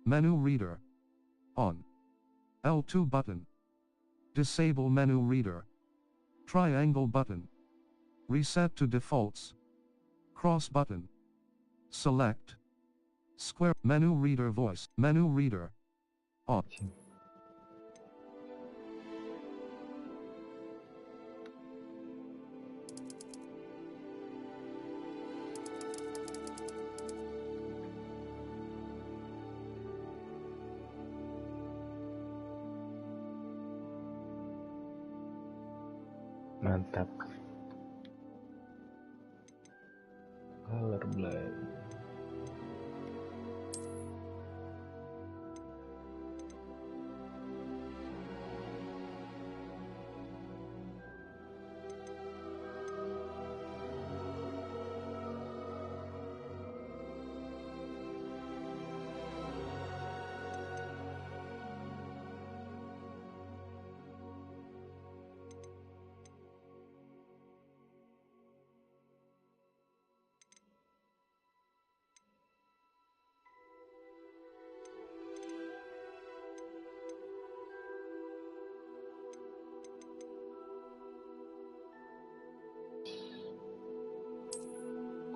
Menu reader. On. L2 button. Disable menu reader. Triangle button. Reset to defaults. Cross button. Select. Square. Menu reader voice. Menu reader. On. Mantap. Colorblind.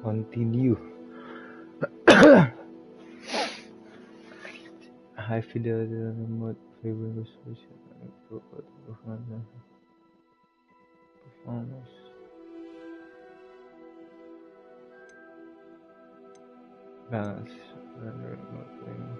Continue. High fidelity remote viewing resolution improve performance. Balance render remote viewing.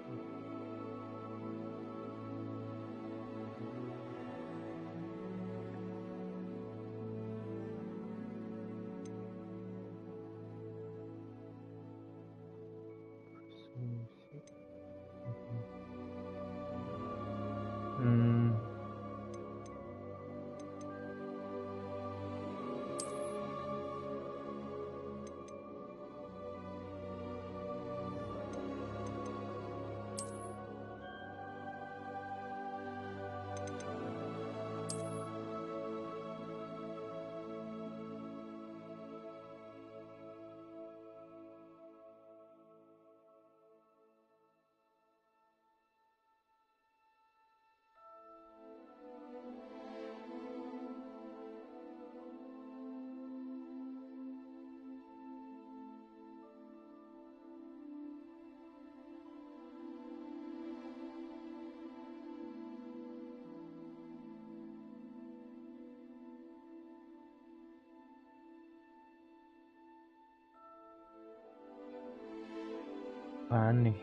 Apaan nih?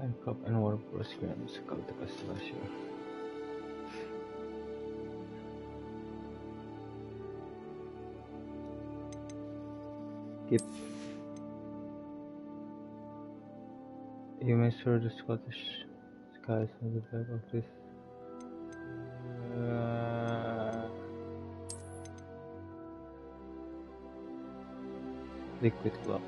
Handcuff and war programs kalau tekan selasih. Skip. You may sure the Scottish skies on the back of this. Liquid clock.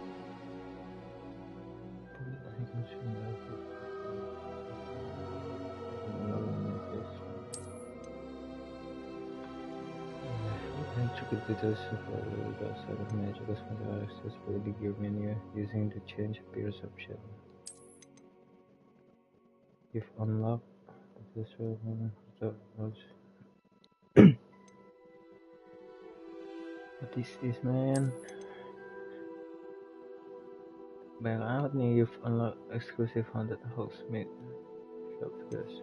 Check the details of the outside of magic cosmetics are accessible in the gear menu using the change appears option. If unlocked, this will What is this, man? Banyak amat nih. You've unlocked exclusive haunted Hogsmeade shop guys.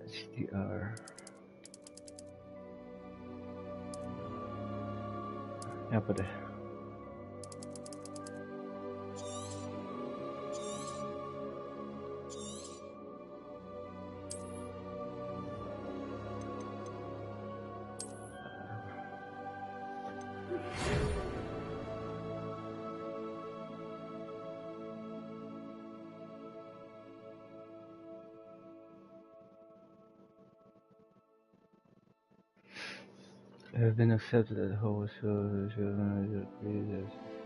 HDR. Apa deh? I have been accepted at Hogwarts as a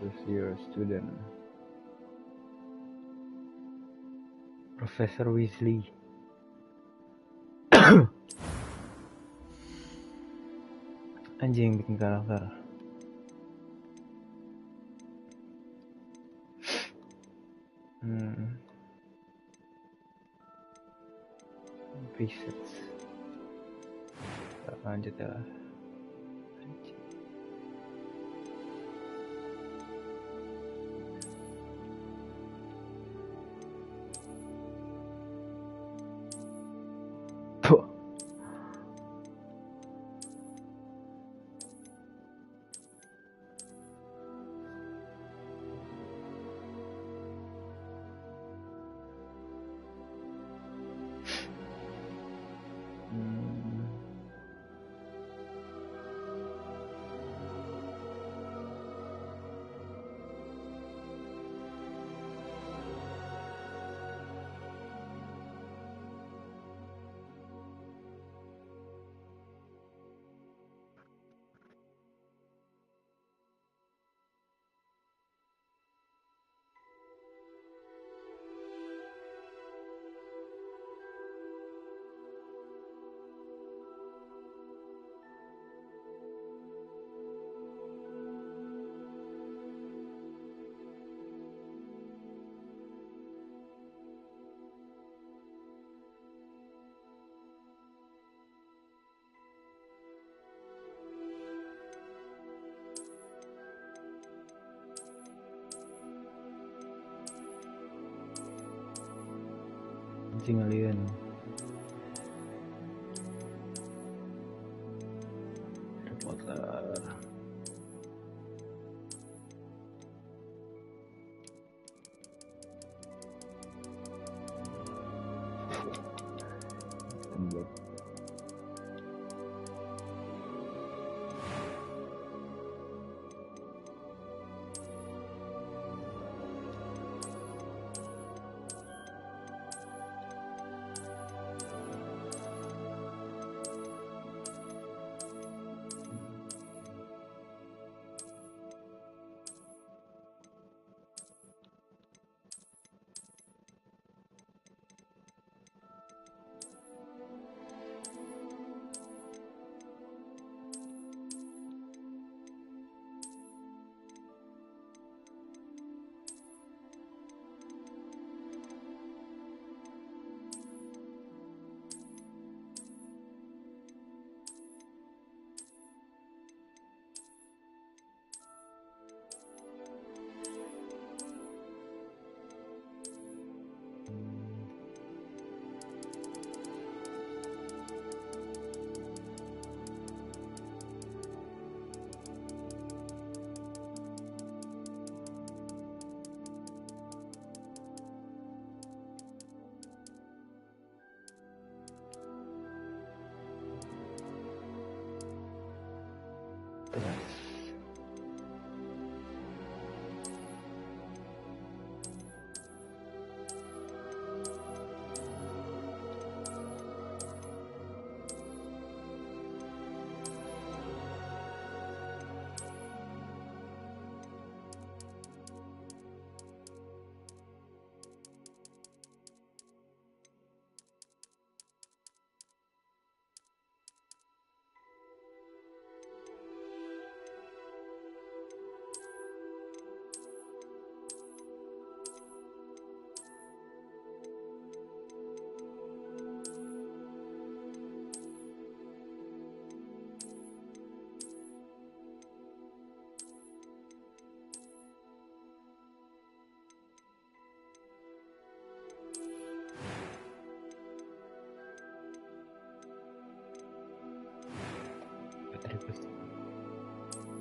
first-year student. Professor Weasley. Anjing bikin karakter. Presets. Lanjut ya. Tuh. Anjing alien. Reporter.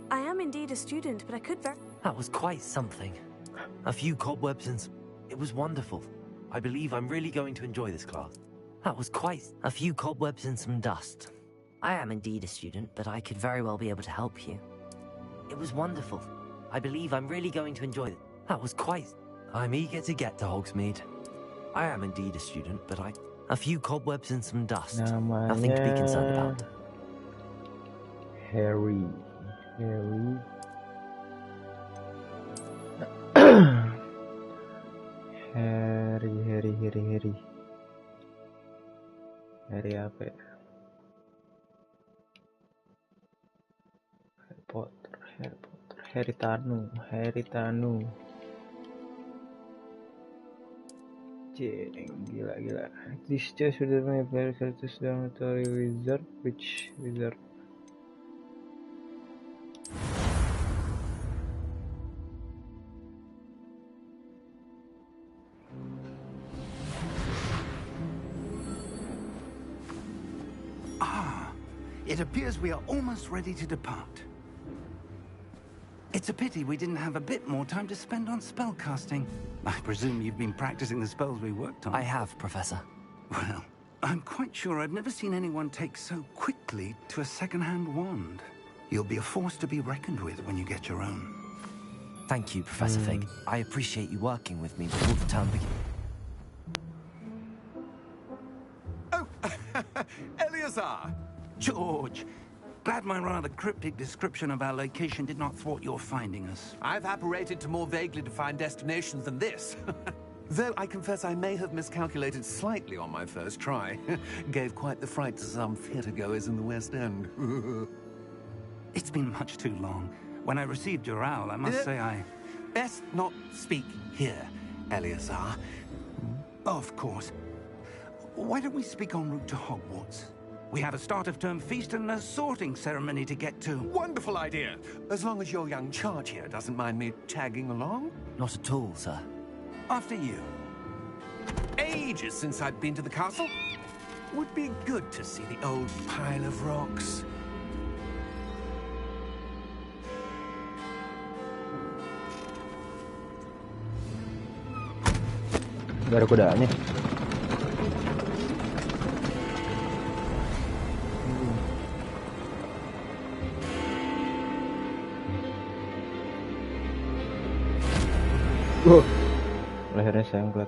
I am indeed a student, but I could very... That was quite something. A few cobwebs and... It was wonderful. I believe I'm really going to enjoy this class. That was quite... A few cobwebs and some dust. I am indeed a student, but I could very well be able to help you. It was wonderful. I believe I'm really going to enjoy it. That was quite... I'm eager to get to Hogsmeade. I am indeed a student, but I... A few cobwebs and some dust. Nothing to be concerned about. Harry. Harry apa ya? Harry Tanu. Ceng, gila. This choice should have been a player characters dormitory wizard. Which wizard? It appears we are almost ready to depart. It's a pity we didn't have a bit more time to spend on spellcasting. I presume you've been practicing the spells we worked on. I have, Professor. Well, I'm quite sure I've never seen anyone take so quickly to a second-hand wand. You'll be a force to be reckoned with when you get your own. Thank you, Professor Fig. I appreciate you working with me before the term begins. Oh, Eleazar! George, glad my rather cryptic description of our location did not thwart your finding us. I've apparated to more vaguely defined destinations than this. Though I confess I may have miscalculated slightly on my first try. Gave quite the fright to some theatergoers in the West End. It's been much too long. When I received your owl, I must say I... Best not speak here, Eleazar. Of course. Why don't we speak en route to Hogwarts? We have a start-of-term feast and a sorting ceremony to get to. Wonderful idea. As long as your young charge here doesn't mind me tagging along. Not at all, sir. After you. Ages since I'd been to the castle. Would be good to see the old pile of rocks. Gak ada kudanya. Lehernya sengklat.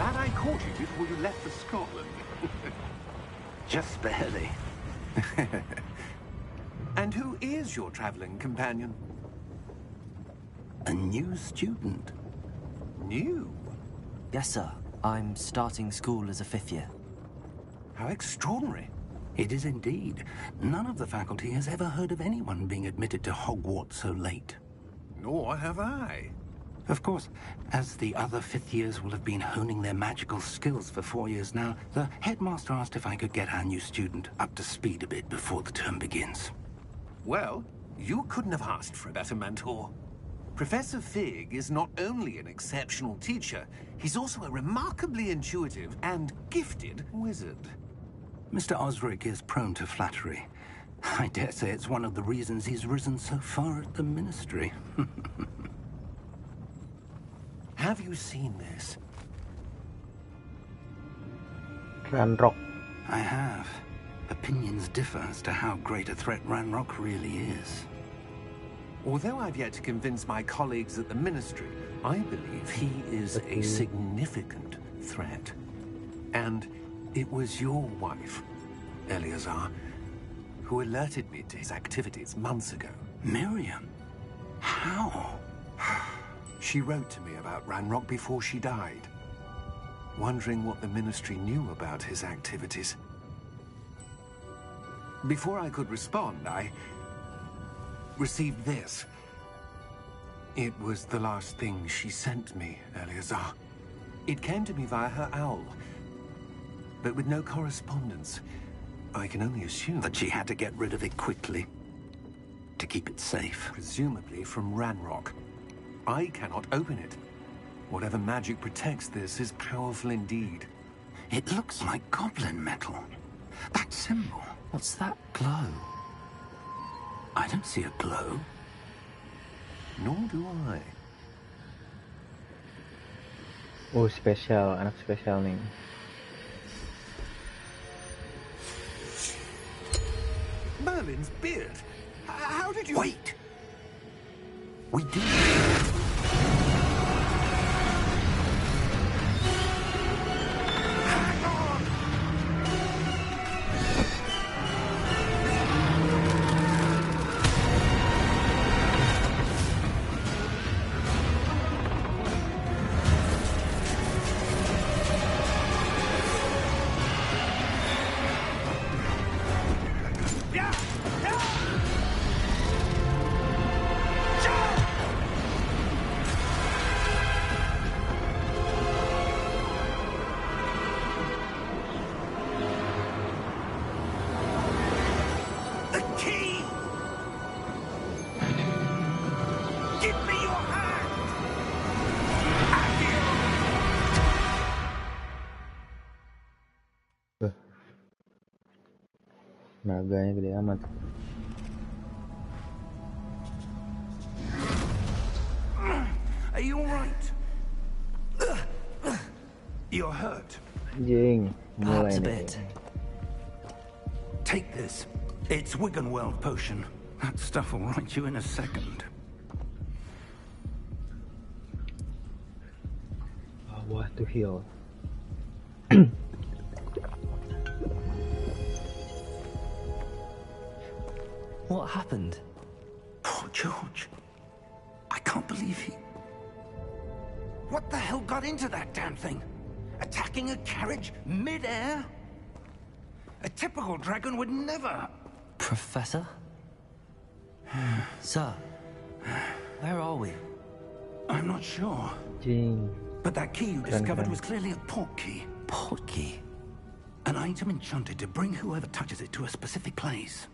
Glad I caught you before you left for Scotland. Just barely. And who is your traveling companion? A new student. New? Yes, sir. I'm starting school as a 5th year. How extraordinary. It is indeed. None of the faculty has ever heard of anyone being admitted to Hogwarts so late. Nor have I. Of course, as the other 5th years will have been honing their magical skills for 4 years now, the headmaster asked if I could get our new student up to speed a bit before the term begins. Well, you couldn't have asked for a better mentor. Professor Fig is not only an exceptional teacher, he's also a remarkably intuitive and gifted wizard. Mr. Osric is prone to flattery. I dare say it's one of the reasons he's risen so far at the Ministry. Have you seen this? Ranrock. I have. Opinions differ as to how great a threat Ranrock really is. Although I've yet to convince my colleagues at the Ministry, I believe he is a significant threat. And it was your wife, Eleazar, who alerted me to his activities months ago. Miriam? How? She wrote to me about Ranrock before she died, wondering what the Ministry knew about his activities. Before I could respond, I received this. It was the last thing she sent me, Eleazar. It came to me via her owl, but with no correspondence. I can only assume that she had to get rid of it quickly. to keep it safe. Presumably from Ranrock. I cannot open it. Whatever magic protects this is powerful indeed. It looks like goblin metal. That symbol. What's that glow? I don't see a glow. Nor do I. Oh, spesial, anak spesial nih. Merlin's beard? How did you... Wait! We do. Naganya gede amat. Are you alright? You're hurt. Anjing, mulai Perhaps a nih. bit. Take this. It's Wiggenweld potion. That stuff will right you in a second. Bawah to heal. What happened? Poor George. I can't believe he... What the hell got into that damn thing? Attacking a carriage mid-air? A typical dragon would never... Professor? Sir, where are we? I'm not sure. Anjing. But that key you discovered was clearly a port key. Port key. An item enchanted to bring whoever touches it to a specific place.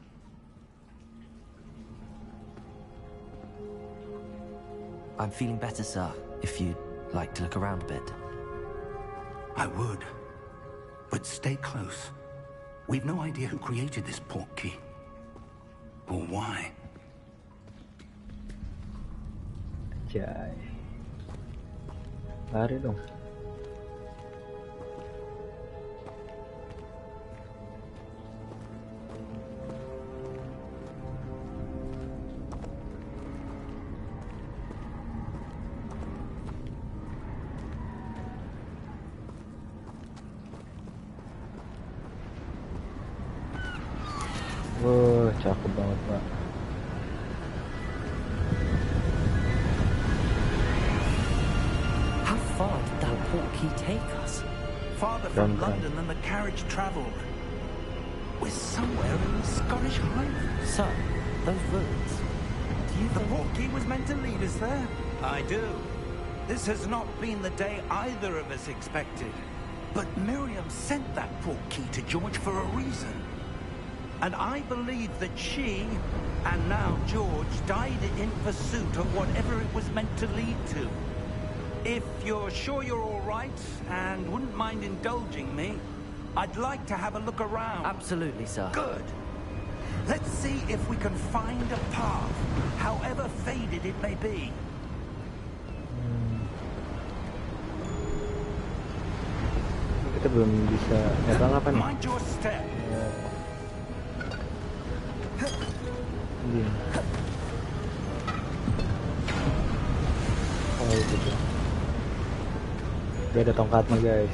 I'm feeling better, sir, if you'd like to look around a bit. I would. But stay close. We've no idea who created this port key. Or why. Jai. Lari dong. Wah, cakep banget, Pak. How far did that port key take us? Farther from London than the carriage travelled. We're somewhere in the Scottish Highlands. Sir, those ruins. Do you The think... port key was meant to lead us there? I do. This has not been the day either of us expected. But Miriam sent that port key to George for a reason. And I believe that she, and now George, died in pursuit of whatever it was meant to lead to. If you're sure you're all right, and wouldn't mind indulging me, I'd like to have a look around. Absolutely, sir. Good. Let's see if we can find a path, however faded it may be. Kita belum bisa nebang apa nih? Mind your step. Anjing. Oh itu tuh. Dia ada tongkatnya, guys.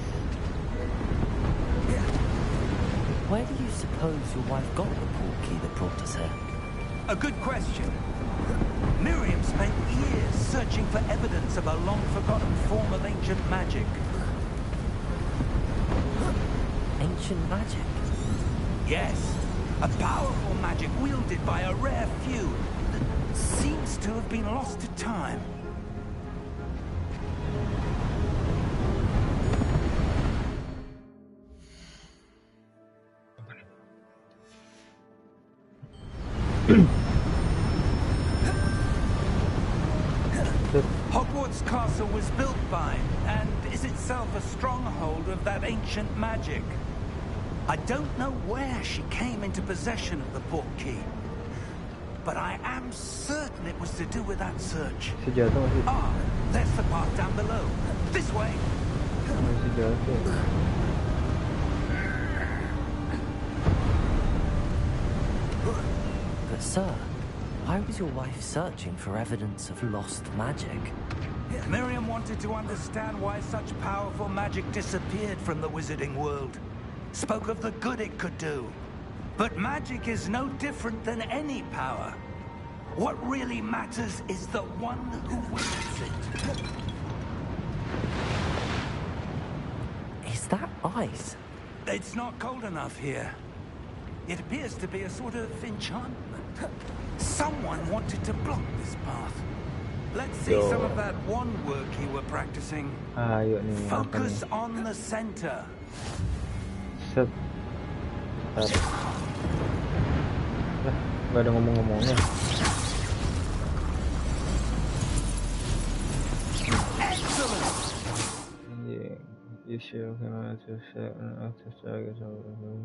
Where do you suppose your wife got the port key that brought us here? A good question. Miriam spent years searching for evidence of a long-forgotten form of ancient magic. Ancient magic? Yes, a powerful magic wielded by a rare few that seems to have been lost to time. Hogwarts Castle was built by, and is itself a stronghold of that ancient magic. I don't know where she came into possession of the portkey, but I am certain it was to do with that search. Ah, there's the path down below. This way. But sir, why was your wife searching for evidence of lost magic? Miriam wanted to understand why such powerful magic disappeared from the wizarding world. Spoke of the good it could do. But magic is no different than any power. What really matters is the one who wields it. Is that ice? It's not cold enough here. It appears to be a sort of enchantment. Someone wanted to block this path. Let's see some of that wand work you were practicing. Ayo nih. Focus on the center. Set. Lah, nggak ada ngomong-ngomongnya. Excellent. Yeah, you sure can to set an active target over here.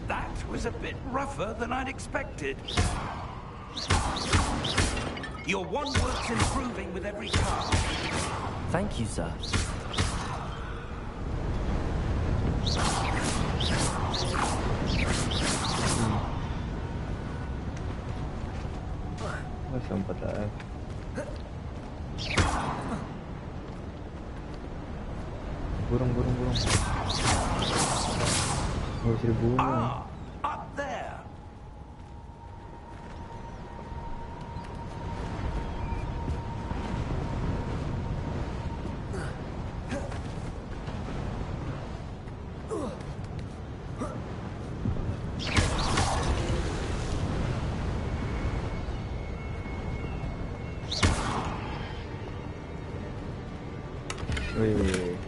That was a bit rougher than I'd expected. Your wand work's improving with every cast. Thank you, sir. Nggak sempat lah. Burung. Nggak bisa dibunuh. Ah, up there. Wih,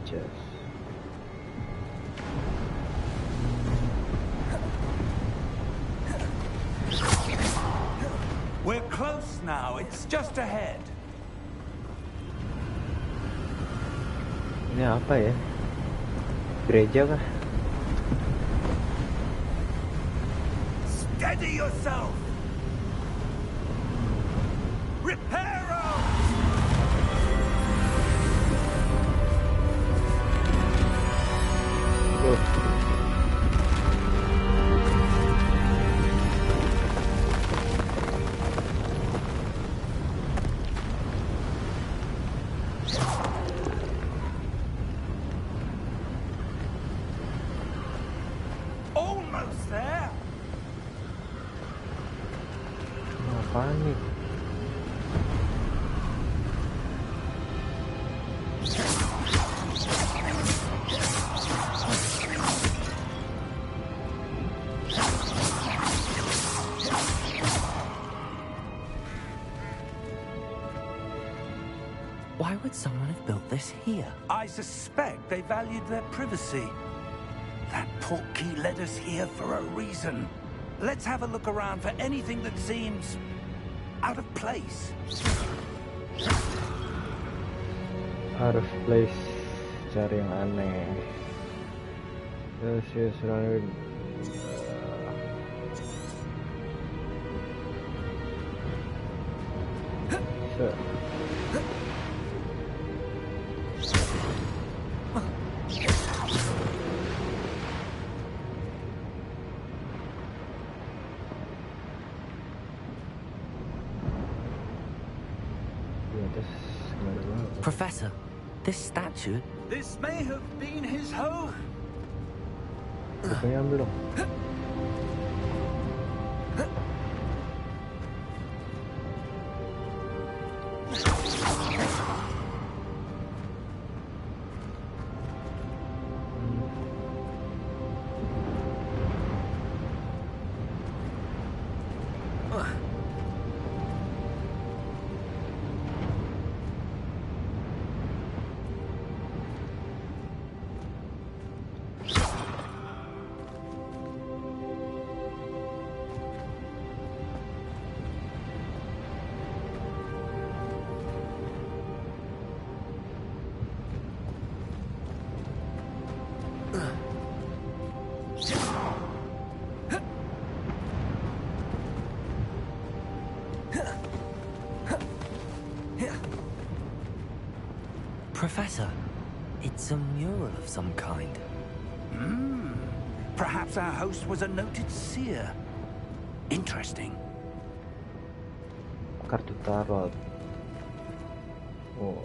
chest. We're close now. It's just ahead. Ini apa ya? Gereja kah? Steady yourself. Reparo! Almost there. Apaan nih? Why would someone have built this here? I suspect they valued their privacy. That portkey led us here for a reason. Let's have a look around for anything that seems out of place. Out of place, cari yang aneh. Terus ya surrounded. Professor, this statue... This may have been his home. Bukannya ambil dong. Professor, it's a mural of some kind. Perhaps our host was a noted seer. Interesting. Kartu tarot. Oh.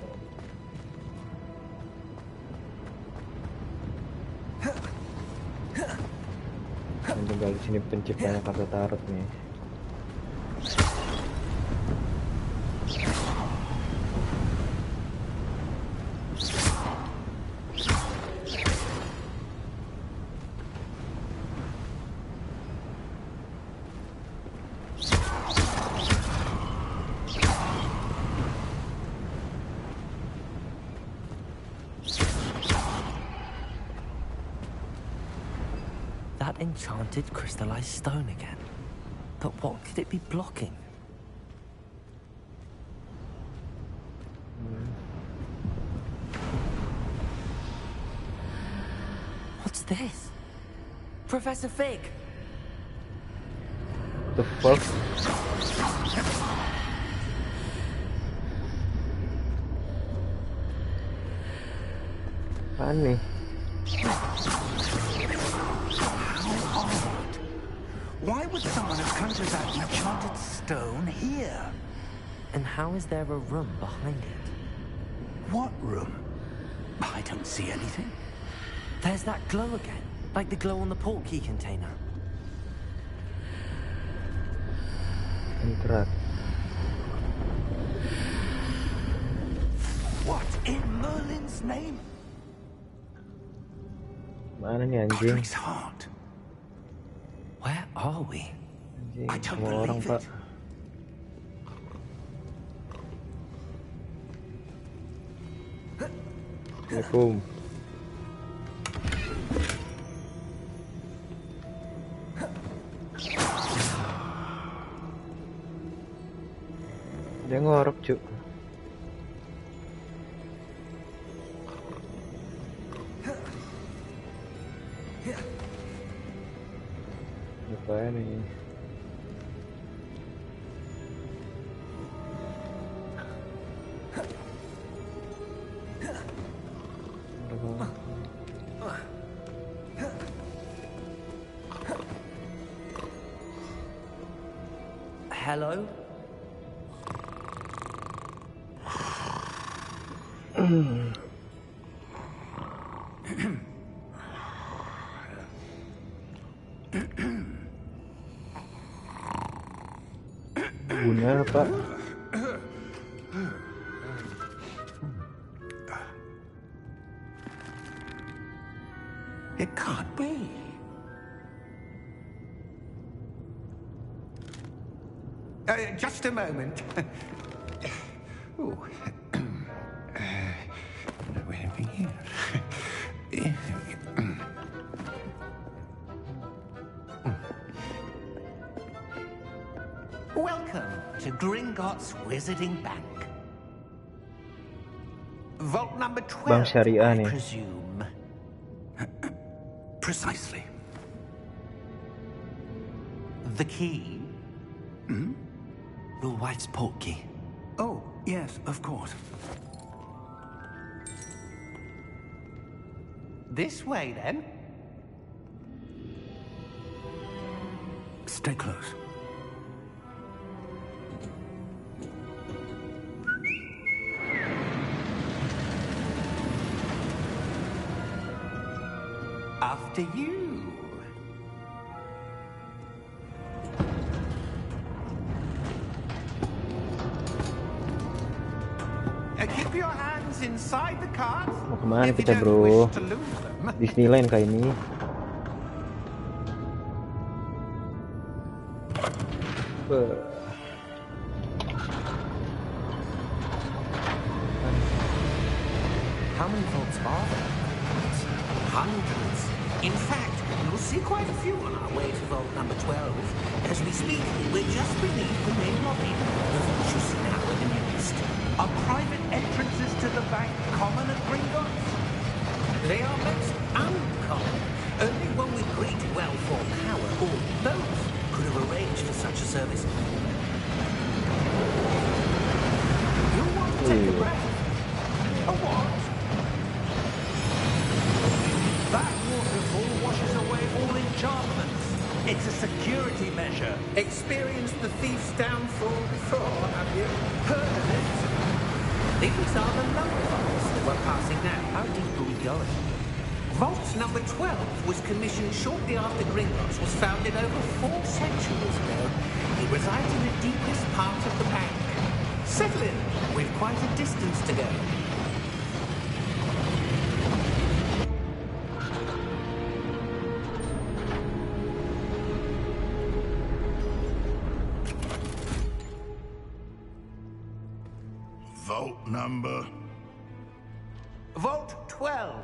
Yang tinggal di sini penciptanya kartu tarot nih. That enchanted crystallized stone again. But what could it be blocking? What's this? Professor Fig! The fuck? Apaan nih? Why would someone have conjured that enchanted stone here? And how is there a room behind it? What room? I don't see anything. There's that glow again, like the glow on the portkey container. Entrat. What in Merlin's name? Mana nih anjing? Godric's heart. Where are we? Anjing, I don't semua orang, believe Pak. it. Assalamualaikum. Dia ngorok, Cuk. Apa nih? Hello? Guna, Pak. It can't be. Just a moment. Ooh. Where are we here? Welcome to Gringotts Wizarding Bank. Vault number 12, Bank syariah I nih. presume. Precisely. The key? Your wife's portkey. Oh, yes, of course. This way, then. Stay close. After you. Keep your hands inside the cart. Mau kemana If you kita, don't bro? wish to lose them. Disneyland kah ini? How many vaults are there? Hundreds. In fact, you'll see quite a few on our way to vault number 12. As we speak, we're just beneath the main lobby. The vaults you see now in the east are private entrances to the bank common at Gringotts. They are most uncommon. Only one with great wealth or power, or both, could have arranged for such a service. You'll want to take a breath. A what? It's a security measure. Experienced the thief's downfall before, have you? Heard of it? These are the lower vaults that we're passing now. How deep are we going? Vault number 12 was commissioned shortly after Gringotts was founded over 4 centuries ago. It resides in the deepest part of the bank. Settle in. We've quite a distance to go. Vault number? Vault 12.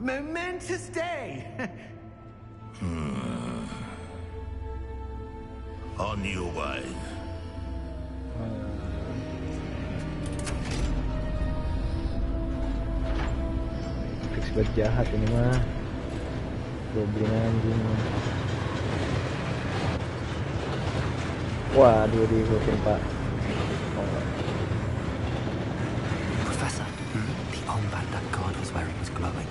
Momentous day. On your way. Fix buat jahat ini mah. Goblin anjing. Waduh, diikutin Pak. Professor, the armband that guard was wearing was glowing.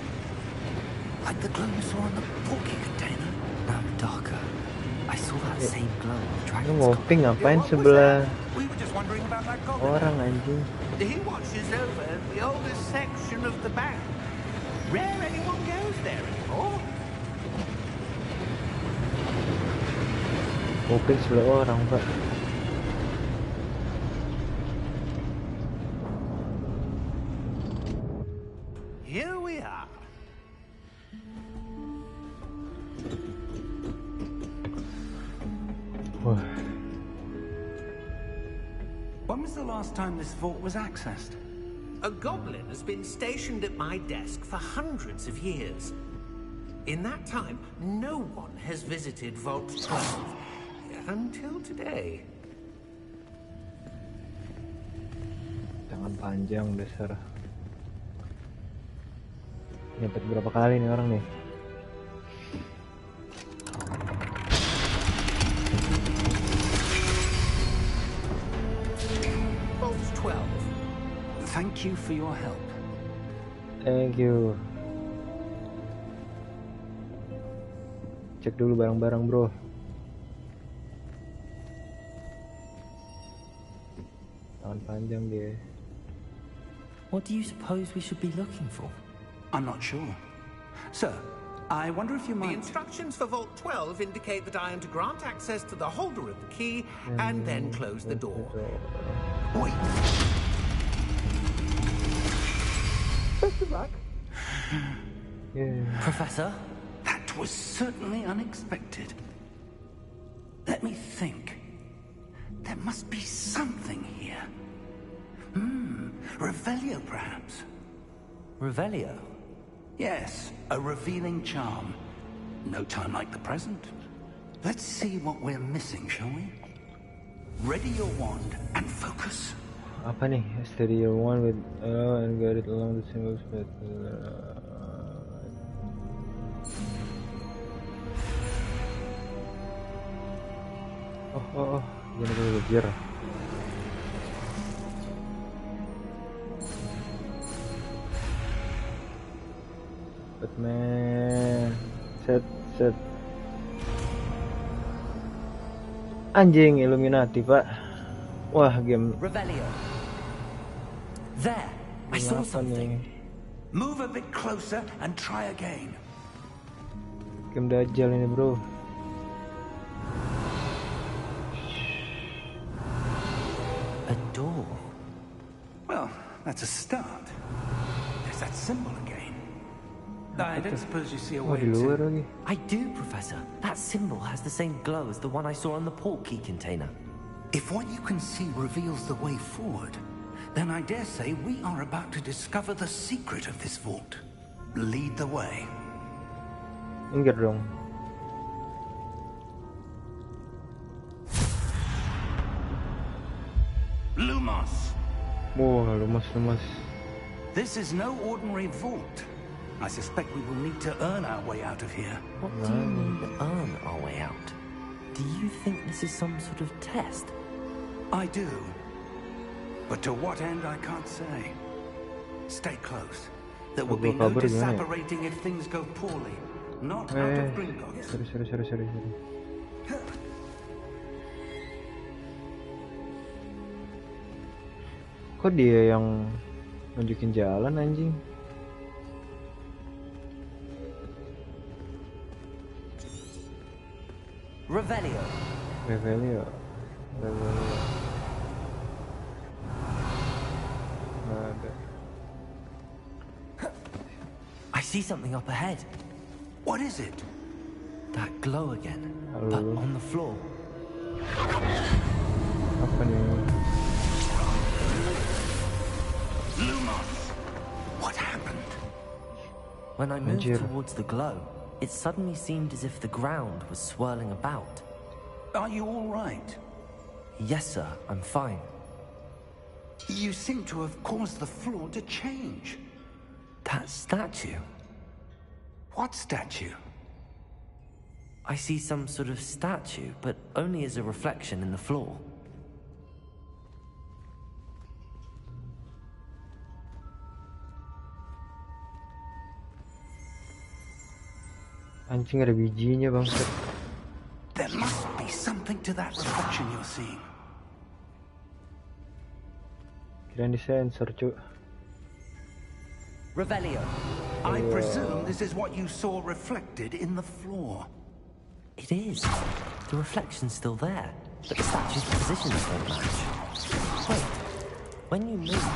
Like the glow you saw on the porky container. No, darker. I saw that same glow on the Lu dragon's ngoping collar. ngapain sebelah We were just wondering about that goblin. orang anjing? He watches over the oldest section of the bank. Rare anyone goes there anymore. Ngoping sebelah orang, Pak. Here we are. Wah, When was the last time this vault was accessed? A goblin has been stationed at my desk for hundreds of years. In that time, no one has visited Vault 12 until today. tangan panjang dasar. Nyepet berapa kali nih orang nih? Vault 12. Thank you for your help. Thank you. Cek dulu barang-barang, bro. Tangan panjang dia. What do you suppose we should be looking for? I'm not sure. Sir, I wonder if you The might... instructions for Vault 12 indicate that I am to grant access to the holder of the key and then close the door. Wait. Yeah. Professor? That was certainly unexpected. Let me think. There must be something here. Revelio, perhaps. Revelio? Yes, a revealing charm. No time like the present. Let's see what we're missing, shall we? Ready your wand and focus. Apa nih? Stereo one with and got it along the symbols but oh, gini dulu belajar. Batman, set. Anjing, Illuminati, Pak. Wah, game Revelio. There! I saw apa something. nih? Move a bit closer and try again. Game Dajjal ini, bro. A door. Well, that's a start. There's that symbol again. I don't suppose you see a Oh, way di luar to... lagi. I do, Professor. That symbol has the same glow as the one I saw on the port key container. If what you can see reveals the way forward, then I dare say we are about to discover the secret of this vault. Lead the way. Minggir dong. Lumos! Wah, lemas. This is no ordinary vault. I suspect we will need to earn our way out of here. What do you mean, earn our way out? Do you think this is some sort of test? I do. But to what end, I can't say. Stay close. There will be no Kabur gimana ya? disapparating if things go poorly. Not out of Gringotts. Sorry. Kok dia yang nunjukin jalan anjing? Revelio. Revelio. Nggak ada. I see something up ahead. What is it? That glow again, Halo. but on the floor. Apa nih? Lumos! What happened? When I moved Anjir. towards the glow, it suddenly seemed as if the ground was swirling about. Are you all right? Yes, sir, I'm fine. You seem to have caused the floor to change. That statue. What statue? I see some sort of statue, but only as a reflection in the floor. Anjing ada bijinya bangsat. There must be something to that reflection you're seeing. Kirain disensor cu. Revelio. I presume this is what you saw reflected in the floor. It is. The reflection's still there, but the statue's positions don't match. Wait. When you move,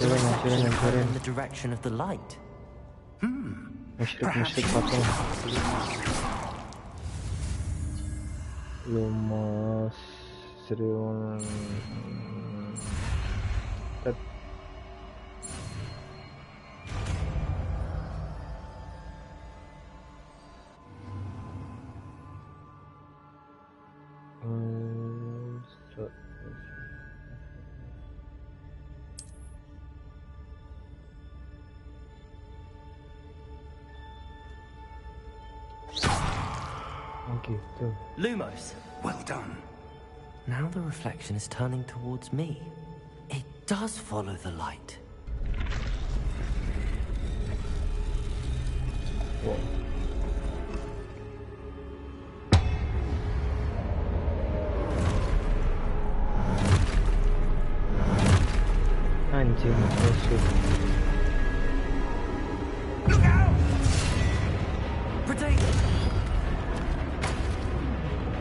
the reflection turned in the direction of the light. Musyrik patung. Lumos serius. Gitu. Lumos. Well done. Now the reflection is turning towards me. It does follow the light. Wow. Anjing musuh. Look out! Potato!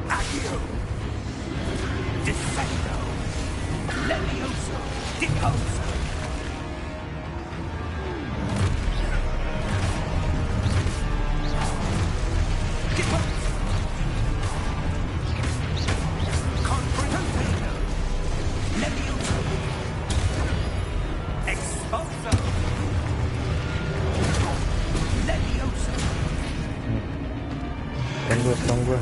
Accio! Defendo! Levioso! Deposo! Deposo! Confrontato! Levioso! Exposo! Levioso! Serang gua.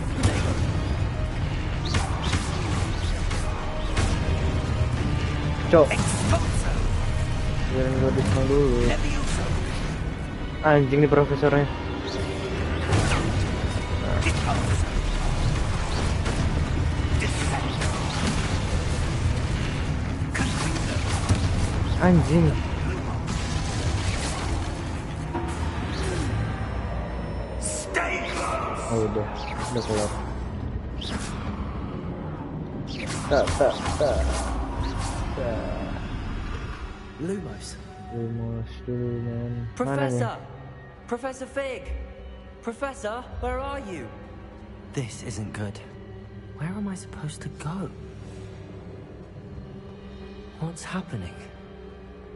Cok. Exposo! Biarin gua diserang dulu. Levioso! Anjing nih profesornya. Deposo! Defendo! Confringo! Anjing. Stay close! Oh udah kelar. Tak. Lumos. Lumos dulu man. Mana nih? Professor! Professor Fig! Professor, where are you? This isn't good. Where am I supposed to go? What's happening?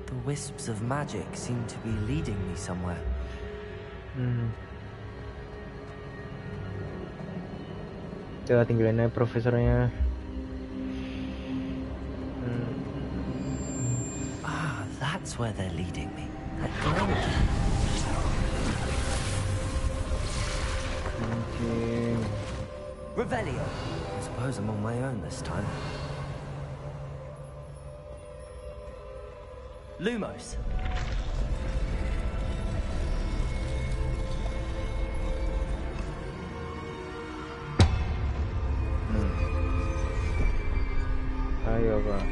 The wisps of magic seem to be leading me somewhere. Coba tinggalin aja profesornya. Ah, that's where they're leading me. That glow. Anjing. Revelio. I suppose I'm on my own this time. Lumos. Ayo Pak.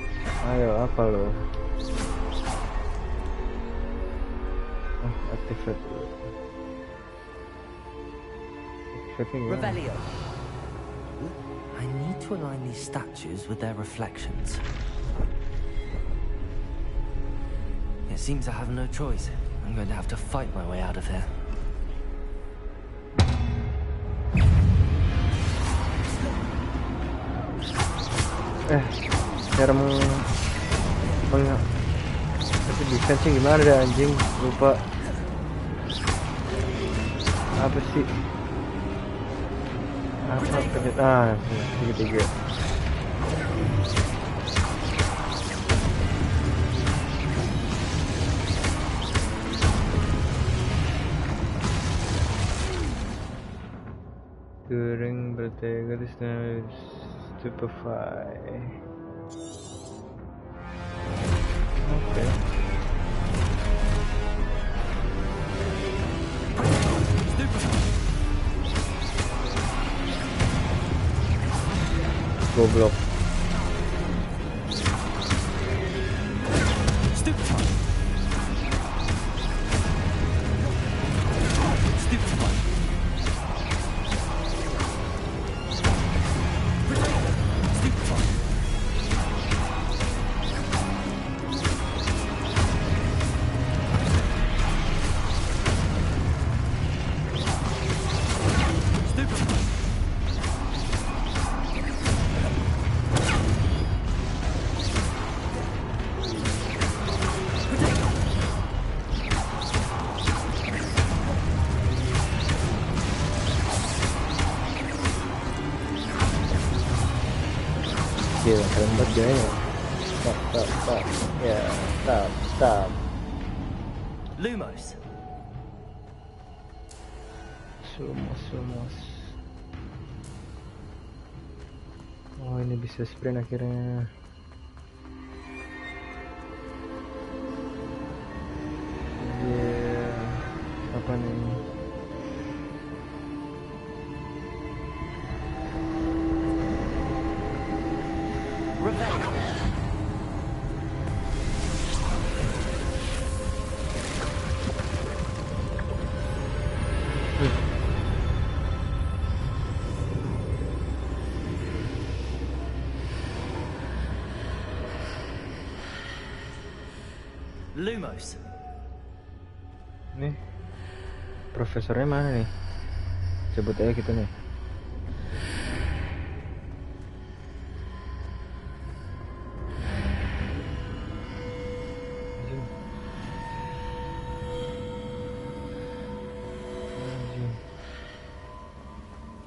Ayo apa lo? Activate dulu. Activate nih. Revelio. I need to align these statues with their reflections. It seems I have no choice. I'm going to have to fight my way out of here. Cara defense gimana deh anjing, lupa. Apa sih? Tiga. During bertega this time stupefy. Okay. Goblok. Gila, keren banget gayanya. Stop. Ya, stop. Lumos. Lumos. Oh, ini bisa sprint akhirnya. Apa nih? Lumos. Nih, profesornya mana nih? Sebut aja gitu nih.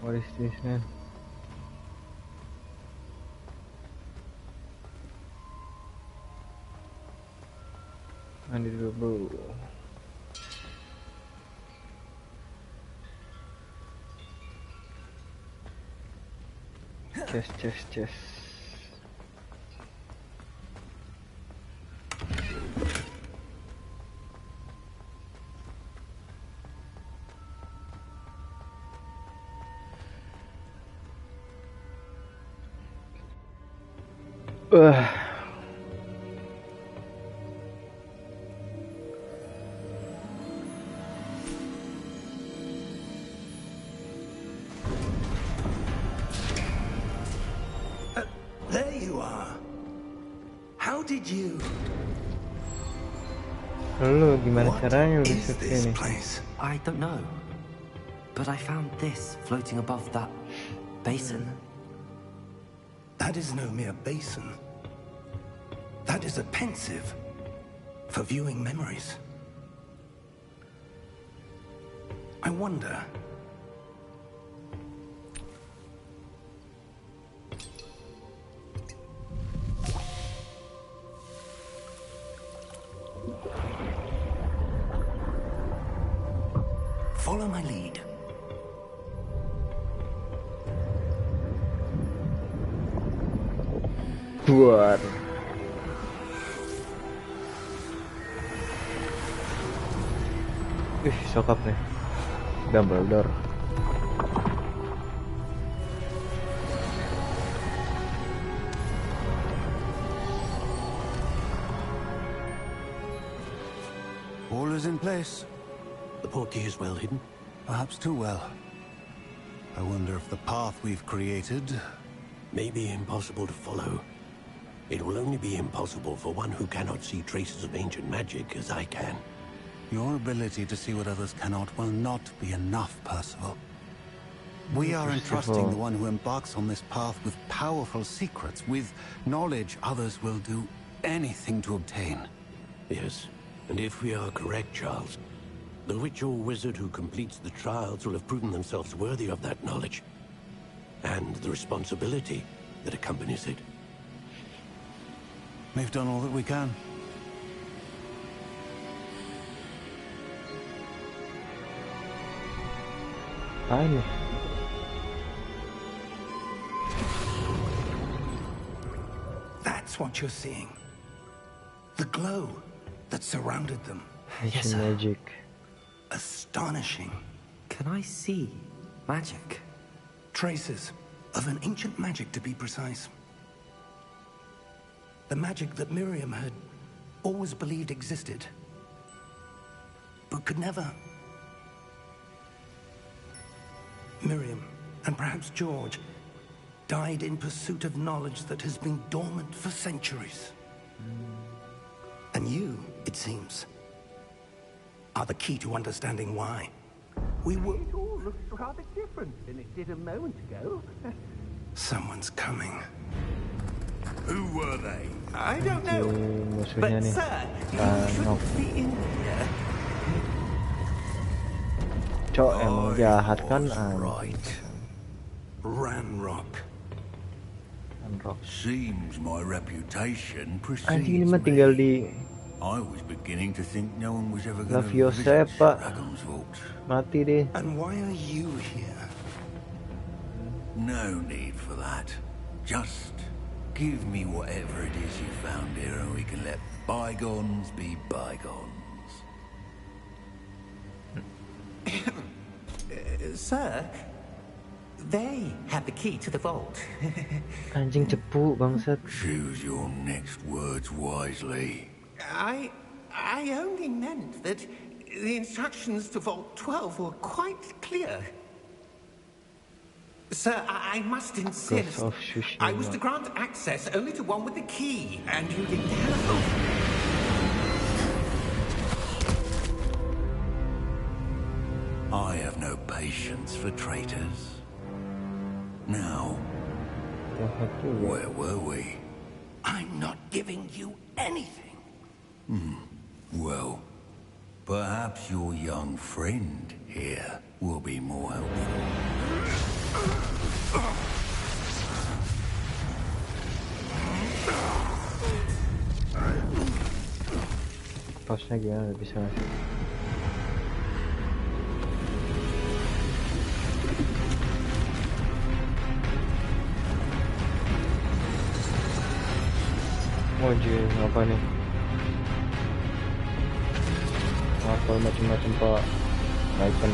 What is this, man? Mandi dulu, bro. Chest. There you are. How did you? Lu gimana caranya lu What bisa is this ini? place? I don't know. But I found this floating above that basin. That is no mere basin. That is a pensive for viewing memories. I wonder. Follow my lead. Keluar. Sokap nih. Double door. All is in place. The portkey is well hidden. Perhaps too well. I wonder if the path we've created May be impossible to follow. It will only be impossible for one who cannot see traces of ancient magic as I can. Your ability to see what others cannot will not be enough, Percival. We are entrusting the one who embarks on this path with powerful secrets, with knowledge others will do anything to obtain. Yes, and if we are correct, Charles, the witch or wizard who completes the trials will have proven themselves worthy of that knowledge, and the responsibility that accompanies it. We've done all that we can. Finally. That's what you're seeing. The glow that surrounded them. Yes, magic. Astonishing. Can I see magic? Traces of an ancient magic, to be precise. The magic that Miriam had always believed existed, but could never. Miriam, and perhaps George, died in pursuit of knowledge that has been dormant for centuries. And you, it seems, are the key to understanding why. We were... It all looks rather different than it did a moment ago. Someone's coming. Who were they? I don't know. Musuhnya But nih. sir, you shouldn't be in here. Cok, emang jahat kan? Right. Ranrock. Seems my reputation Anjing ini precedes mah tinggal me. di I was beginning to think no one was ever La going to Fiosa, visit Pak. Dragon's Vault. Mati deh. And why are you here? No need for that. Just give me whatever it is you found here and we can let bygones be bygones. Sir, they had the key to the vault. Anjing cepu bangsat. Choose your next words wisely. I only meant that the instructions to Vault 12 were quite clear. Sir, I must insist. I was to grant access only to one with the key, and you didn't have. I have no patience for traitors. Now, where were we? I'm not giving you anything. Well, perhaps your young friend here will be more helpful. Pasnya gimana bisa masuk? Anjir, apa nih? Apa macam-macam pak icon.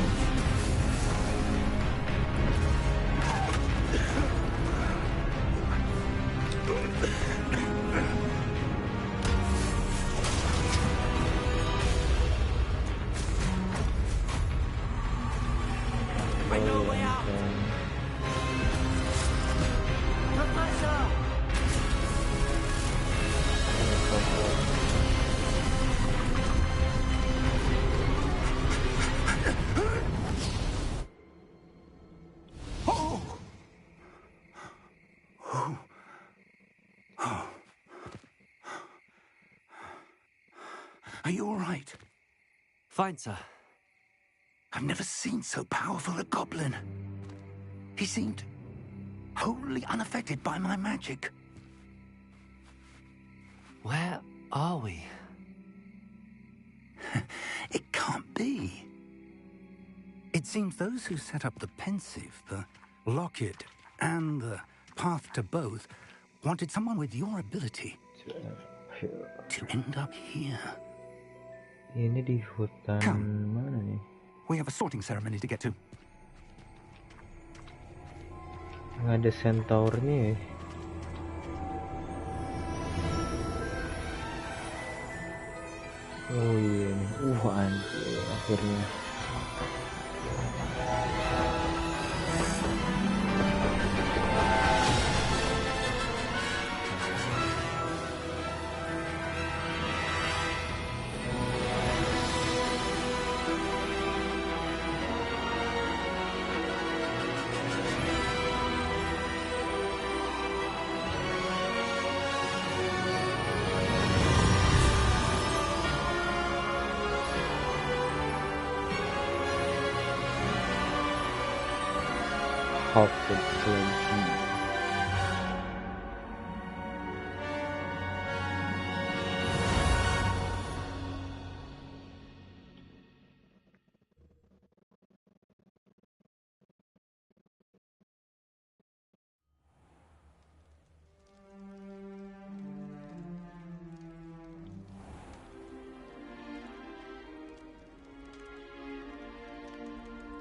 I know a way out. Professor! Are you all right? Fine, sir. I've never seen so powerful a goblin. He seemed wholly unaffected by my magic. Where are we? It can't be. It seems those who set up the pensive, the locket, and the path to both wanted someone with your ability to end up here. Ini di hutan mana nih? We have a sorting ceremony to get to. Nggak ada centaurnya ya? Oh iya nih, anjir akhirnya. Hogwarts Legacy.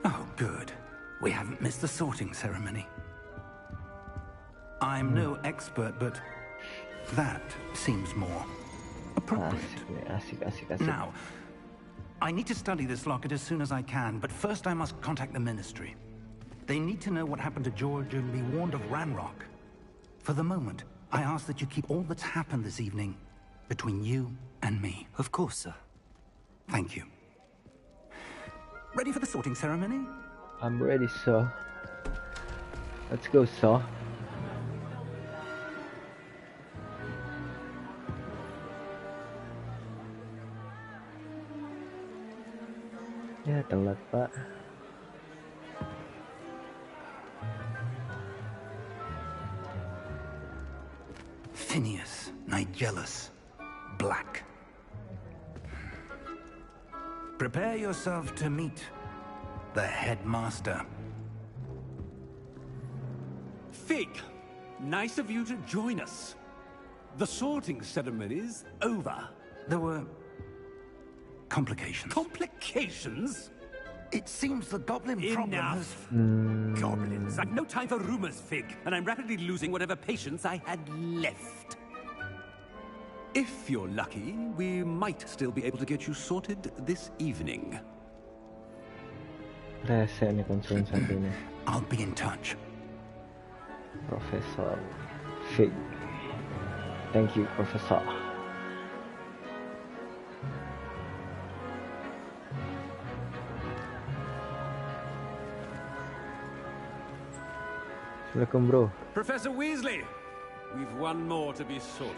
Oh, good. We haven't missed the sorting ceremony. I'm no expert, but that seems more appropriate. Asik. Now, I need to study this locket as soon as I can, but first I must contact the Ministry. They need to know what happened to George and be warned of Ranrock. For the moment, I ask that you keep all that's happened this evening between you and me. Of course, sir. Thank you. Ready for the sorting ceremony? I'm ready, sir. Let's go, sir. Ya, telat, Pak. Phineas, Nigellus, Black. Prepare yourself to meet the headmaster. Fig, nice of you to join us. The sorting ceremony's over. There were complications. Complications? It seems the goblin problem has... Goblins. I've no time for rumors, Fig, and I'm rapidly losing whatever patience I had left. If you're lucky, we might still be able to get you sorted this evening. Rese nih konsulen satu ini. I'll be in touch. Profesor Fig. Thank you, Profesor. Assalamualaikum, bro. Professor Weasley, we've one more to be sorted.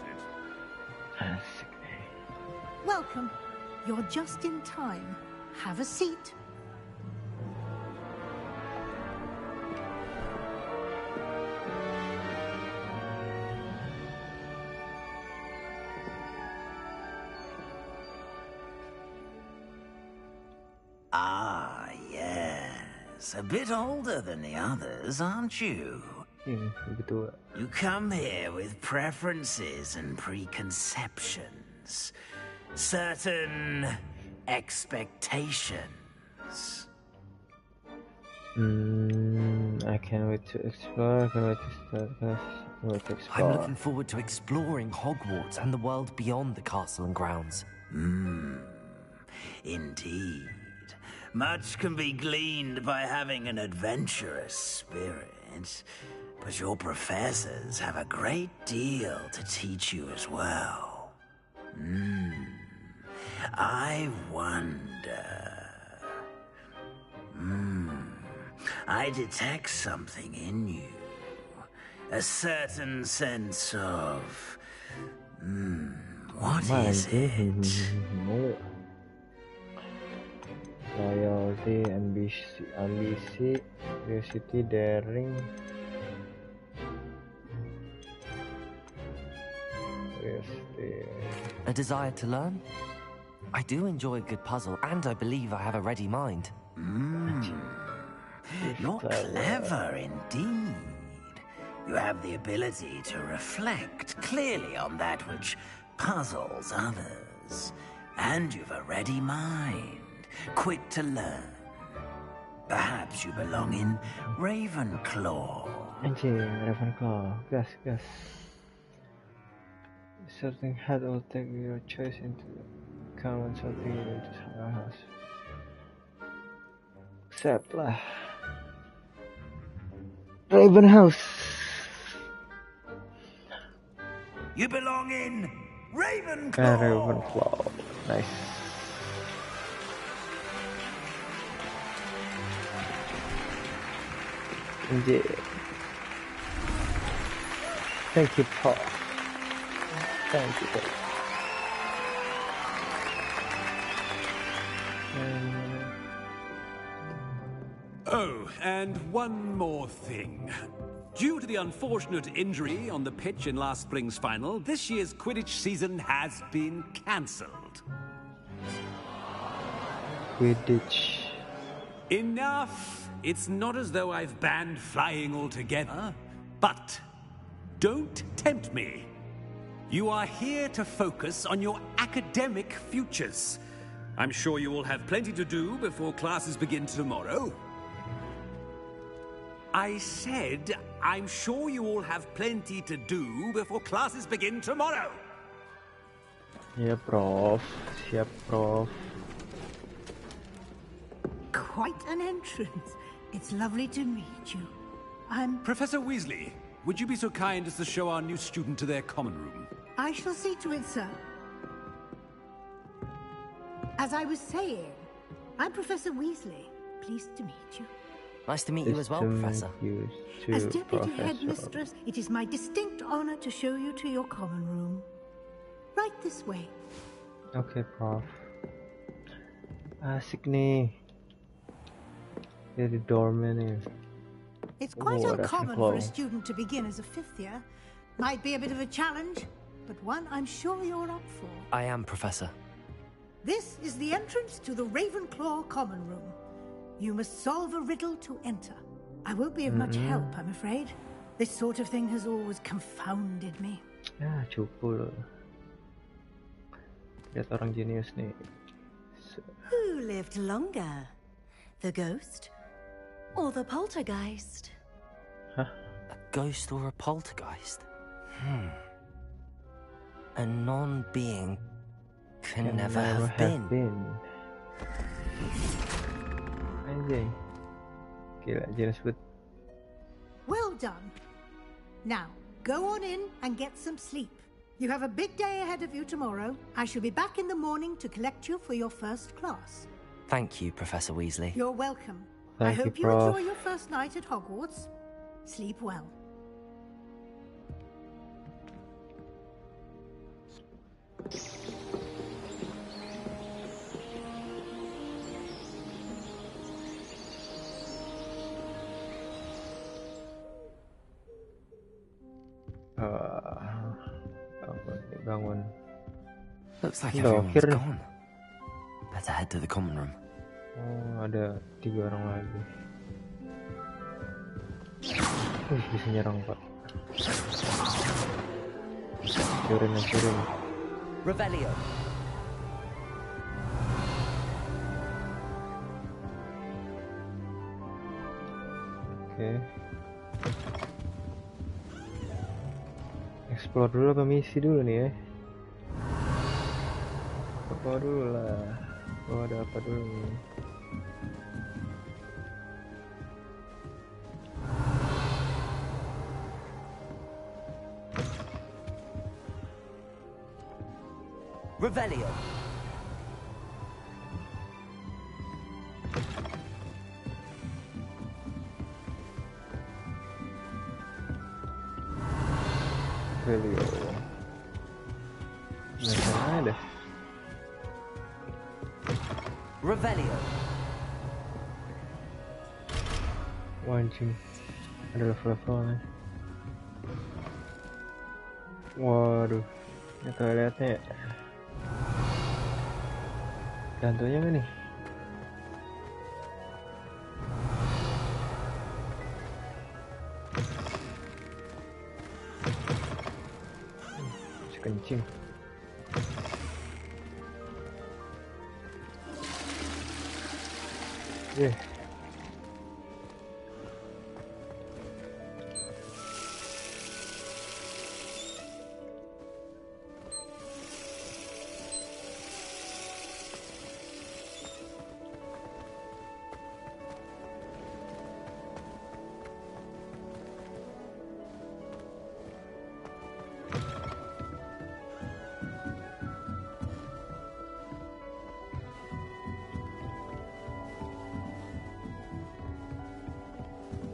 Asik. Welcome. You're just in time. Have a seat. Ah, yes. A bit older than the others, aren't you? You come here with preferences and preconceptions. Certain expectations. I can't wait to explore. I'm looking forward to exploring Hogwarts and the world beyond the castle and grounds. Indeed. Much can be gleaned by having an adventurous spirit. But your professors have a great deal to teach you as well. I wonder... I detect something in you. A certain sense of... what is it? Loyalty, ambisi, curiosity, daring. A desire to learn? I do enjoy a good puzzle, and I believe I have a ready mind. You're clever indeed. You have the ability to reflect clearly on that which puzzles others. And you've a ready mind, quick to learn. Perhaps you belong in Ravenclaw. Anjir, Ravenclaw. Gas. Certain head will take your choice into account when sorting you into our house. Accept lah. Raven House. You belong in Ravenclaw. Ravenclaw. Nice. Indeed. Thank you, Paul. Thank you, Paul. Oh, and one more thing. Due to the unfortunate injury on the pitch in last spring's final, this year's Quidditch season has been cancelled. Quidditch. Enough! It's not as though I've banned flying altogether, but don't tempt me. You are here to focus on your academic futures. I'm sure you will have plenty to do before classes begin tomorrow. I said, I'm sure you all have plenty to do before classes begin tomorrow. Yeah, Prof. Siap, Prof. Quite an entrance. It's lovely to meet you. I'm... Professor Weasley, would you be so kind as to show our new student to their common room? I shall see to it, sir. As I was saying, I'm Professor Weasley. Pleased to meet you. Nice to meet you as well, Professor. As Deputy Headmistress, it is my distinct honor to show you to your common room. Right this way. Okay, Prof. Asik nih. Jadi doorman nih. It's quite uncommon for a student to begin as a fifth year. Might be a bit of a challenge, but one I'm sure you're up for. I am, Professor. This is the entrance to the Ravenclaw common room. You must solve a riddle to enter. I won't be of much help, I'm afraid. This sort of thing has always confounded me. Ya, cukup. Lihat orang jenius nih. Who lived longer? The ghost or the poltergeist? Huh? A ghost or a poltergeist? A non-being can never have been. Anjay. Gila, jenis banget. Well done. Now, go on in and get some sleep. You have a big day ahead of you tomorrow. I shall be back in the morning to collect you for your first class. Thank you, Professor Weasley. You're welcome. Thank I hope you, you Prof. enjoy your first night at Hogwarts. Sleep well. Bangun. Looks like Udah everyone's akhir nih. gone. Better head to the common room. Oh, ada 3 orang lagi. Bisa nyerang, Pak. Hancurin. Revelio. Oke. Explore dulu apa misi dulu nih ya? Apa dulu lah? Oh, ada apa dulu nih? Revelio. Revelio. Nggak ada. Revelio. Wah, anjing. Ada level-levelnya. Waduh. Ini toiletnya ya. Gantunya nggak nih? Masih kencing.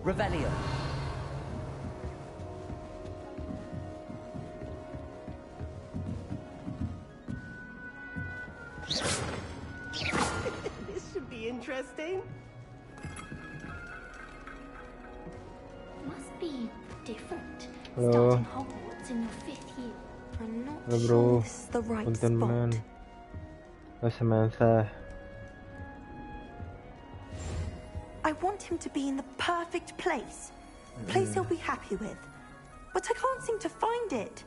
Revelio. This should be interesting. different. Hello. Starting Hogwarts in your 5th year. I'm not Hello, sure bro. this is the right Punten, spot. man. Samantha. I want him to be in the perfect place. A place he'll be happy with. But I can't seem to find it.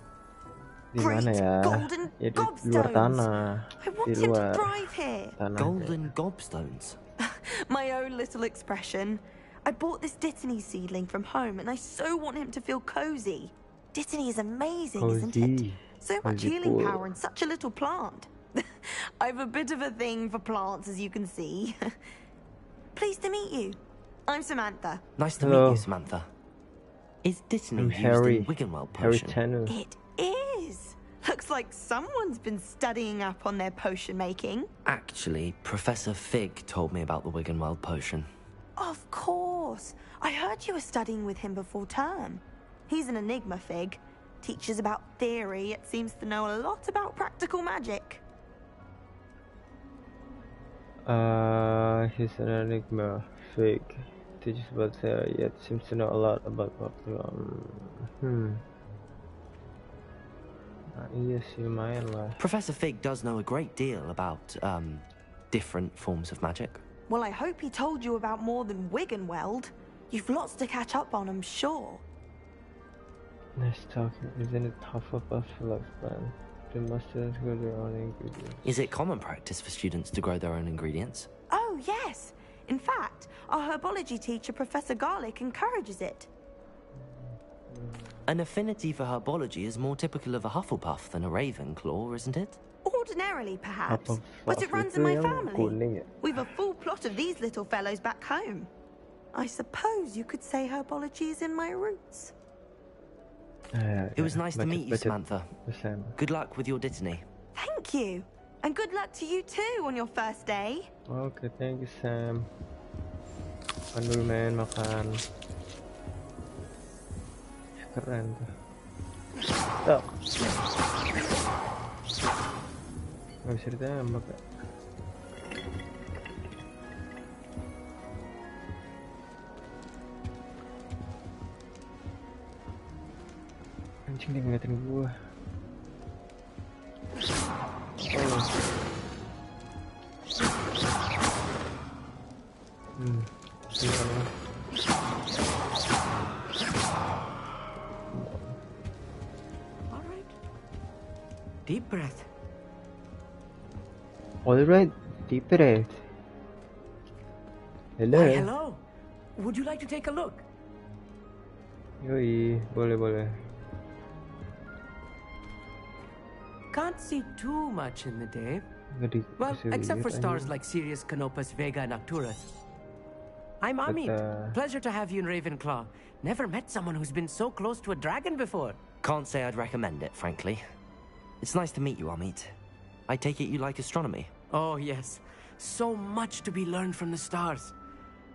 Di mana ya? Golden Ya di luar tanah. I want Di him to luar thrive here. tanah. Golden gobstones. My own little expression. I bought this Dittany seedling from home and I so want him to feel cozy. Dittany is amazing, isn't it? So much healing power in such a little plant. I've a bit of a thing for plants, as you can see. Pleased to meet you. I'm Samantha. Nice to meet you, Samantha. Is Dittany I'm used Harry. in Wiggenweld Harry potion? Tanner. It is. Looks like someone's been studying up on their potion making. Actually, Professor Fig told me about the Wiggenweld potion. Of course. I heard you were studying with him before term. He's an enigma, Fig. Teaches about theory, yet seems to know a lot about practical magic. He's an enigma. Fig. Teaches about theory, yet seems to know a lot about iya sih, lumayan lah. Professor Fig does know a great deal about, different forms of magic. Well, I hope he told you about more than Wiggenweld. You've lots to catch up on, I'm sure. Nice talking. Isn't it Hufflepuff lifespan? They must grow their own ingredients. Is it common practice for students to grow their own ingredients? Oh, yes. In fact, our herbology teacher, Professor Garlick, encourages it. An affinity for herbology is more typical of a Hufflepuff than a Ravenclaw, isn't it? Ordinarily, perhaps. But it runs in my family. We've a full plot of these little fellows back home. I suppose you could say herbology is in my roots. It was nice to meet you, Samantha. Good luck with your Dittany. Thank you. And good luck to you too on your first day. Okay, thank you, Sam. Makan dulu, men, makan. Keren tuh. Stop. Gak bisa ditembak, Kak. Anjing, dia ngeliatin gua. Deep breath. Alright, deep breath. Hello. Why, hello. Would you like to take a look? Yoi, boleh. Can't see too much in the day. Well, except for stars like Sirius, Canopus, Vega, and Arcturus. I'm Amit. Pleasure to have you in Ravenclaw. Never met someone who's been so close to a dragon before. Can't say I'd recommend it, frankly. It's nice to meet you, Amit. I take it you like astronomy? Oh, yes. So much to be learned from the stars.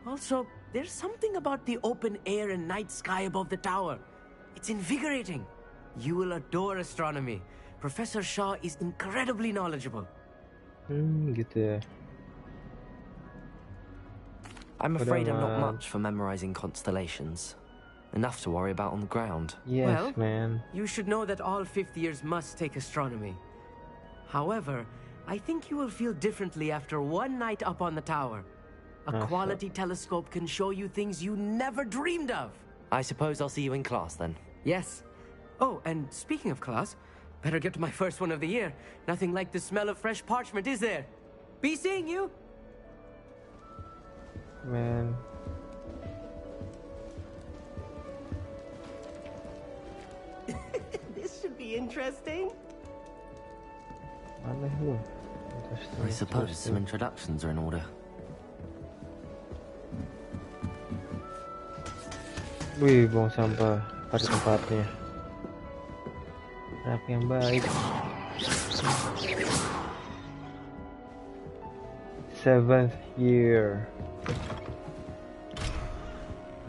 Also, there's something about the open air and night sky above the tower. It's invigorating. You will adore astronomy. Professor Shaw is incredibly knowledgeable. Gitu ya. I'm afraid I'm not much for memorizing constellations. Enough to worry about on the ground. Yes, well, man. You should know that all 5th years must take astronomy. However, I think you will feel differently after one night up on the tower. A quality telescope can show you things you never dreamed of. I suppose I'll see you in class then. Yes. Oh, and speaking of class, better get to my first one of the year. Nothing like the smell of fresh parchment, is there? Be seeing you. Man. This should be interesting. I suppose some introductions are in order. Wih, buang sampah pada tempatnya. Anak yang baik. 7th year.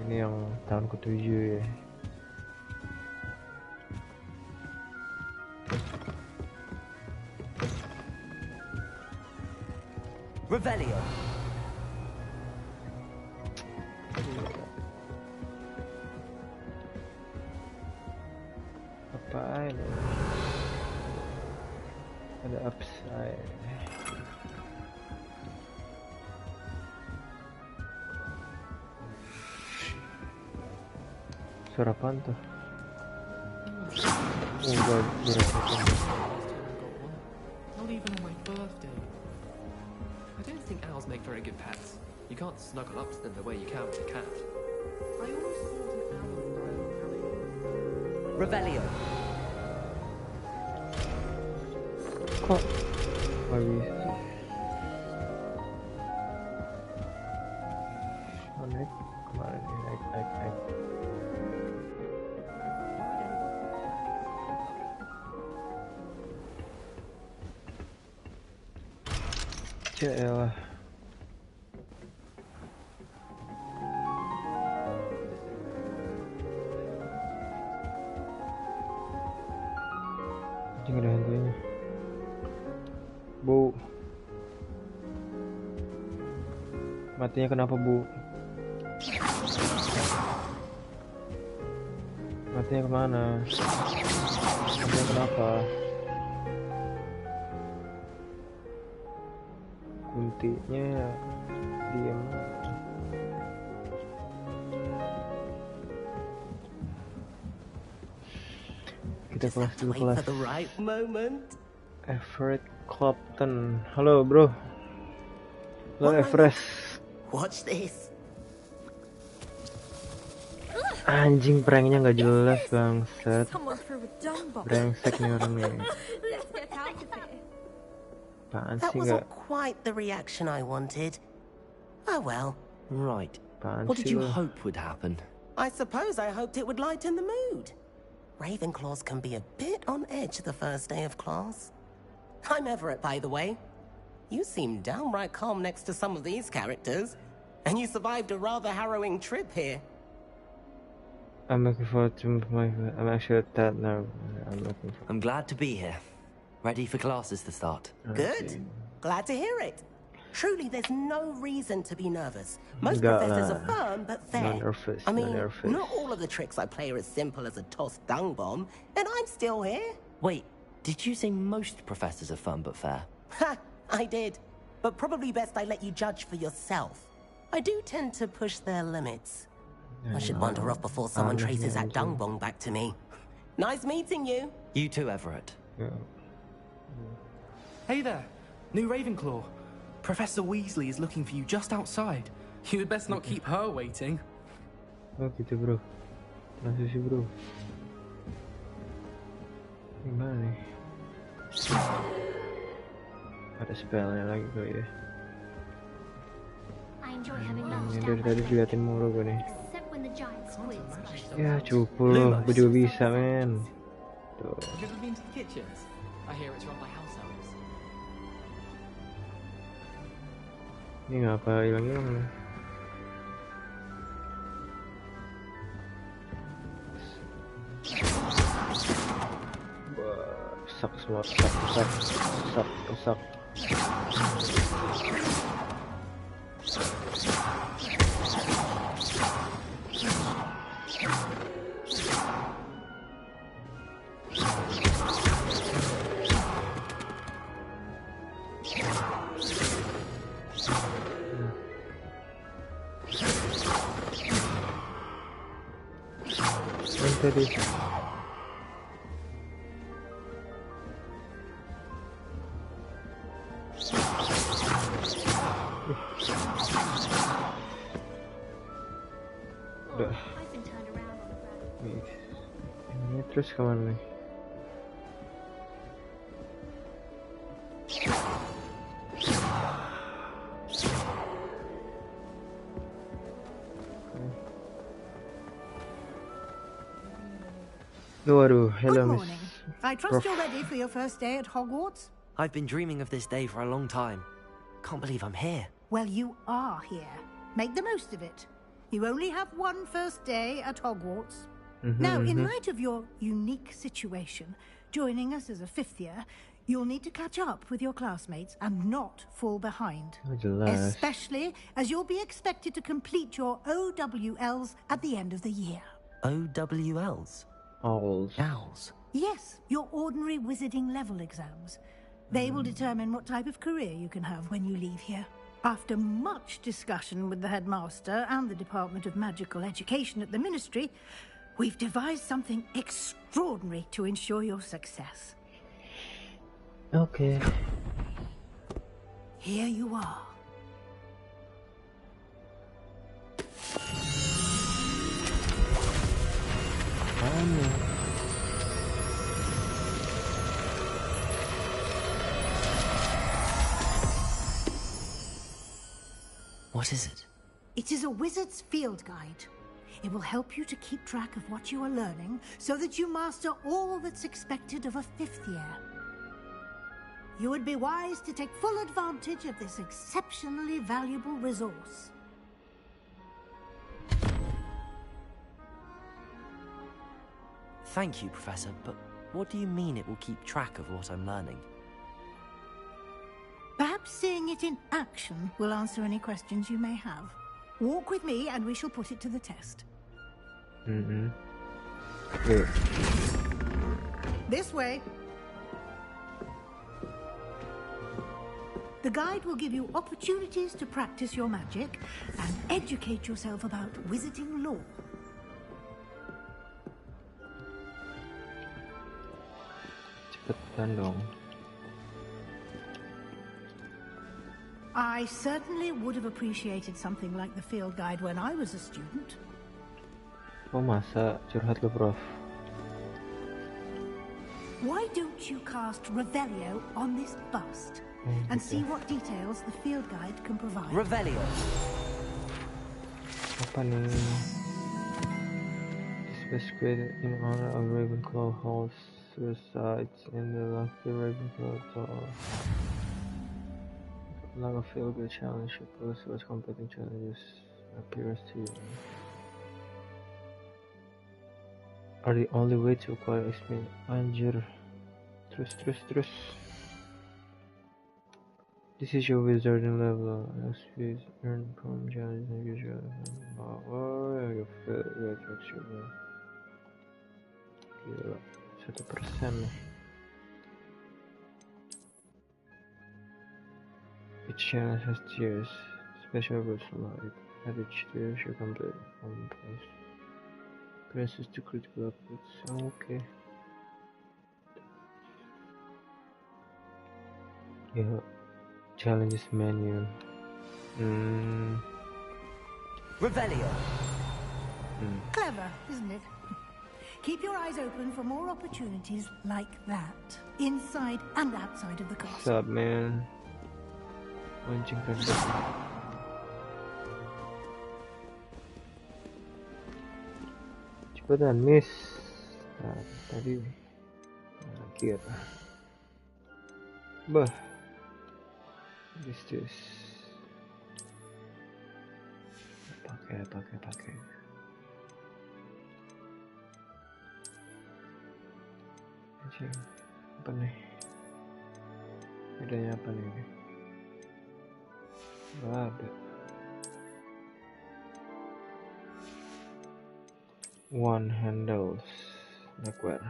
Ini yang tahun ke-7 ya. Revelio. ini? Ada upside. Suara apaan tuh? Enggak beresin. Not even on my birthday. I don't think owls make very good pets. You can't snuggle up to them the way you can with a cat. I always thought an owl. Revelio. Kok nggak bisa? Oh, naik kemana nih? Naik. Celah. Anjing ada hantunya. Bu. Matinya kenapa, Bu? Matinya kemana? Matinya kenapa? Kuntinya diam. Kita kelas dulu, kelas. Everett Clapton. Halo, bro. Halo, Everest. Watch this. Anjing, pranknya nggak jelas, bangsat. Brengsek nih orang nih. Apaan That sih, wasn't nggak? quite the reaction I wanted. Oh well. Right. Apaan What did sih you lu? hope would happen? I suppose I hoped it would lighten the mood. Ravenclaws can be a bit on edge the first day of class. I'm Everett, by the way. You seem downright calm next to some of these characters. And you survived a rather harrowing trip here. I'm looking forward to I'm actually at that now. I'm glad to be here. Ready for classes to start. Good. Glad to hear it. Truly, there's no reason to be nervous. Most professors are firm but fair. I mean, not all of the tricks I play are as simple as a tossed dung bomb, and I'm still here. Wait, did you say most professors are fun but fair? Ha! I did. But probably best I let you judge for yourself. I do tend to push their limits. I should wander off before someone traces that dung bomb back to me. Nice meeting you. You too, Everett. Hey there, new Ravenclaw. Professor Weasley is looking for you just outside. You had best not keep her waiting. Oh gitu, bro. Transisi, bro. Gimana nih? Ada spellnya lagi kali ya. Ini dari tadi diliatin mulu gue nih. Ya cupu loh, gue juga bisa, men. Tuh. Have you ever been to the kitchens? I hear it's run by house elves. Ini ngapa hilang-hilang nih? Rusak semua, rusak. Tadi udah ini terus kemana nih? Waduh, hello, Good Miss. morning. I trust you're ready for your first day at Hogwarts? I've been dreaming of this day for a long time. Can't believe I'm here. Well, you are here. Make the most of it. You only have one first day at Hogwarts. Now, in light of your unique situation, joining us as a fifth year, you'll need to catch up with your classmates and not fall behind. Especially as you'll be expected to complete your OWLs at the end of the year. OWLs? Owls. Owls? Yes, your ordinary wizarding level exams. They will determine what type of career you can have when you leave here. After much discussion with the headmaster and the Department of Magical Education at the Ministry, we've devised something extraordinary to ensure your success. Okay. Here you are. What is it? It is a wizard's field guide. It will help you to keep track of what you are learning so that you master all that's expected of a 5th year. You would be wise to take full advantage of this exceptionally valuable resource. Thank you, Professor, but what do you mean it will keep track of what I'm learning? Perhaps seeing it in action will answer any questions you may have. Walk with me and we shall put it to the test. Yeah. This way. The guide will give you opportunities to practice your magic and educate yourself about wizarding lore. Cepetan dong. I certainly would have appreciated something like the field guide when I was a student. Oh masa curhat lo, Prof. Why don't you cast Revelio on this bust and see what details the field guide can provide? Revelio. Apa nih? This was created in honor of Ravenclaw Hall's resides in the lofty Ravenclaw Tower. Like a field-guide challenge, you pose what competing challenges appears to you. Are the only way to acquire XP. Anjir. Terus. This is your wizarding level. XP is earned from challenges and usual. Oh, you feel it attracts you. Gila, 1% nih. Each challenge has tiers. Special rules like at each tier you complete one place. Princess to critical upgrades. Okay. Yeah. Challenges menu. Revelio. Clever, isn't it? Keep your eyes open for more opportunities like that, inside and outside of the castle. What's up, man? Mancing rendah. Cepetan, miss. Nah, tadi akhir. Bah. This. Pakai. Anjing. Apa nih? Bedanya apa nih? Nggak ada. One handles backward.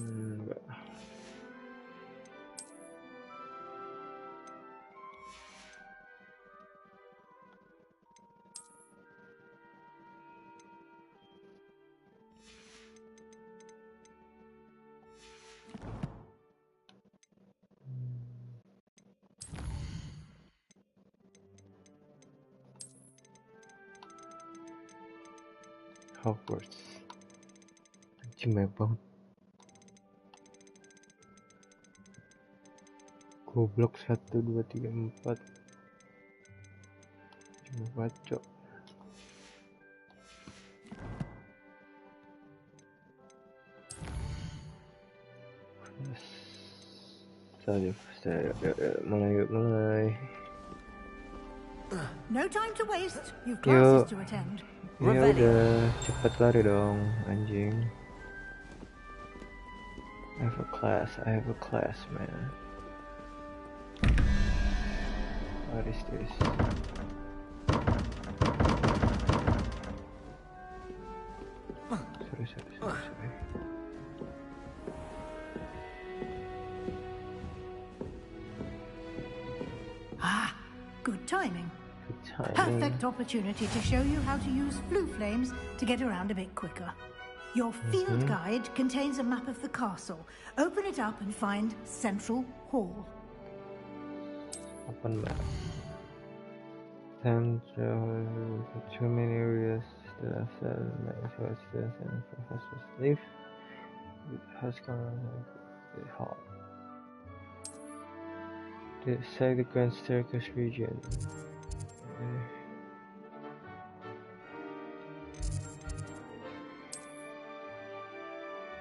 Enggak. Hogwarts. Anjing banyak banget. Goblok 1, 2, 3, 4. Cuma bacok. Mulai. No time to waste. You've classes to attend. Ya udah, cepet lari dong, anjing. I have a class, man. What is this? Perfect opportunity to show you how to use flue flames to get around a bit quicker. Your field guide contains a map of the castle. Open it up and find Central Hall. Open map. Too many areas that have said students and professors leave. It has gone hard. The second staircase region.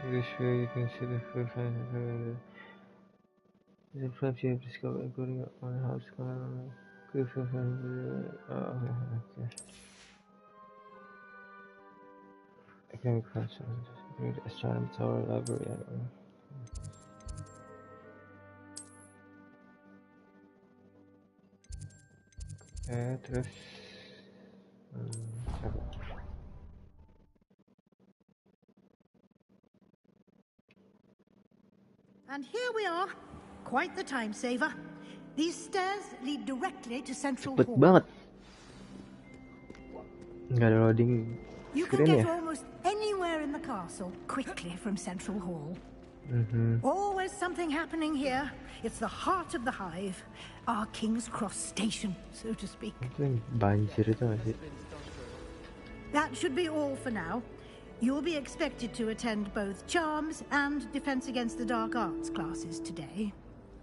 This way you can see the first line. There's a flap you have discovered according on how it's going on. Good for okay. Academic functions. Astronomy tower library. Terus And here we are. Quite the time saver. These stairs lead directly to Central cepet Hall. banget. Nggak ada loading You can screen get ya? almost anywhere in the castle quickly from Central Hall. Always something happening here. It's the heart of the hive. Our King's Cross station, so to speak. Itu yang banjir itu nggak sih? That should be all for now. You'll be expected to attend both Charms and Defense Against the Dark Arts classes today.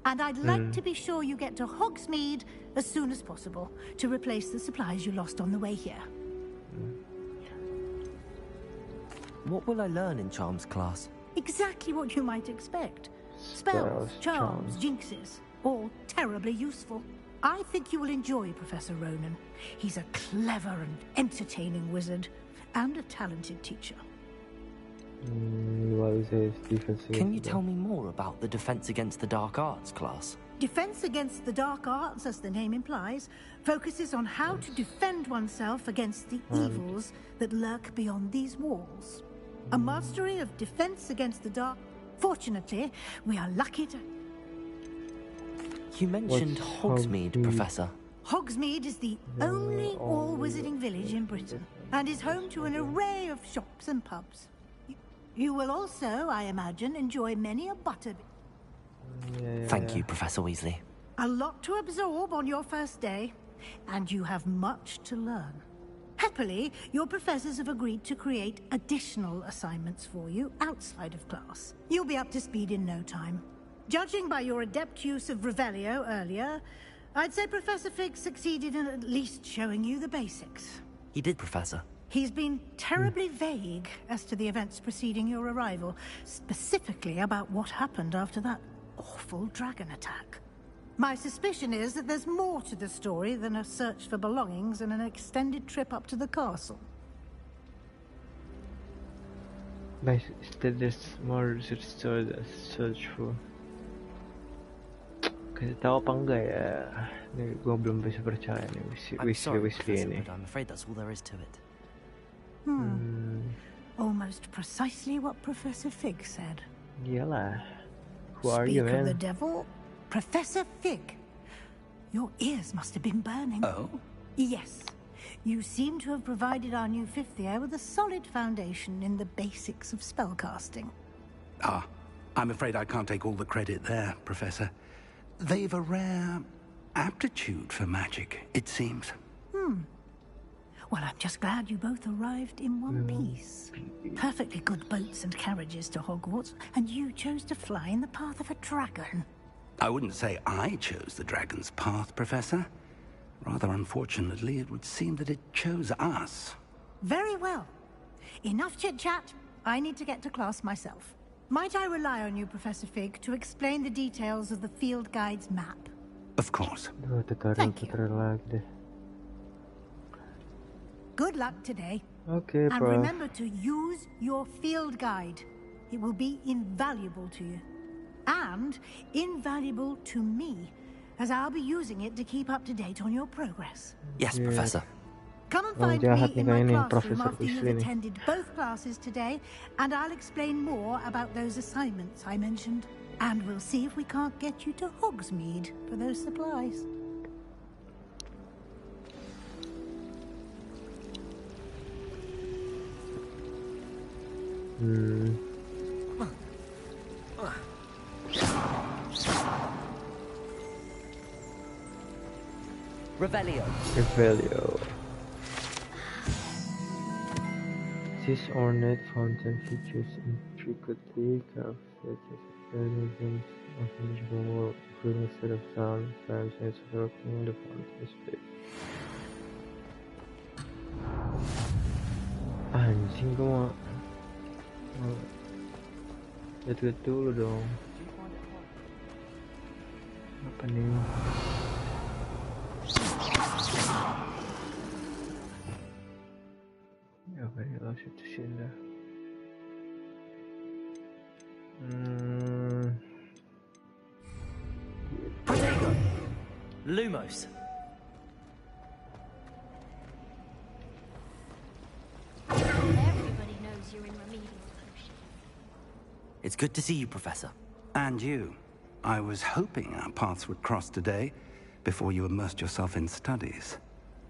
And I'd like to be sure you get to Hogsmeade as soon as possible to replace the supplies you lost on the way here. What will I learn in Charms class? Exactly what you might expect. Spells, charms, jinxes, all terribly useful. I think you will enjoy Professor Ronan. He's a clever and entertaining wizard, and a talented teacher. Can you tell me more about the Defense Against the Dark Arts class? Defense Against the Dark Arts, as the name implies, focuses on how to defend oneself against the evils that lurk beyond these walls. A mastery of Defense Against the Dark. Fortunately, we are lucky to... You mentioned Hogsmeade, Professor. Hogsmeade is the only all-wizarding village in Britain, and is home to an array of shops and pubs. You will also, I imagine, enjoy many a butter... Thank you, Professor Weasley. A lot to absorb on your first day, and you have much to learn. Happily, your professors have agreed to create additional assignments for you outside of class. You'll be up to speed in no time. Judging by your adept use of Revelio earlier, I'd say Professor Fig succeeded in at least showing you the basics. He did, Professor. He's been terribly vague as to the events preceding your arrival, specifically about what happened after that awful dragon attack. My suspicion is that there's more to the story than a search for belongings and an extended trip up to the castle. Instead, there's more to the story than a search for. Kasih tahu apa enggak ya? Nih, gua belum bisa percaya nih Weasley ini. But I'm afraid that's all there is to it. Almost precisely what Professor Fig said. Iyalah. Who are Speak you, man? of the devil, Professor Fig. Your ears must have been burning. Oh? Yes. You seem to have provided our new fifth year with a solid foundation in the basics of spellcasting. Ah, I'm afraid I can't take all the credit there, Professor. They've a rare aptitude for magic, it seems. Well, I'm just glad you both arrived in one piece. Perfectly good boats and carriages to Hogwarts, and you chose to fly in the path of a dragon. I wouldn't say I chose the dragon's path, Professor. Rather unfortunately, it would seem that it chose us. Very well. Enough chit-chat. I need to get to class myself. Might I rely on you, Professor Fig, to explain the details of the field guide's map? Of course. Thank you. Good luck today. Okay, and bro. remember to use your field guide. It will be invaluable to you. And invaluable to me, as I'll be using it to keep up to date on your progress. Yes, Professor. Come and find me in my classroom after you've attended both classes today, and I'll explain more about those assignments I mentioned. And we'll see if we can't get you to Hogsmeade for those supplies. Revelio. Revelio. This ornate fountain features intricately crafted mechanisms of magical, including a set of sound flames encircling the fountain space. Anjing kamu lihat dulu dong. Apa nih? Ja, wenn ihr das jetzt schilder. Protego. Lumos. Everybody knows you're in remedial potion. It's good to see you, Professor. And you. I was hoping our paths would cross today, before you immersed yourself in studies.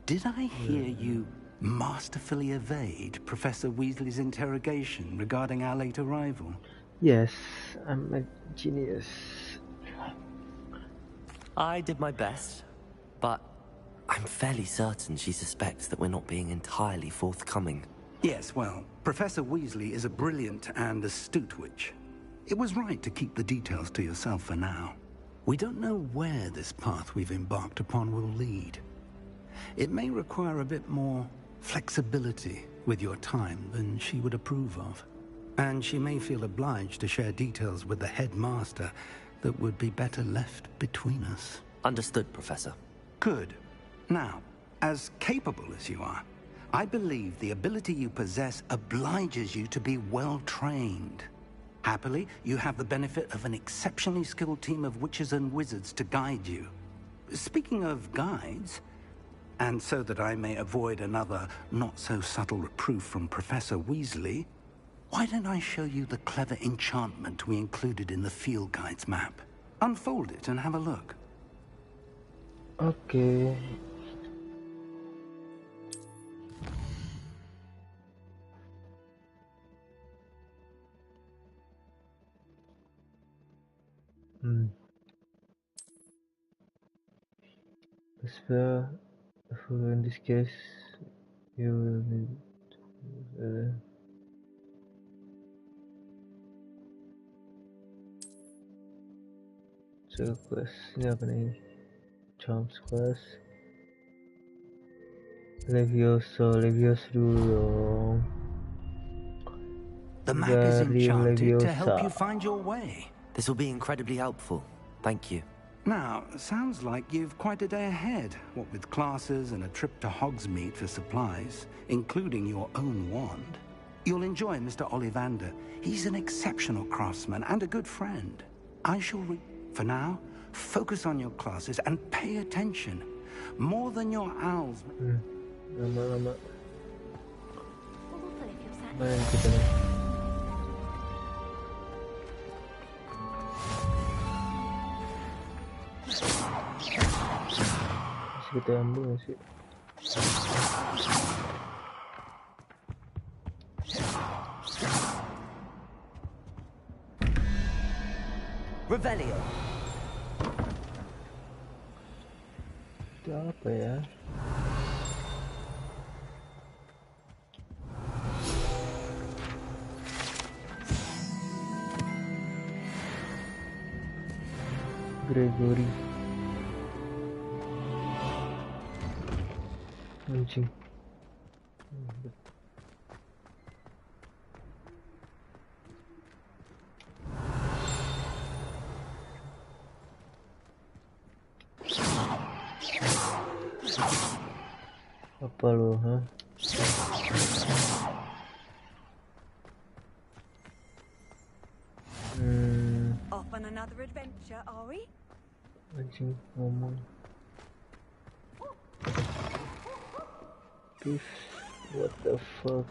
Did I hear you masterfully evade Professor Weasley's interrogation regarding our late arrival? Yes, I'm a genius. I did my best, but I'm fairly certain she suspects that we're not being entirely forthcoming. Yes, well, Professor Weasley is a brilliant and astute witch. It was right to keep the details to yourself for now. We don't know where this path we've embarked upon will lead. It may require a bit more flexibility with your time than she would approve of. And she may feel obliged to share details with the headmaster that would be better left between us. Understood, Professor. Good. Now, as capable as you are, I believe the ability you possess obliges you to be well trained. Happily, you have the benefit of an exceptionally skilled team of witches and wizards to guide you. Speaking of guides, and so that I may avoid another not-so-subtle reproof from Professor Weasley, why don't I show you the clever enchantment we included in the field guide's map? Unfold it and have a look. Okay. Spell, in this case, you will need so quest. Ini apa nih? Charms quest. Leviosa dulu dong. The map is enchanted to help you find your way. This will be incredibly helpful. Thank you. Now, sounds like you've quite a day ahead, what with classes and a trip to Hogsmeade for supplies, including your own wand. You'll enjoy Mr. Ollivander. He's an exceptional craftsman and a good friend. I shall for now, focus on your classes and pay attention. More than your owls. Lama-lama. Main kita nih. Masih kita ambil nggak sih? Revelio. Itu apa ya? Gregory. Anjing. Apa lo, ha? Off on another adventure, are we? Anjing ngomong. Beef, what the fuck?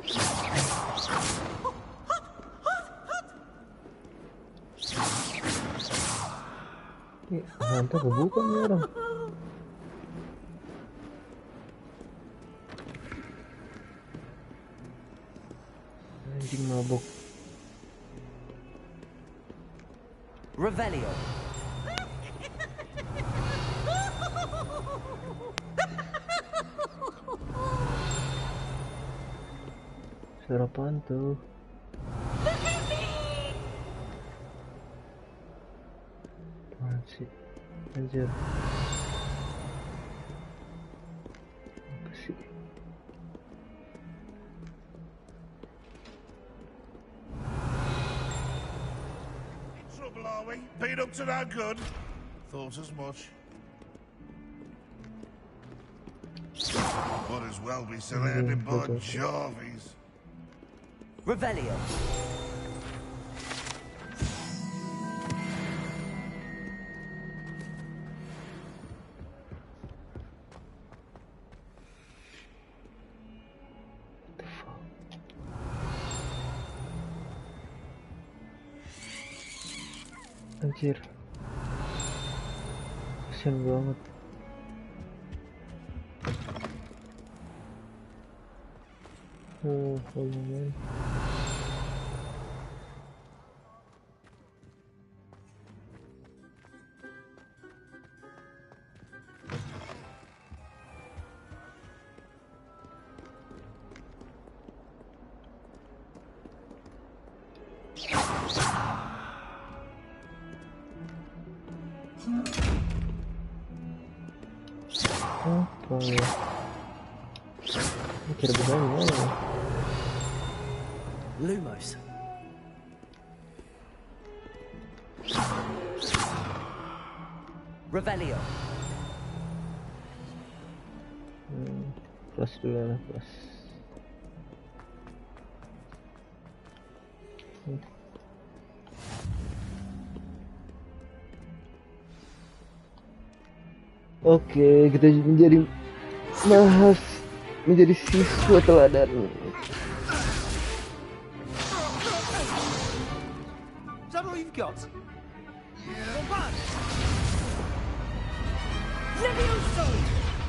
Hantu kebukan nih orang. Anjing mabok. Revelio. Suara apaan tuh? Apaan sih? Anjir. Apa sih? Trouble, are we? Been up to no good? Thought as much. Might as well be surrounded by Jarvies. Revelio. Anjir. Kasian banget. Man. Apa ya? Kira begini. Lumos. Revelio. Plus dulu lah, plus. Oke, kita menjadi siswa teladan. Is that all you've got? Levioso!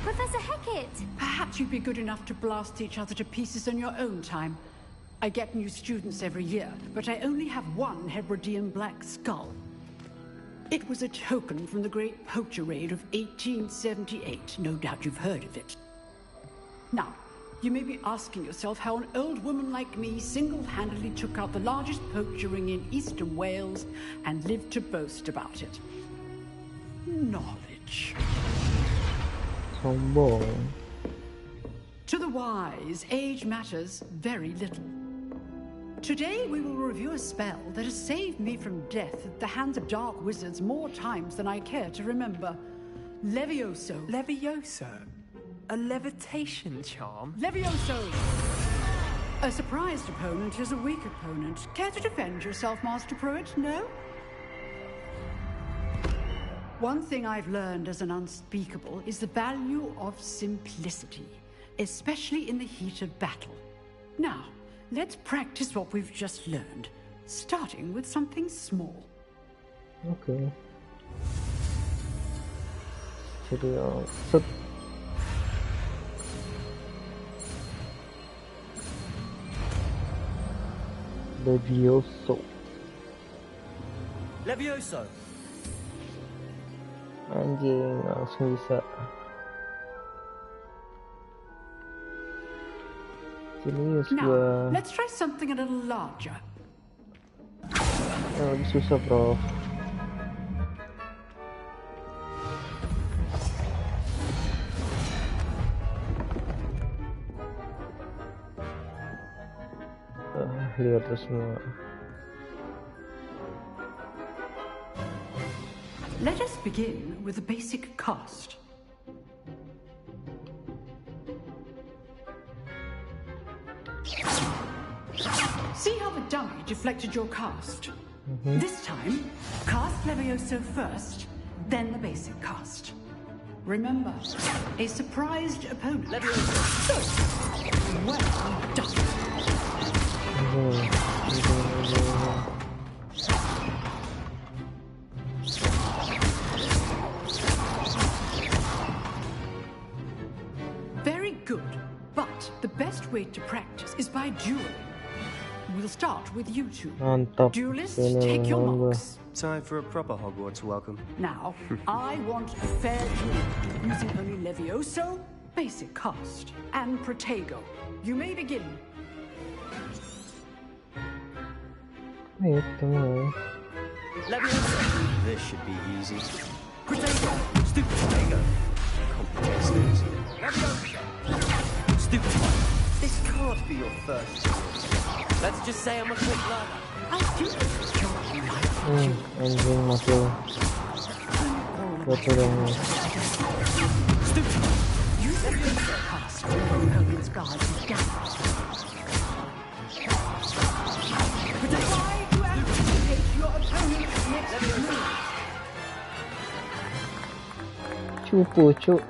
Professor Hecat! Perhaps you'd be good enough to blast each other to pieces in your own time. I get new students every year, but I only have one Hebridean black skull. It was a token from the Great Poacher Raid of 1878. No doubt you've heard of it. Now, you may be asking yourself how an old woman like me single-handedly took out the largest poacher ring in eastern Wales and lived to boast about it. Knowledge. Sombong. To the wise, age matters very little. Today we will review a spell that has saved me from death at the hands of dark wizards more times than I care to remember. Levioso. Levioso? A levitation charm? Levioso! A surprised opponent is a weak opponent. Care to defend yourself, Master Pruitt? No? One thing I've learned as an unspeakable is the value of simplicity, especially in the heat of battle. Now, let's practice what we've just learned, starting with something small. Okay. Jadi, Levioso. Levioso. Anjing, langsung bisa. Jenius gua. Let's try something a little larger. Lebih susah, bro. Lihat terus semua. Let us begin with the basic cast. See how the dummy deflected your cast? This time, cast Levioso first, then the basic cast. Remember, a surprised opponent. Levioso. Well done. Very good, but the best way to practice is by dueling. We'll start with you two. Mantap. Duelists, take your marks. Time for a proper Hogwarts welcome. Now, I want a fair duel, using only Levioso, basic cast, and Protego. You may begin. Levioso. This should be easy. Protego! Stupid Protego! Complicates things. Levioso! Stupid one. This can't be your first duel. Let's just say I'm a quick learner. I'll do this. Anjing masuk. Betul dong. Stupid. Use the basic cast when your opponent's guard is down. Try to anticipate your opponent's next move. Cupu, cuk.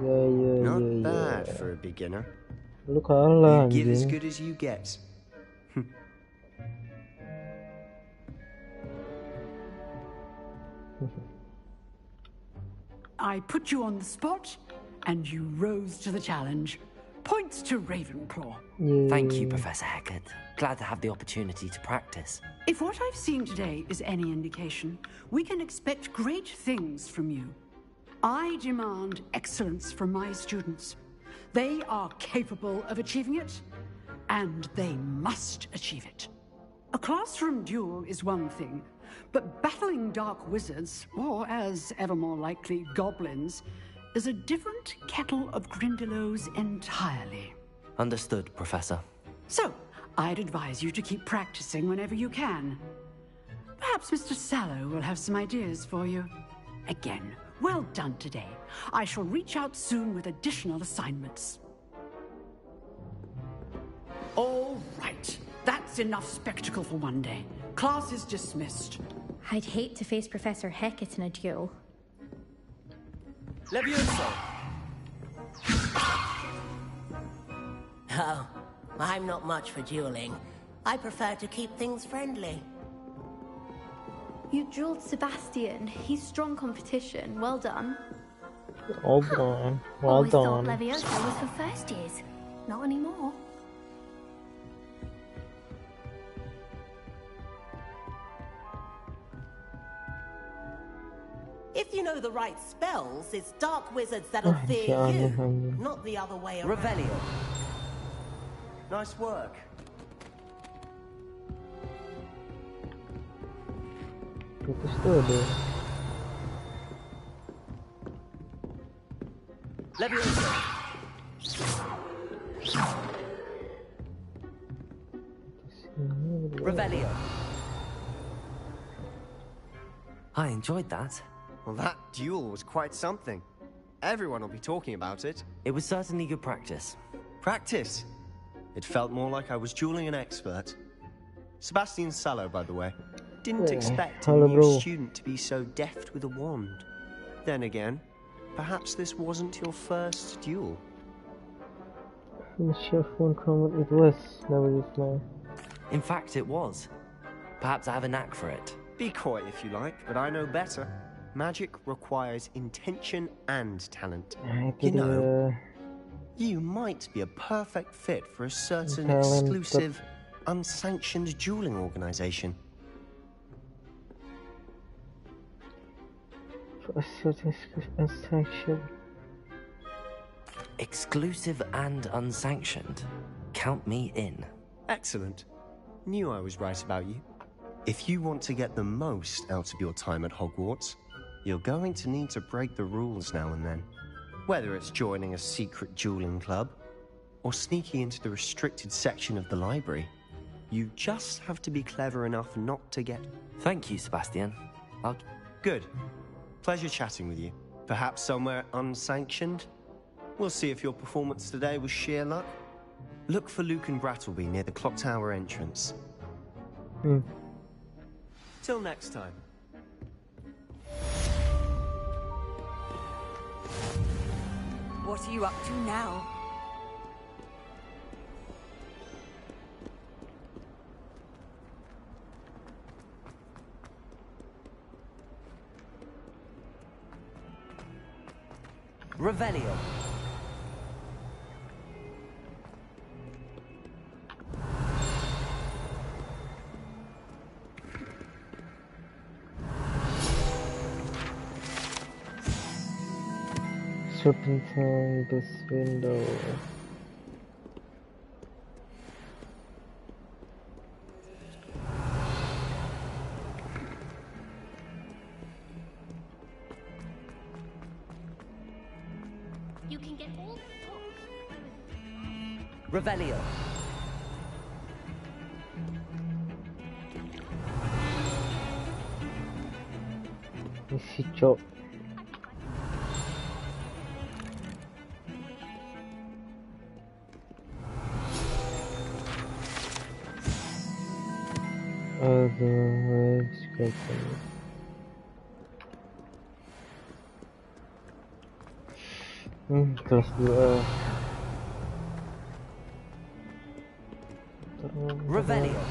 Not bad for a beginner. Lu kalah, You give as anjing. good as you get. I put you on the spot, and you rose to the challenge. Points to Ravenclaw. Thank you, Professor Hecat. Glad to have the opportunity to practice. If what I've seen today is any indication, we can expect great things from you. I demand excellence from my students. They are capable of achieving it, and they must achieve it. A classroom duel is one thing, but battling dark wizards, or as ever more likely, goblins, is a different kettle of Grindylows entirely. Understood, Professor. So, I'd advise you to keep practicing whenever you can. Perhaps Mr. Sallow will have some ideas for you. Again, well done today. I shall reach out soon with additional assignments. All right. That's enough spectacle for one day. Class is dismissed. I'd hate to face Professor Hecat in a duel. Levioso! Oh, I'm not much for dueling. I prefer to keep things friendly. You dueled Sebastian. He's strong competition. Well done. Oh, boy. Well Always done. thought Levioso was for first years. Not anymore. If you know the right spells, it's dark wizards that'll fear you, not the other way around. Revelio. Nice work. Putus tuh. Levioso! Revelio. I enjoyed that. Well, that duel was quite something. Everyone will be talking about it. It was certainly good practice. Practice? It felt more like I was dueling an expert. Sebastian Sallow, by the way. Didn't expect a new student to be so deft with a wand. Then again, perhaps this wasn't your first duel. Finish your phone comment. It was. Never used now. In fact, it was. Perhaps I have a knack for it. Be coy if you like, but I know better. Magic requires intention and talent. You know, you might be a perfect fit for a certain exclusive, unsanctioned dueling organization. For a certain unsanctioned. Exclusive and unsanctioned. Count me in. Excellent. Knew I was right about you. If you want to get the most out of your time at Hogwarts, you're going to need to break the rules now and then. Whether it's joining a secret dueling club, or sneaking into the restricted section of the library, you just have to be clever enough not to get... Thank you, Sebastian. Good. Pleasure chatting with you. Perhaps somewhere unsanctioned? We'll see if your performance today was sheer luck. Look for Luke and Brattleby near the clock tower entrance. Till next time. What are you up to now? Revelio. Let's open this window. You can get all Revelio. Isi cok. Otherwise, kelas 2. Revelio.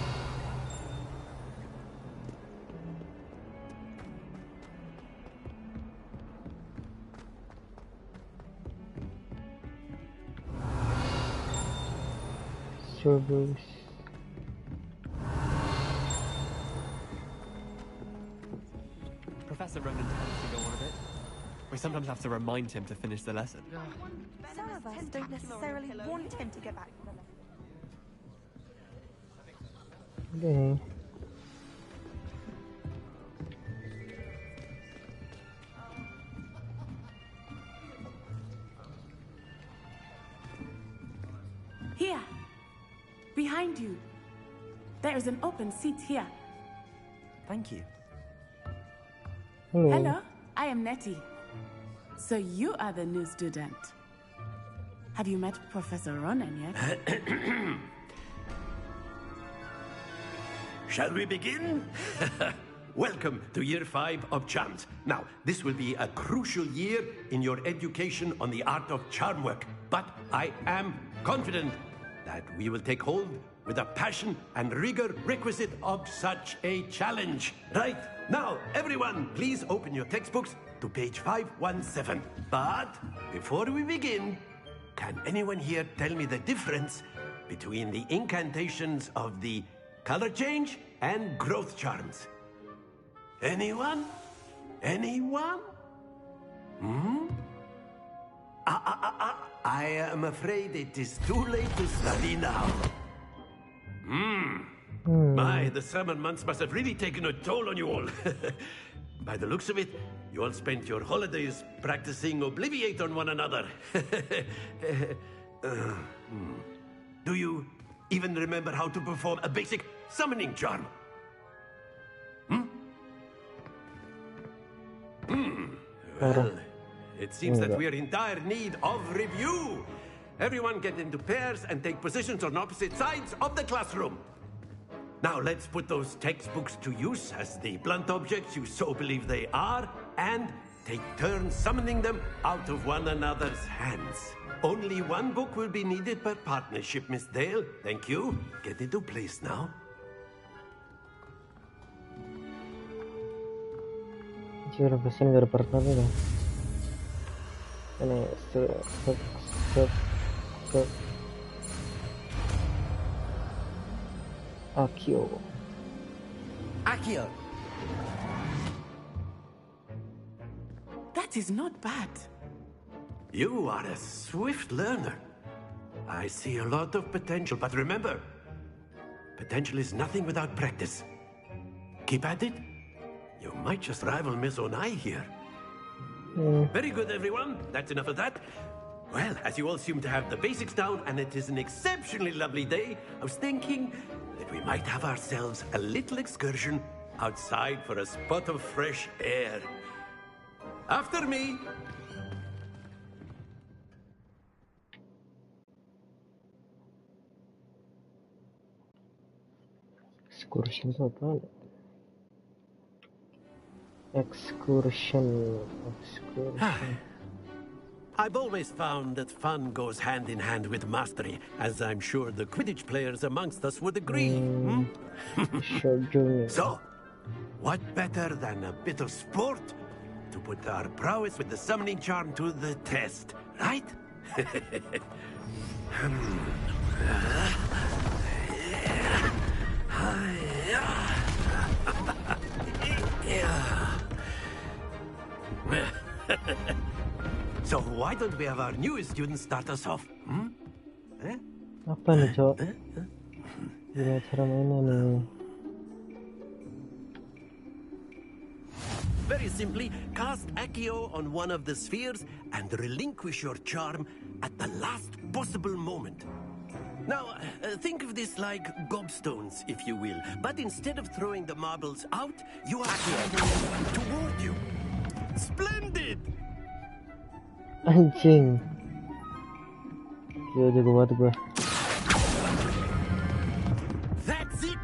Service. Professor Ronan tends to go on a bit. We sometimes have to remind him to finish the lesson. Some of us don't necessarily want him to go back to the lesson. Okay. Here, behind you. There is an open seat here. Thank you. Hello, I am Nettie. So you are the new student. Have you met Professor Ronan yet? Shall we begin? Welcome to Year 5 of Charms. Now, this will be a crucial year in your education on the art of charm work. But I am confident that we will take hold with the passion and rigor requisite of such a challenge. Right, now, everyone, please open your textbooks to page 517. But before we begin, can anyone here tell me the difference between the incantations of the color change and growth charms? Anyone? Anyone? I am afraid it is too late to study now. My, the summer months must have really taken a toll on you all. By the looks of it, you all spent your holidays practicing Obliviate on one another. Do you even remember how to perform a basic summoning charm? Well, it seems that we are in dire need of review. Everyone get into pairs and take positions on opposite sides of the classroom. Now let's put those textbooks to use as the blunt objects you so believe they are, and take turns summoning them out of one another's hands. Only one book will be needed per partnership, Miss Dale. Thank you. Get into place now. Jura pesan gak ada partnernya kan? Ini step. Akio. That is not bad. You are a swift learner. I see a lot of potential, but remember, potential is nothing without practice. Keep at it. You might just rival Miss Onai here. Very good, everyone. That's enough of that. Well, as you all seem to have the basics down, and it is an exceptionally lovely day, I was thinking that we might have ourselves a little excursion outside for a spot of fresh air. After me. Excursion itu apa? Excursion. I've always found that fun goes hand in hand with mastery, as I'm sure the Quidditch players amongst us would agree. So, what better than a bit of sport to put our prowess with the summoning charm to the test, right? So why don't we have our newest student start us off? Apa nih, Cok? Gimana cara mainnya nih? Very simply, cast Accio on one of the spheres and relinquish your charm at the last possible moment. Now, think of this like gobstones, if you will. But instead of throwing the marbles out, you are throwing toward you. Splendid! Anjing. Gila, jago banget gue. That's it!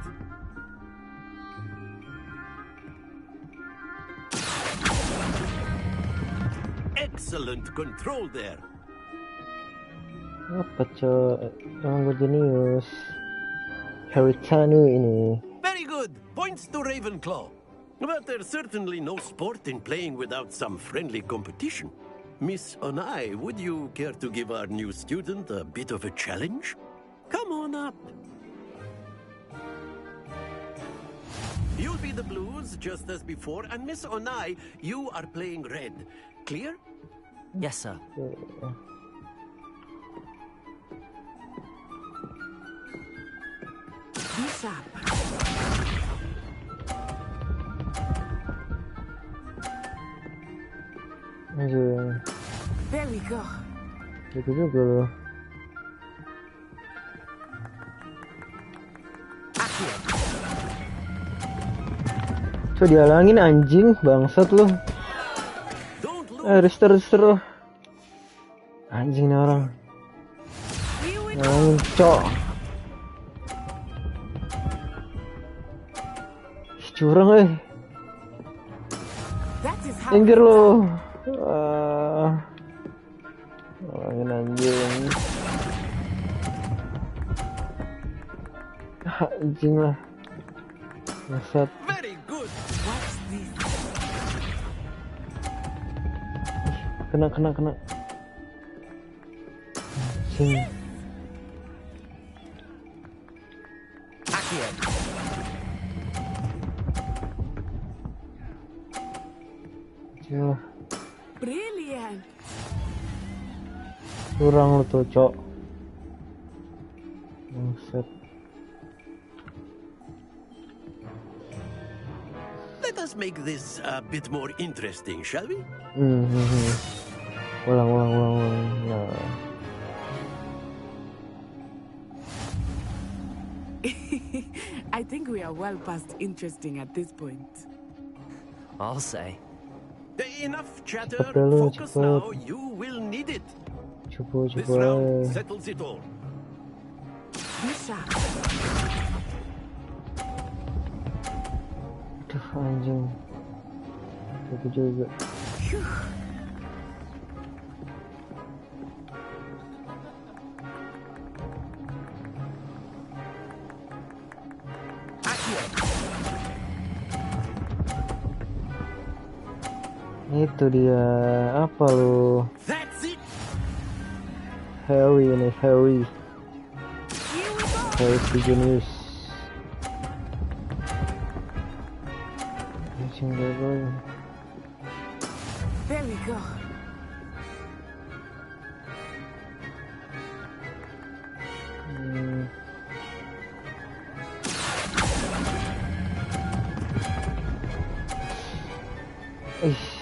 Excellent control there. Apa, Cok? Emang gue jenius. Haritanu ini. Very good. Points to Ravenclaw. But there's certainly no sport in playing without some friendly competition. Miss Onai, would you care to give our new student a bit of a challenge? Come on up. You'll be the blues, just as before, and Miss Onai, you are playing red. Clear? Yes, sir. Bisa. Anjing. There we go. Gitu juga loh. So dihalangin anjing, bangsat lu. Restore. Anjing nih orang. Halangin, Cok. Curang Anjir lu. Halangin anjing. Anjing lah. Bangsat. Kena. Anjing. Brilliant. Kurang lu tuh, Cok. Buset. Let us make this a bit more interesting, shall we? Ulang. Ya. I think we are well past interesting at this point. I'll say. Enough chatter. Focus now. You will need it. This round settles it all. Bisa. Aduh, anjing. Aku juga. Itu dia, apa lu? Harry. Harry genius. There we go.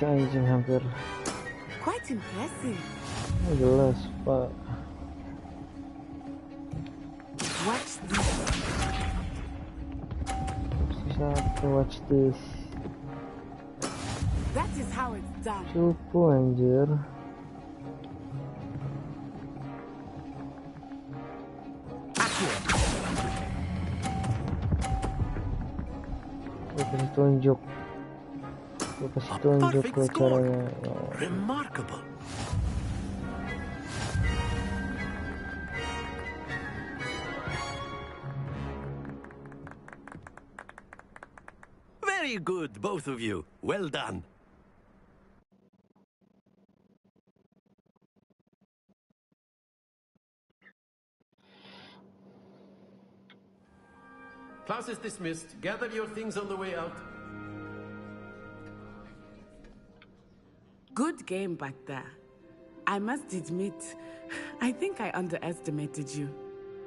Anjing hampir. Quite impressive. Jelas, Pak. Watch this. Watch this. That is how it's done. Cupu anjir. Kasih tunjuk. Kasih tunjuk ke caranya. Remarkable. Very good, both of you. Well done. Class is dismissed. Gather your things on the way out. Good game back there. I must admit, I think I underestimated you.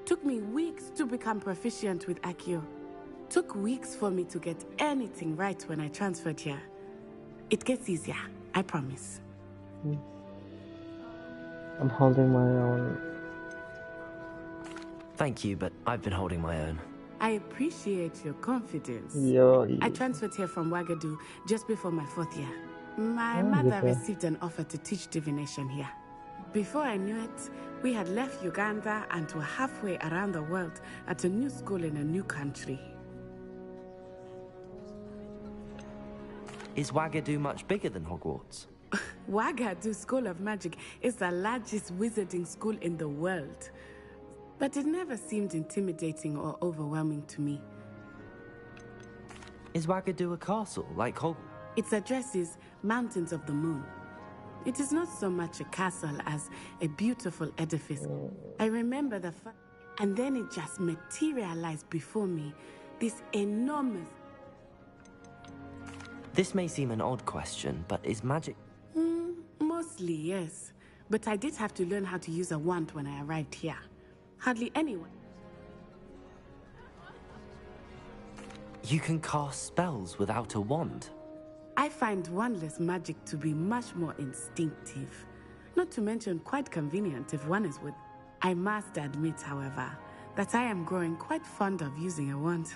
Took me weeks to become proficient with Accio. Took weeks for me to get anything right when I transferred here. It gets easier, I promise. I'm holding my own. Thank you, but I've been holding my own. I appreciate your confidence. Yo. I transferred here from Wagadu just before my 4th year. My mother received an offer to teach divination here. Before I knew it, we had left Uganda and were halfway around the world at a new school in a new country. Is Wagadu much bigger than Hogwarts? Wagadu School of Magic is the largest wizarding school in the world. But it never seemed intimidating or overwhelming to me. Is Wagadu a castle, like Hogwarts? Its address is Mountains of the Moon. It is not so much a castle as a beautiful edifice. I remember and then it just materialized before me, this enormous... This may seem an odd question, but is magic... Mostly, yes. But I did have to learn how to use a wand when I arrived here. Hardly anyone. You can cast spells without a wand? I find wandless magic to be much more instinctive. Not to mention quite convenient if one is with... I must admit, however, that I am growing quite fond of using a wand.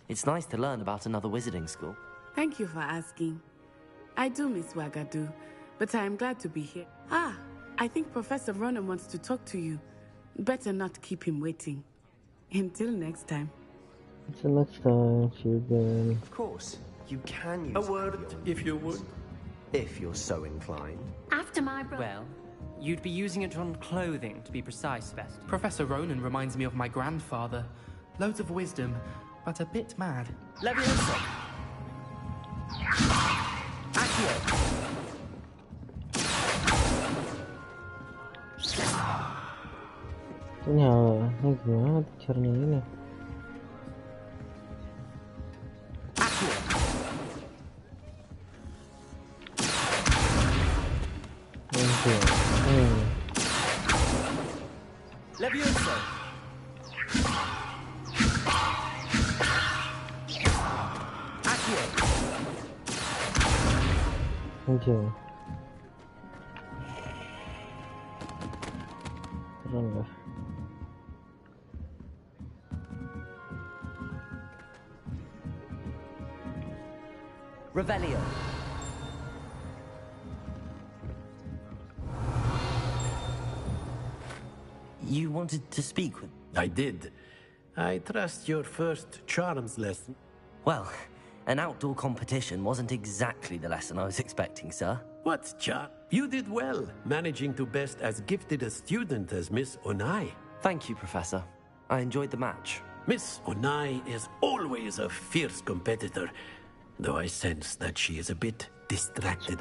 It's nice to learn about another wizarding school. Thank you for asking. I do miss Wagadu, but I am glad to be here. I think Professor Ronan wants to talk to you. Better not keep him waiting. Until next time. Until next time, children. Of course, you can use a word, if you would. If you're so inclined. After my brother. Well, you'd be using it on clothing, to be precise, Sebastian. Professor Ronan reminds me of my grandfather. Loads of wisdom, but a bit mad. Leviosa! Accio! Ini gimana caranya ini? Leviosa! Accio! Okay. Keren lah. Revelio. You wanted to speak with... I did. I trust your first charms lesson. Well, an outdoor competition wasn't exactly the lesson I was expecting, sir. What, charm? You did well, managing to best as gifted a student as Miss Onai. Thank you, Professor. I enjoyed the match. Miss Onai is always a fierce competitor, though I sense that she is a bit distracted.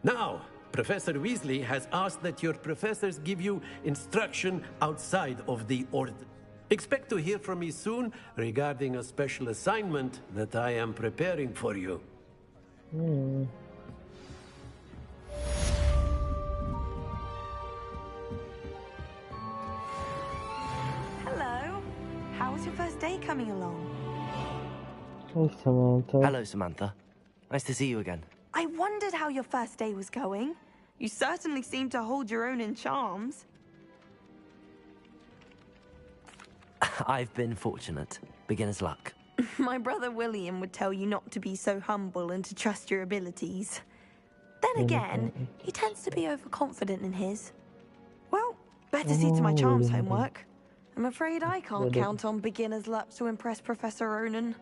Now, Professor Weasley has asked that your professors give you instruction outside of the order. Expect to hear from me soon regarding a special assignment that I am preparing for you. Hello. How's your first day coming along? Hey, Samantha. Hello, Samantha. Nice to see you again. I wondered how your first day was going. You certainly seem to hold your own in charms. I've been fortunate. Beginner's luck. My brother William would tell you not to be so humble and to trust your abilities. Then again, he tends to be overconfident in his. Well, better see to my charms homework. I'm afraid I can't count on beginner's luck to impress Professor Ronan.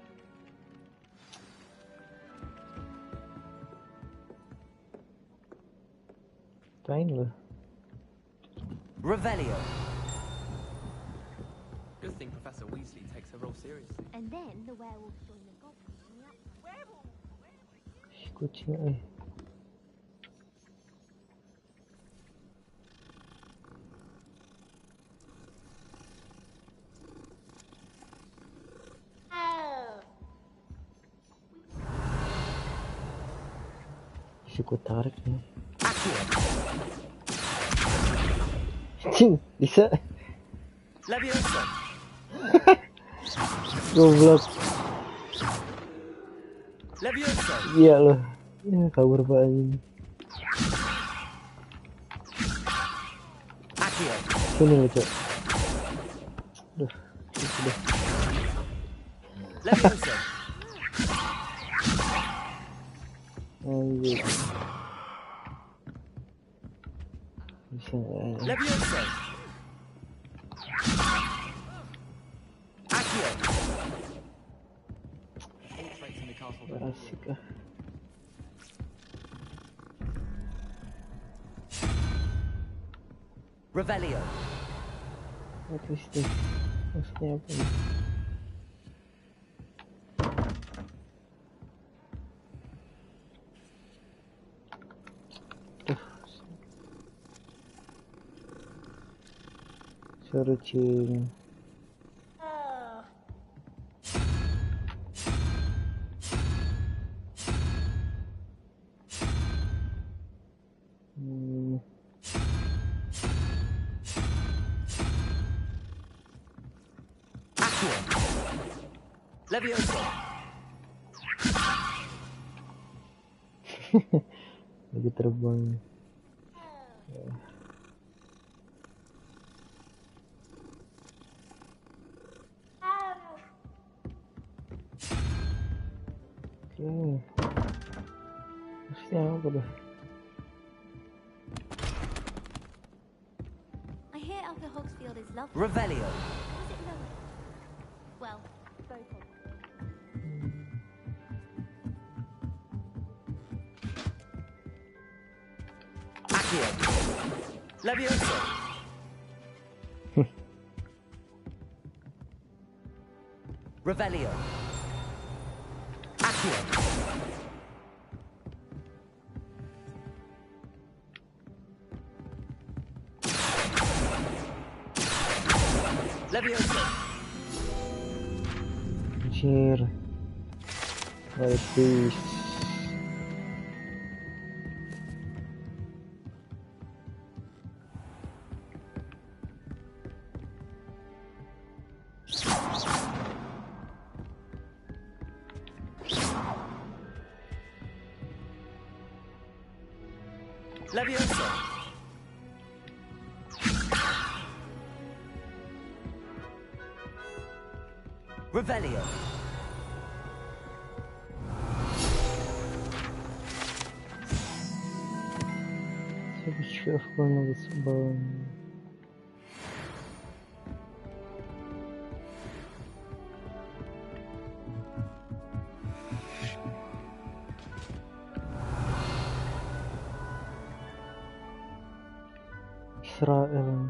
Finally. Revelio. Good thing Professor Weasley takes her role seriously. And then the werewolves join the goblins on the outside. Kucing. Bisa ku tarik nih. Cing, bisa. Goblok. Iya loh. Ya kabur pak anjing. Sini lo cok. Duh, sudah. Anjir. Bisa nggak ya? Asik ah. Revelio. What is this? Maksudnya apa nih? Searching. Levioso. Lagi terbang. Maksudnya apa tuh? I hear Upper Hogsfield is lovely. Revelio. Is it lovely? Well, both of them. Accio. Levioso. Revelio. Accio. Levioso. Anjir. Like this. Levioso. Revelio. So be careful of this bone. Israel.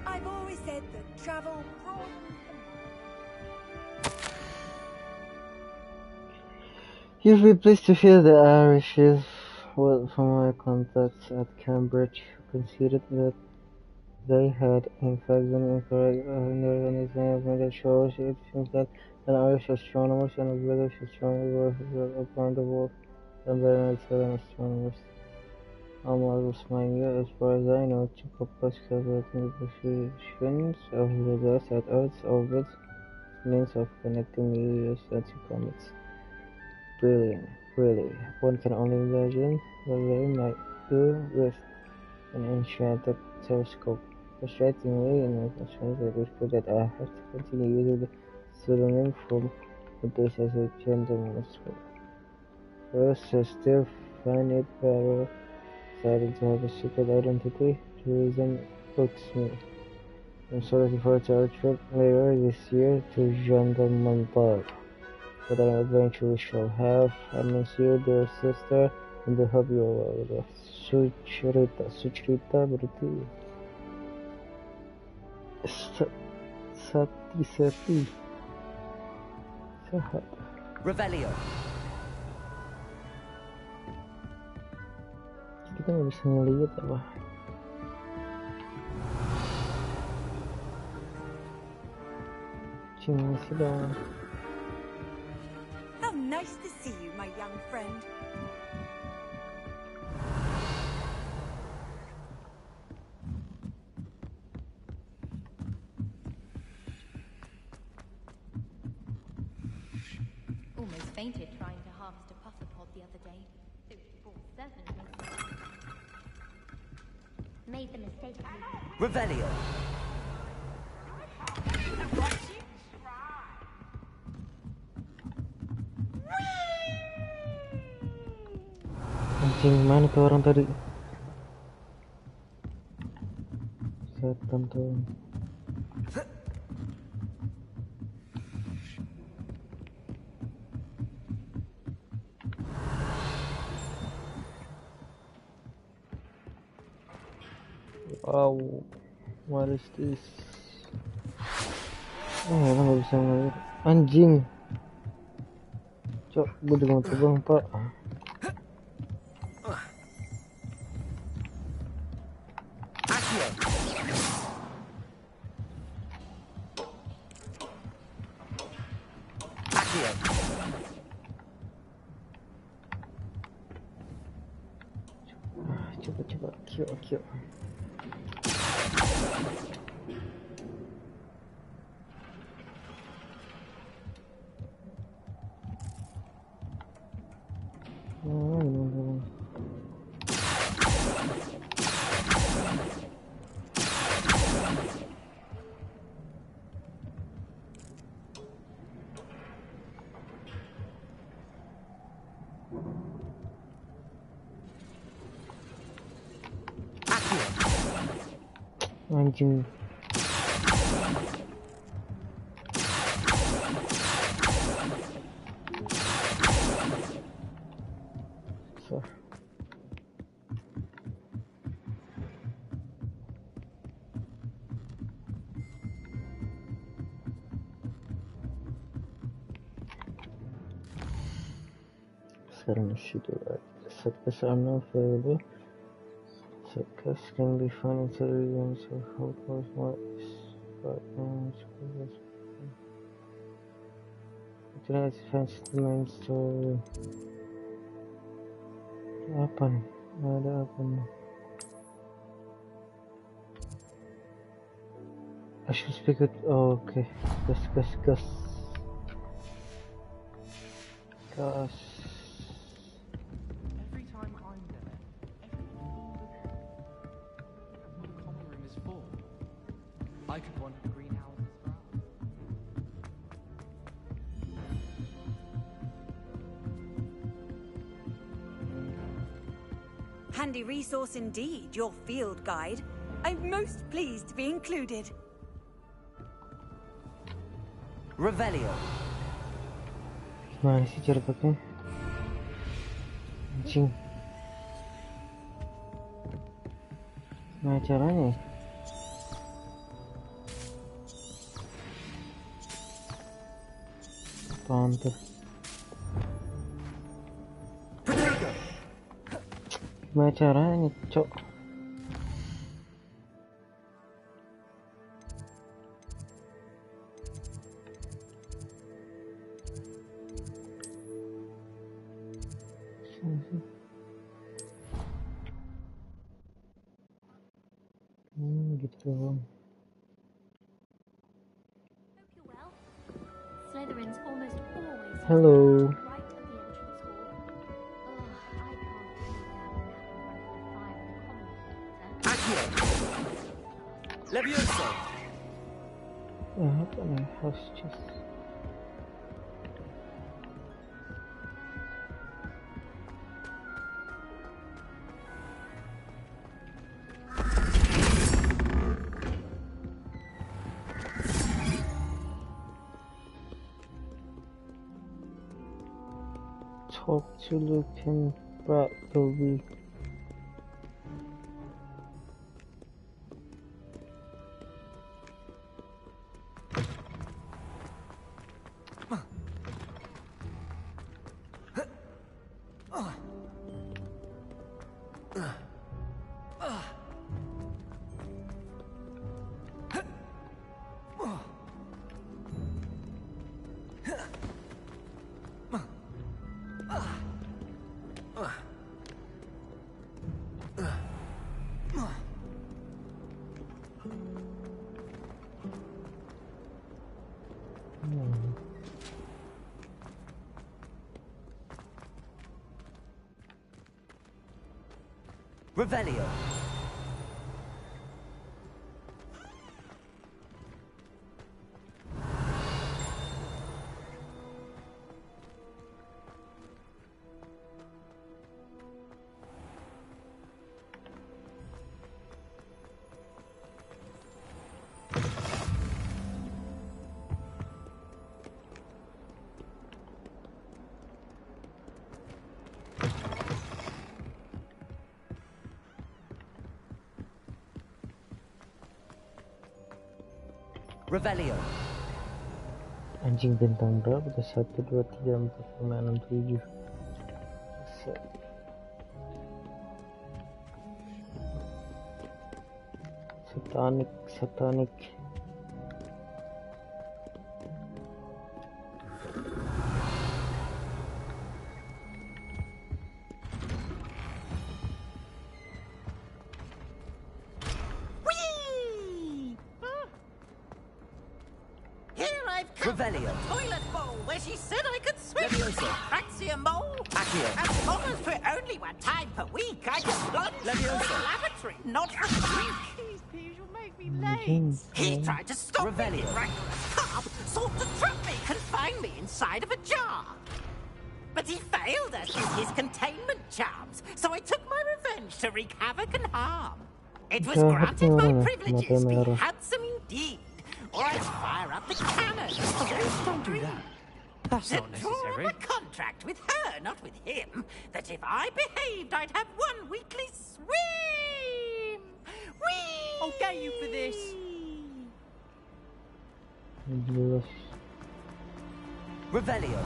I've always said that travel brought... You'll be pleased to hear the Irishes from my contacts at Cambridge considered that they had in fact been incorrect in the organization of major shows. It seems that an Irish astronomers and a British astronomer were upon the world than better than astronomers. Marvelous mind, as far as I know, to propose calculating the positions of the gas at Earth's orbit means of connecting meteors to comets. Brilliant, really. One can only imagine what they might do with an enchanted telescope. Frustratingly, in my concerns, it is clear that I have to continue using the pseudonym from the days as a gentleman. First, I still find it better deciding to have a secret identity. The reason books me. I'm so looking forward to our trip later this year to Gentleman that I eventually shall have. I miss you, dear sister, and I hope you are well with us. Suchrita berarti Sati sehat. Revelio. Kita nggak bisa ngeliat apa. How nice to see you, my young friend. Almost fainted trying to harvest a puffer pod the other day. Made the mistake of Revelio. Anjing, mana tuh orang tadi? Setan tuh. Wow, what is this? Emang nggak bisa ngeliat. Anjing. Cok, gue juga mau terbang, Pak. Coba, kill. Anjing. Sekarang situ set are not available. Set can be found in civilians of Hogwarts, but tonight's fancy main story. Apa nih? Ada apa nih? I should speak it. Oh, okay. Gas. Every time I'm there, everyone the common room is full. I could wander the greenhouses for hours. Handy resource indeed, your field guide. I'm most pleased to be included. Revelio. Mana sih cara pakai? Anjing. Nah caranya. Apaan tuh? Gimana caranya, cok? Gitu. Slytherin's almost always Hello. right at the entrance hall. I can't Levioso. Apa nih? House chest. Talk to Luke and Bradley. Revelio. Revelio. Anjing bintang berapa tuh? 1, 2, 3, 4, 5, 6, 7. Satanic. Revelio. Toilet bowl where she said I could swim. Leviosa. Praxia mole. Accio. As long as for only one time per week, I can plunge Leviosa. to the lavatory, not for a week. Please, you'll make me late. He tried to stop Revelio. me, rancorous carp, sought to trap me, confine me inside of a jar. But he failed us with his containment charms, so I took my revenge to wreak havoc and harm. It was granted my privileges, be handsome indeed. Or I'd fire up the cannon. Don't do that. That's not necessary. A contract with her, not with him, that if I behaved, I'd have 1 weekly swim. Whee! I'll get you for this. Revelio.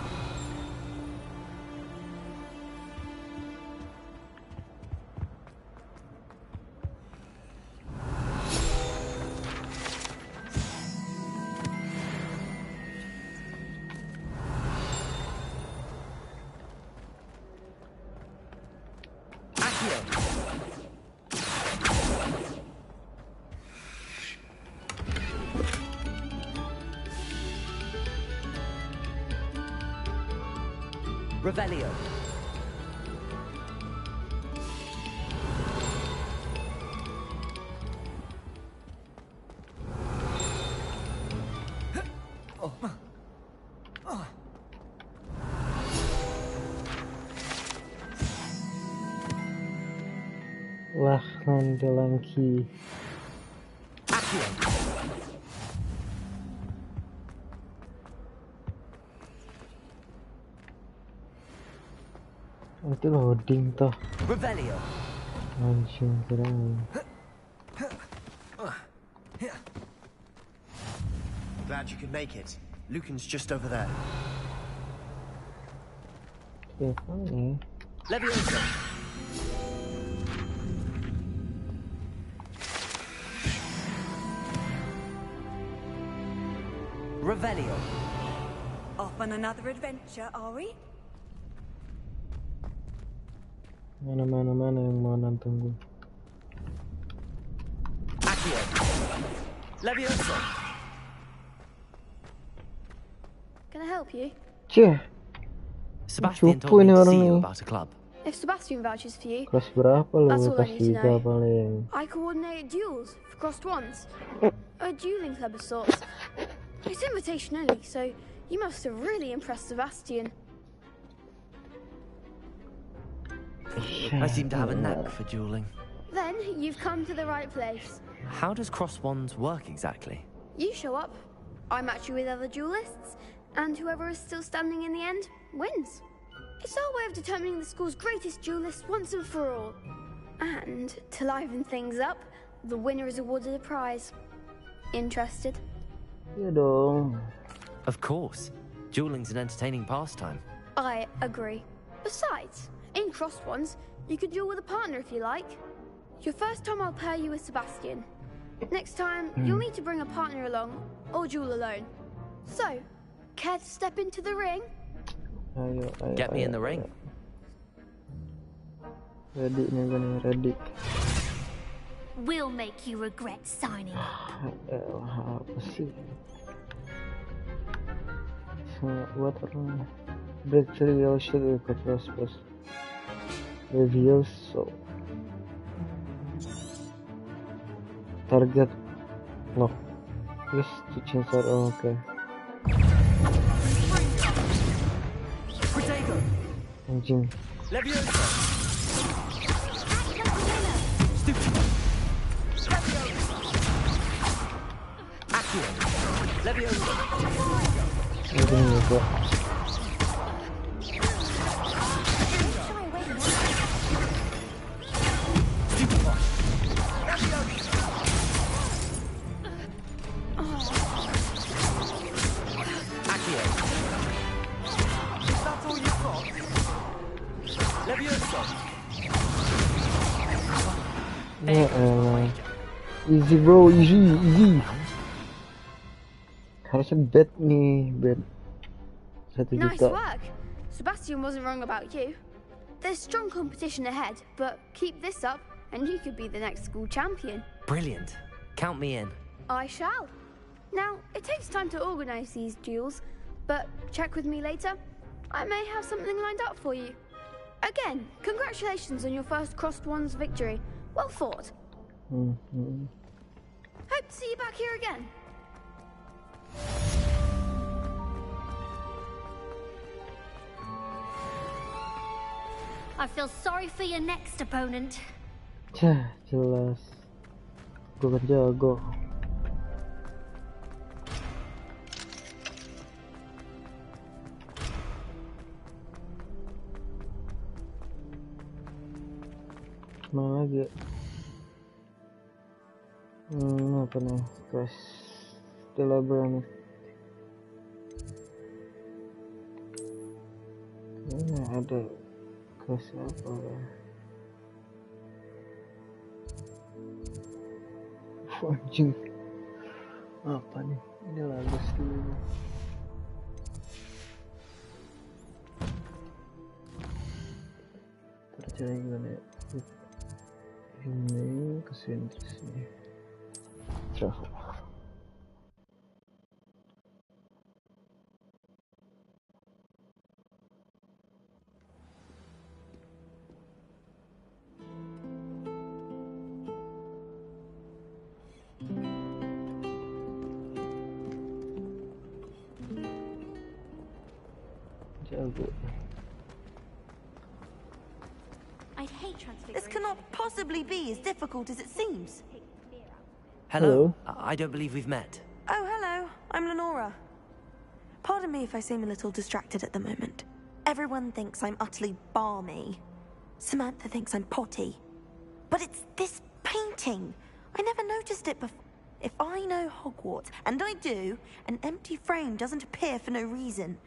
Revelio. Wah, lagi. Itu loading toh. Revelio. Anjing keren. Glad you could make it. Lucan's just over there. Funny. Leviosa. Revelio. Off on another adventure, are we? Mana yang mau nonton gue. Accio. Leviosa. Can I help you? Cih. Sebastian told me to see you about a club. If Sebastian vouches for you, Kelas berapa lo? that's all I Kelas need to 3 know. paling. I coordinate duels for crossed ones. A dueling club of sorts. It's invitation only, so you must have really impressed Sebastian. I seem to have a knack for dueling. Then you've come to the right place. How does cross wands work exactly? You show up, I match you with other duelists, and whoever is still standing in the end wins. It's our way of determining the school's greatest duelist once and for all. And to liven things up, the winner is awarded a prize. Interested? Iya dong. Of course. Dueling's an entertaining pastime. I agree. Besides, in crossed ones, you could duel with a partner if you like. Your first time I'll pair you with Sebastian. Next time, you'll need to bring a partner along, or duel alone. So, care to step into the ring? Ayo. Get me in the ring. Ready nih gue nih, ready. We'll make you regret signing up. Apa sih? What orang breakthrough should ikut terus. Review so. target lock. Yes, to change that. Oh, okay. Anjing. Easy bro, easy. Harusnya bet nih, bet 1 juta. Nice work. Sebastian wasn't wrong about you. There's strong competition ahead, but keep this up and you could be the next school champion. Brilliant. Count me in. I shall. Now, it takes time to organize these duels, but check with me later. I may have something lined up for you. Again, congratulations on your first Crossed Wands victory. Well fought. Hope to see you back here again. I feel sorry for your next opponent. Jelas. Gue kan jago. Mana lagi? Apa nih? Crash Delabrani. Ini ada crash apa ya? Anjing. Apa nih? Ini lagu dulu. Terjadi gimana ya? Ini kesini terus nih. Travel. Jago. This cannot possibly be as difficult as it seems. Hello. I don't believe we've met. Oh, hello. I'm Lenora. Pardon me if I seem a little distracted at the moment. Everyone thinks I'm utterly balmy. Samantha thinks I'm potty. But it's this painting. I never noticed it before. If I know Hogwarts, and I do, an empty frame doesn't appear for no reason.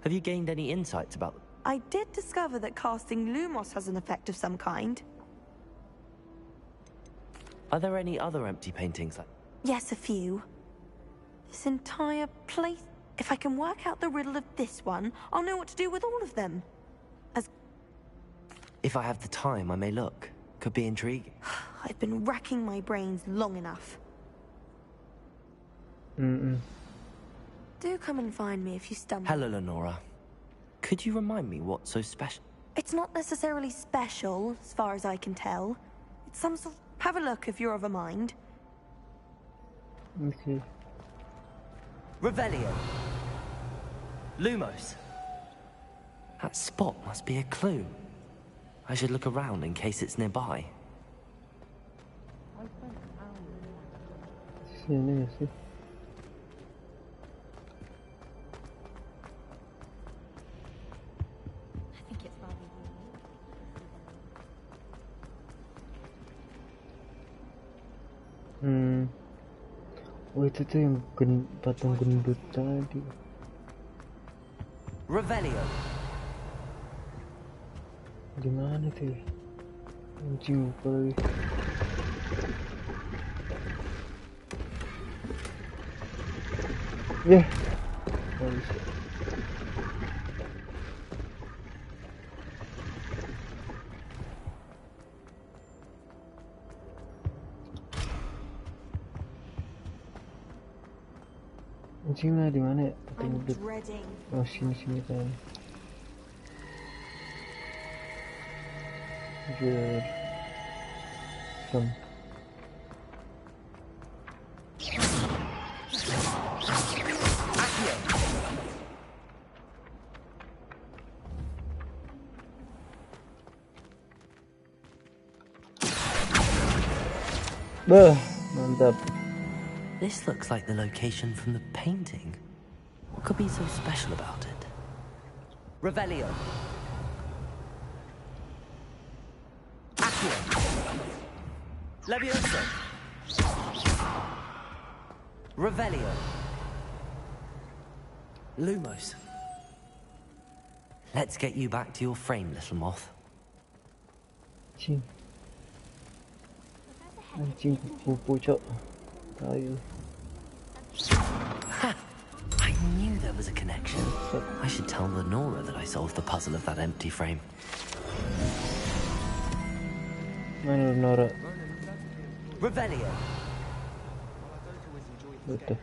Have you gained any insights about them? I did discover that casting Lumos has an effect of some kind. Are there any other empty paintings like... Yes, a few. This entire place... If I can work out the riddle of this one, I'll know what to do with all of them. If I have the time, I may look. Could be intriguing. I've been racking my brains long enough. Do come and find me if you stumble. Hello, Lenora. Could you remind me what's so special? It's not necessarily special, as far as I can tell. It's some sort of... Have a look if you're of a mind. Okay. Revelio. Lumos. That spot must be a clue. I should look around in case it's nearby. Sini sih. Oh, itu tuh yang patung gendut tadi. Revelio. Di mana tuh? Anjing lupa lagi. Yeah. Anjing lah, di mana ya? Oh, sini kan. Good. item. Mantap. This looks like the location from the painting. What could be so special about it? Revelio. Accio. Levioso. Revelio. Lumos. Let's get you back to your frame, little moth. Anjing kupu cok. Tahu. I knew there was a connection. I should tell Lenora that I solved the puzzle of that empty frame. Mana Lenora? Revelio. Betul.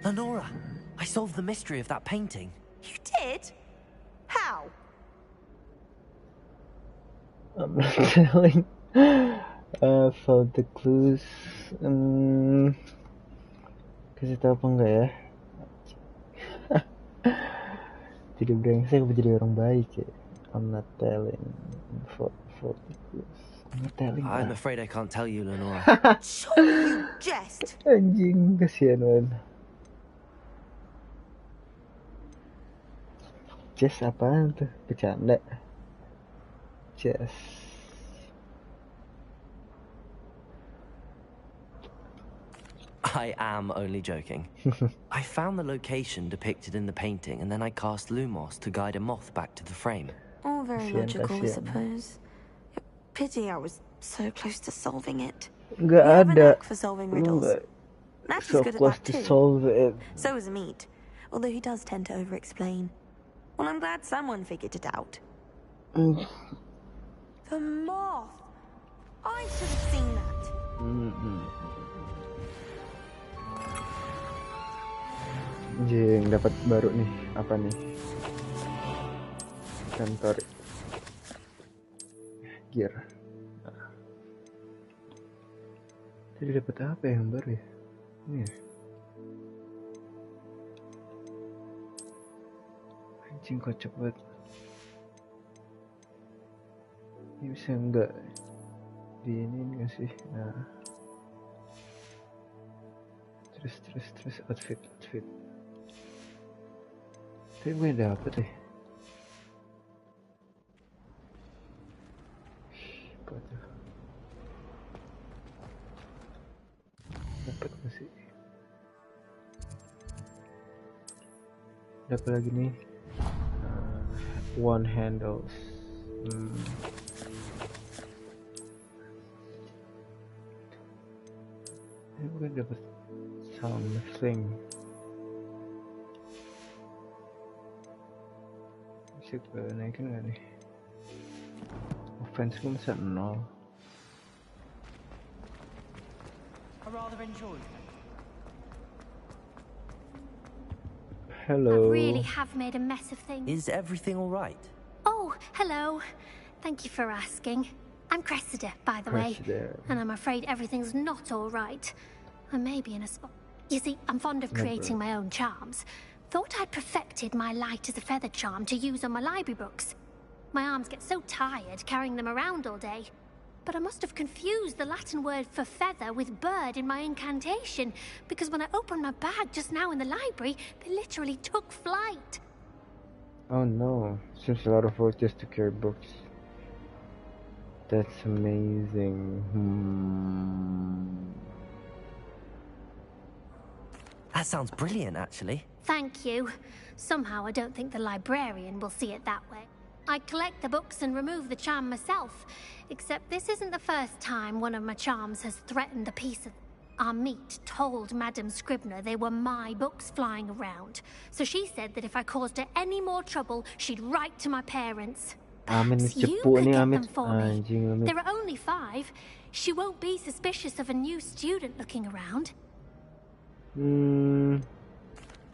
Lenora, I solved the mystery of that painting. You did? How? I'm not telling. Found the clues. Kasih tahu apa enggak ya? Jadi brengsek apa jadi orang baik ya? I'm not telling. Found the clues. I'm not telling. I'm afraid I can't tell you, Lenora. You jest. Anjing, kasihan banget. Jess apaan tuh? Bercanda. Jess. I am only joking. I found the location depicted in the painting, and then I cast Lumos to guide a moth back to the frame. All very logical, I suppose. Pity I was so close to solving it. Nggak You have a ada. knack for solving riddles. Nat's So good at close that to too. solve it. So is Meat, although he does tend to over-explain. Well, I'm glad someone figured it out. The moth! I should have seen that. Jeng, dapat baru nih. Apa nih? Kantor gear. Tadi dapat apa yang baru ya? Ini ya? Anjing kocak banget. Ini bisa enggak di ini enggak sih? Nah. Terus outfit. Tapi gue dapet deh. Apa tuh? Dapat gak sih? Dapat lagi nih. One handles. Ini gue dapat something. Bisa gue naikin gak nih? Offense gue masa 0. I rather enjoyed it. Hello. I really have made a mess of things. Is everything all right? Oh, hello. Thank you for asking. I'm Cressida, by the way. And I'm afraid everything's not all right. I may be in a spot. You see, I'm fond of creating my own charms. Thought I'd perfected my light as a feather charm to use on my library books. My arms get so tired carrying them around all day. But I must have confused the Latin word for feather with bird in my incantation, because when I opened my bag just now in the library, they literally took flight. Oh no, seems a lot of work just to carry books. That's amazing. That sounds brilliant, actually. Thank you. Somehow I don't think the librarian will see it that way. I collect the books and remove the charm myself, except this isn't the first time one of my charms has threatened the peace of... Our Meat told Madame Scribner they were my books flying around, so she said that if I caused her any more trouble, she'd write to my parents. Perhaps you could get them for me. There are only 5. She won't be suspicious of a new student looking around.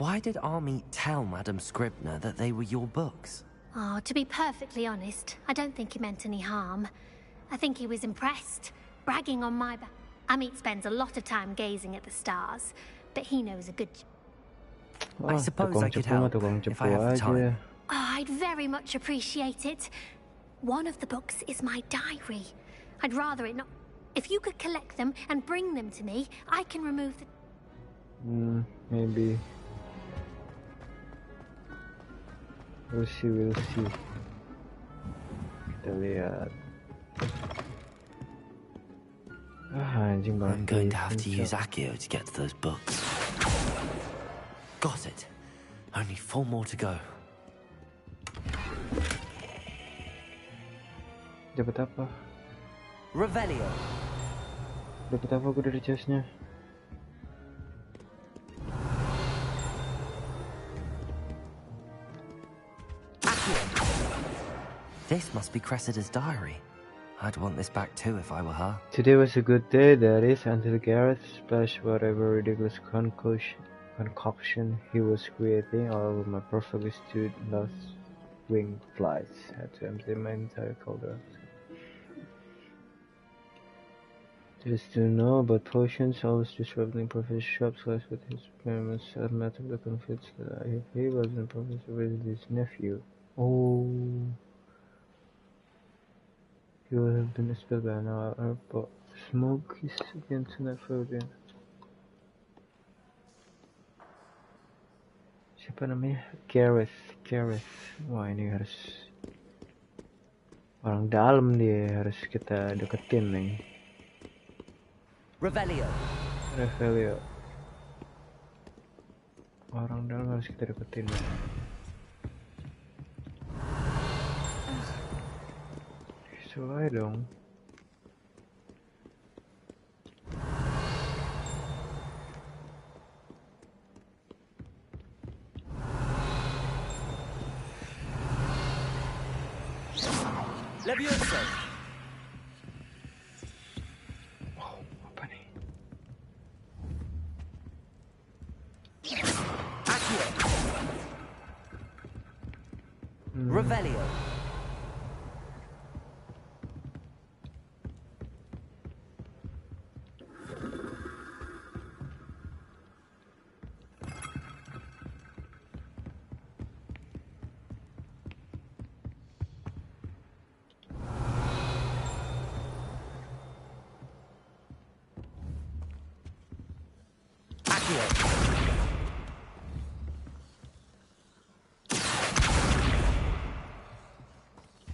Why did Army tell Madam Scribner that they were your books? Oh, to be perfectly honest, I don't think he meant any harm. I think he was impressed, bragging on my back. Amit spends a lot of time gazing at the stars, but he knows a good... I suppose I could help if I have the time. Oh, I'd very much appreciate it. One of the books is my diary. I'd rather it not... If you could collect them and bring them to me, I can remove the... Maybe. We'll see. Kita lihat. I'm going to have to use Accio to get to those books. Got it. Only 4 more to go. Dapat apa? Revelio. Dapat apa aku dari chestnya? This must be Cressida's diary. I'd want this back too if I were her. Today was a good day, that is, until Gareth splashed whatever ridiculous concoction he was creating all over my perfectly stewed lost winged flies. Had to empty my entire cauldron. Just to know about potions, always disrupting Professor Shop's class with his experiments, automatically convinced that if he wasn't Professor Weasley's nephew, he would have been expelled by now. But smoke is against that phobia. Siapa namanya? Gareth. Wah, ini harus orang dalam, dia harus kita deketin nih. Revelio. Orang dalam harus kita deketin nih. Soalnya dong. Levioso. Apa nih? Accio. Revelio.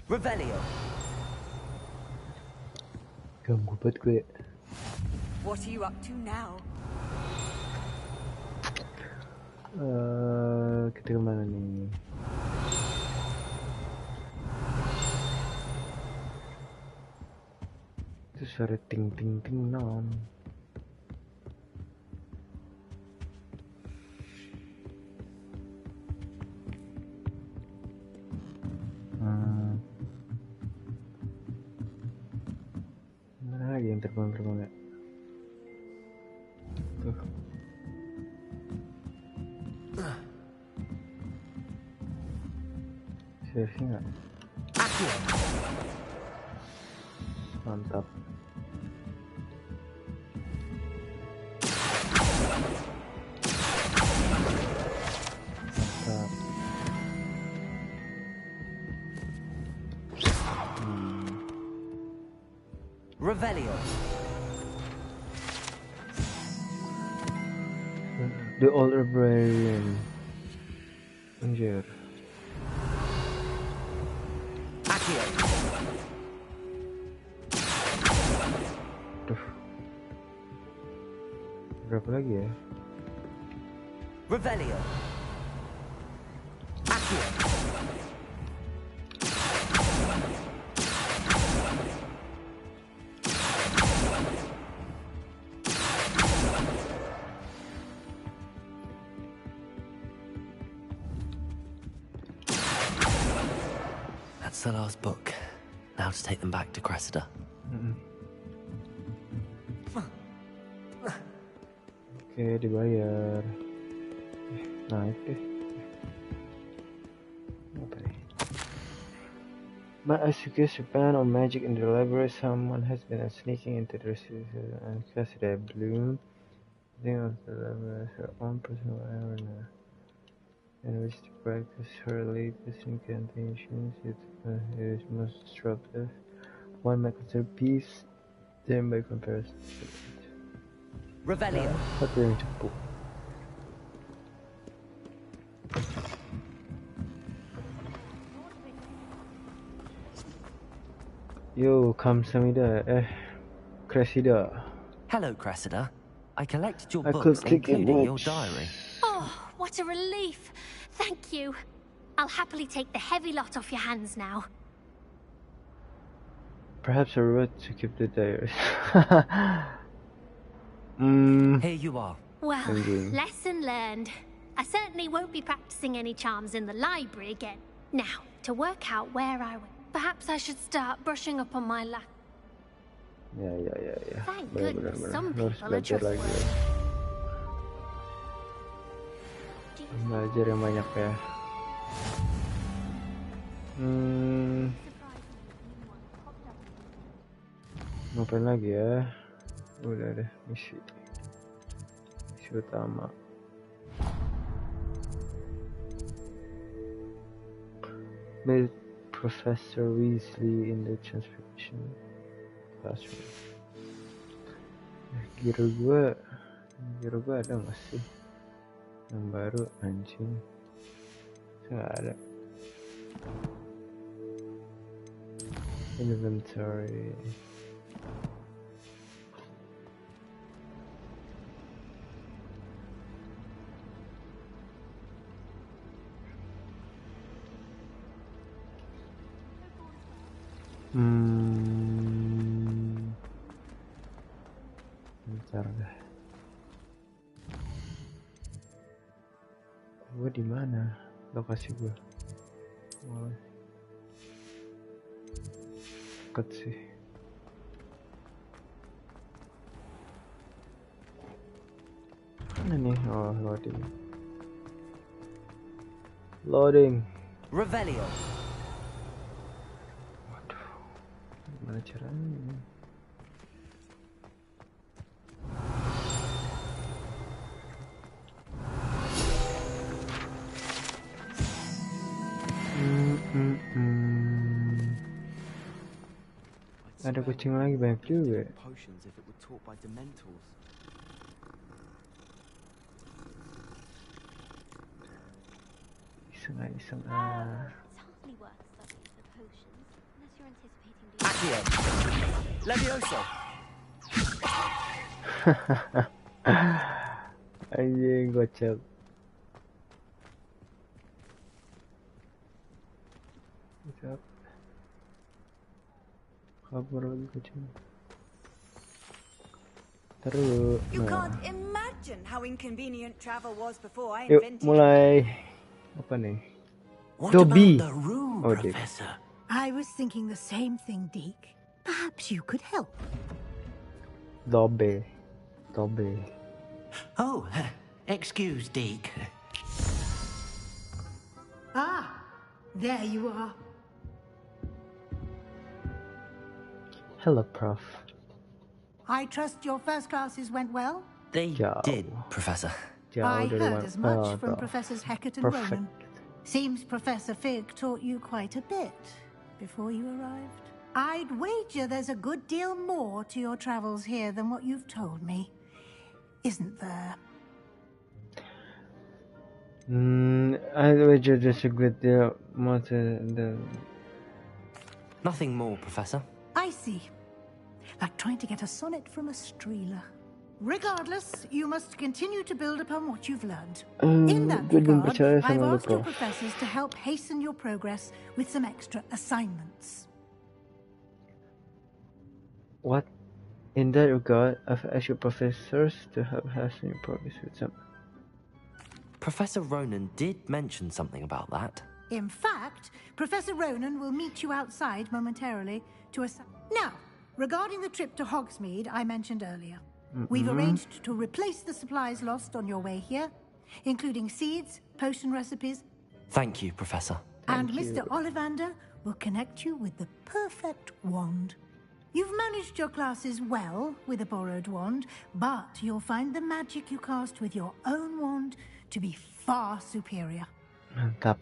Revelio. Ganggu banget gue. What are you up to now? Kita kemana nih? Itu suara ting ting ting non. Mana lagi yang terbang-terbang ya? Tuh. Save nggak? Mantap. Revelio. The old librarian. Anjir. Accio. Duh. Berapa lagi ya? Revelio. Accio. That's the last book. Now to take them back to Cressida. Oke, dibayar. Naik deh. Apa nih? But I suggest you ban on magic in the library. Someone has been sneaking into the research and cast their bloom. Think of the library as her own personal arena, in which to practice her latest incantations. It is most disruptive. One might consider peace, then by comparison. Revelio. Satu yang cepu. Yo, kamsamida. Cressida. Hello, Cressida. I collected your I books, could click including your books. diary. Oh, what a relief. Thank you. I'll happily take the heavy lot off your hands now. Perhaps a route to keep the diaries. Here you are. Well, lesson learned. I certainly won't be practicing any charms in the library again. Now, to work out where I went. Perhaps I should start brushing up on my luck. Ya. Thank Benar. goodness some Harus people are belajar lagi. trustworthy. Belajar yang banyak ya. Ngapain lagi ya? Udah deh, misi utama. Meet Professor Weasley in the transportation classroom. Giro gua ada nggak sih? Yang baru anjing. Nggak ada. Inventory. Bentar dah. Gua di mana? Lokasi gua. Oh. Dekat sih. Mana nih? Oh, loading. Revelio. Gimana caranya? Ada kucing lagi banyak juga. Iseng. Accio. Levioso. Anjing gocap. Kabur lagi kucing. Terus. You can't imagine how inconvenient travel was before I Yuk, invented. mulai. Apa nih? What Dobby. about the room, Oh, Professor? I was thinking the same thing, Deke. Perhaps you could help. Dobby. Oh, excuse, Deke. Ah, there you are. Hello, Prof. I trust your first classes went well? They did, Professor. I heard as much from Professors Hecat and Perfect. Ronan. Seems Professor Fig taught you quite a bit before you arrived. I'd wager there's a good deal more to your travels here than what you've told me. Isn't there? I'd wager there's a good deal more to the... Nothing more, Professor. I see. Like trying to get a sonnet from a streeler. Regardless, you must continue to build upon what you've learned. In that regard, I've asked your professors to help hasten your progress with some extra assignments. What? In that regard, I've asked your professors to help hasten your progress with some... Professor Ronan did mention something about that. In fact, Professor Ronan will meet you outside momentarily to assign... Now, regarding the trip to Hogsmeade I mentioned earlier, we've arranged to replace the supplies lost on your way here including seeds, potion recipes. Thank you, Professor. And Mr. Ollivander will connect you with the perfect wand. You've managed your classes well with a borrowed wand, but you'll find the magic you cast with your own wand to be far superior. Mantap.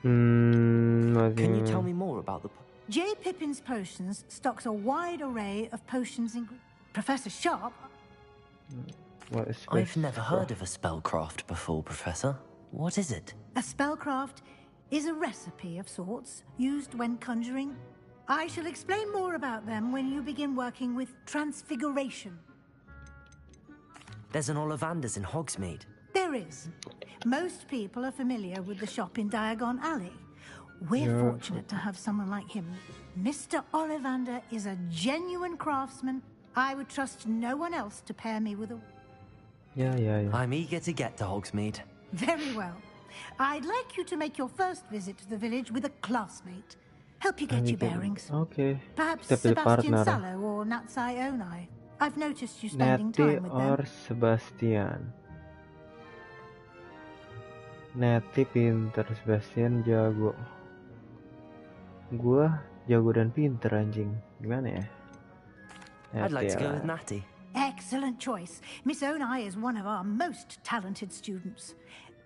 Can you tell me more about the... J. Pippin's Potions stocks a wide array of potions in... Professor Sharp... What is I've never heard of a spellcraft before, Professor. What is it? A spellcraft is a recipe of sorts used when conjuring. I shall explain more about them when you begin working with transfiguration. There's an Ollivander's in Hogsmeade. There is. Most people are familiar with the shop in Diagon Alley. We're fortunate to have someone like him. Mr. Ollivander is a genuine craftsman. I would trust no one else to pair me with a... Yeah. I'm eager to get to Hogsmeade. Very well. I'd like you to make your first visit to the village with a classmate. Help you get your bearings. Okay. Perhaps Kita pilih Sebastian partner. Sallow or Natsai Onai. I've noticed you spending time with them. or Sebastian. Nettie pinter, Sebastian jago. Gua jago dan pinter anjing. Gimana ya? I'd like to go with Natty. Excellent choice. Miss Onai is one of our most talented students.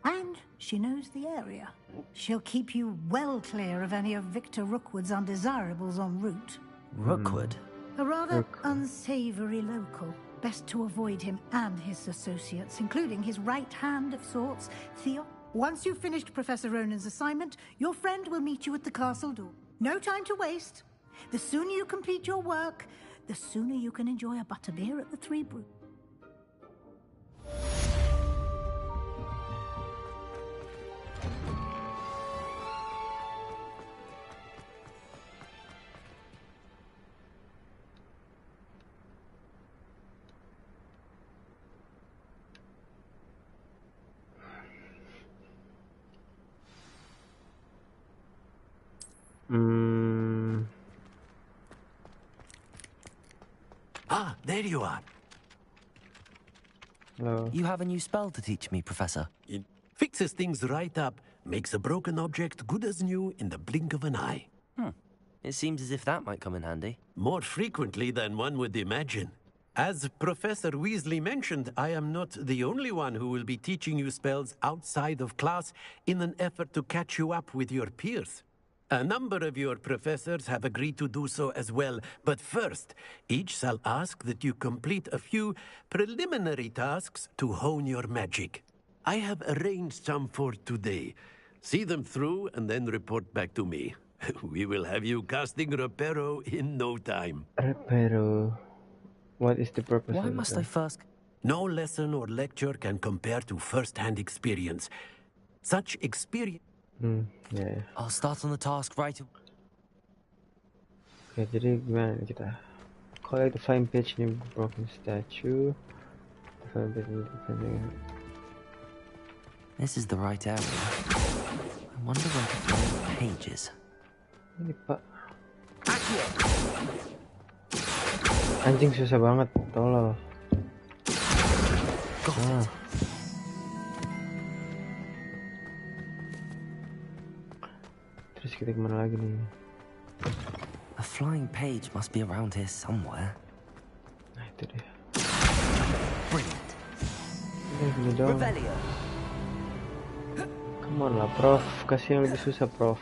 And she knows the area. She'll keep you well clear of any of Victor Rookwood's undesirables en route. Rookwood? A rather unsavory local. Best to avoid him and his associates, including his right hand of sorts, Theo. Once you've finished Professor Ronan's assignment, your friend will meet you at the castle door. No time to waste. The sooner you complete your work, the sooner you can enjoy a butterbeer at the Three Brew. Ah, there you are. Hello. You have a new spell to teach me, Professor. It fixes things right up, makes a broken object good as new in the blink of an eye. It seems as if that might come in handy. More frequently than one would imagine. As Professor Weasley mentioned, I am not the only one who will be teaching you spells outside of class in an effort to catch you up with your peers. A number of your professors have agreed to do so as well, but first, each shall ask that you complete a few preliminary tasks to hone your magic. I have arranged some for today. See them through and then report back to me. We will have you casting Reparo in no time. Reparo. What is the purpose Why of must that? I first... No lesson or lecture can compare to first-hand experience. Such experience... Yeah. I'll start on the task right away. Oke, jadi gimana nih kita? Collect the find page new broken statue. This is the right area. I wonder where to find the pages. Ini Pak. Anjing susah banget, tolol. Terus kita kemana lagi nih? A flying page must be around here somewhere. Nah itu dia. Brilliant. Ini dong. Come on lah, Prof. Kasih yang lebih susah, Prof.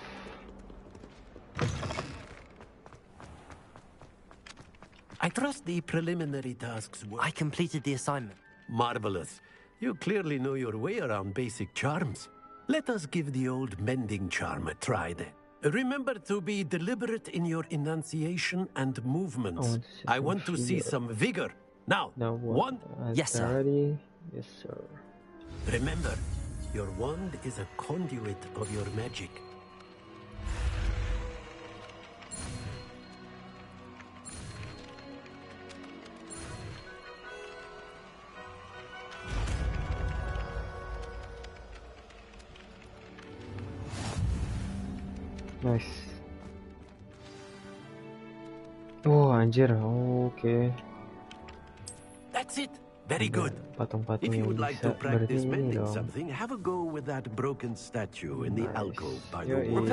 I trust the preliminary tasks were... I completed the assignment. Marvelous. You clearly know your way around basic charms. Let us give the old mending charm a try then. Remember to be deliberate in your enunciation and movements. I want to see some vigor. Now, one... Yes, sir. Ready? Yes, sir. Remember, your wand is a conduit of your magic. Nice. Oh anjir, oke. That's it. Very good. Patung-patung If you yang would like bisa to practice berdiri mending dong. something, have a go with that broken statue in the alcove by the Yoi. wall.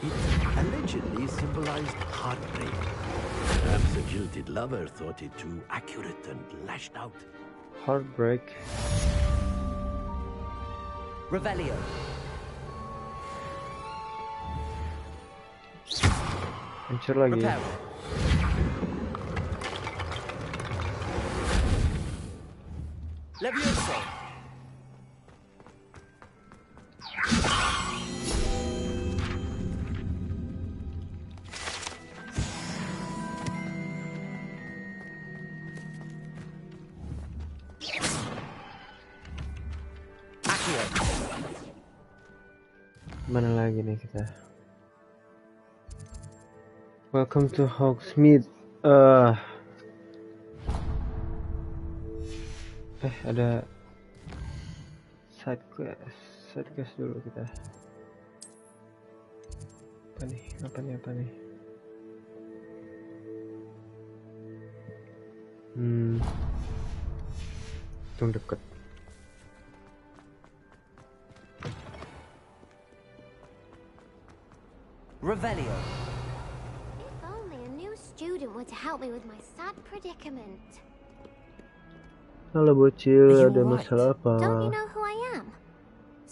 It allegedly symbolized heartbreak. Perhaps a jilted lover thought it too accurate and lashed out. Heartbreak. Revelio. Hancur lagi. Levioso. Mana lagi nih kita? Welcome to Hogsmeade. Ada side quest dulu kita. Apa nih? Tunggu deket. Revelio. If only a new student were to help me with my sad predicament. Halo bocil, ada masalah apa? Don't you know who I am?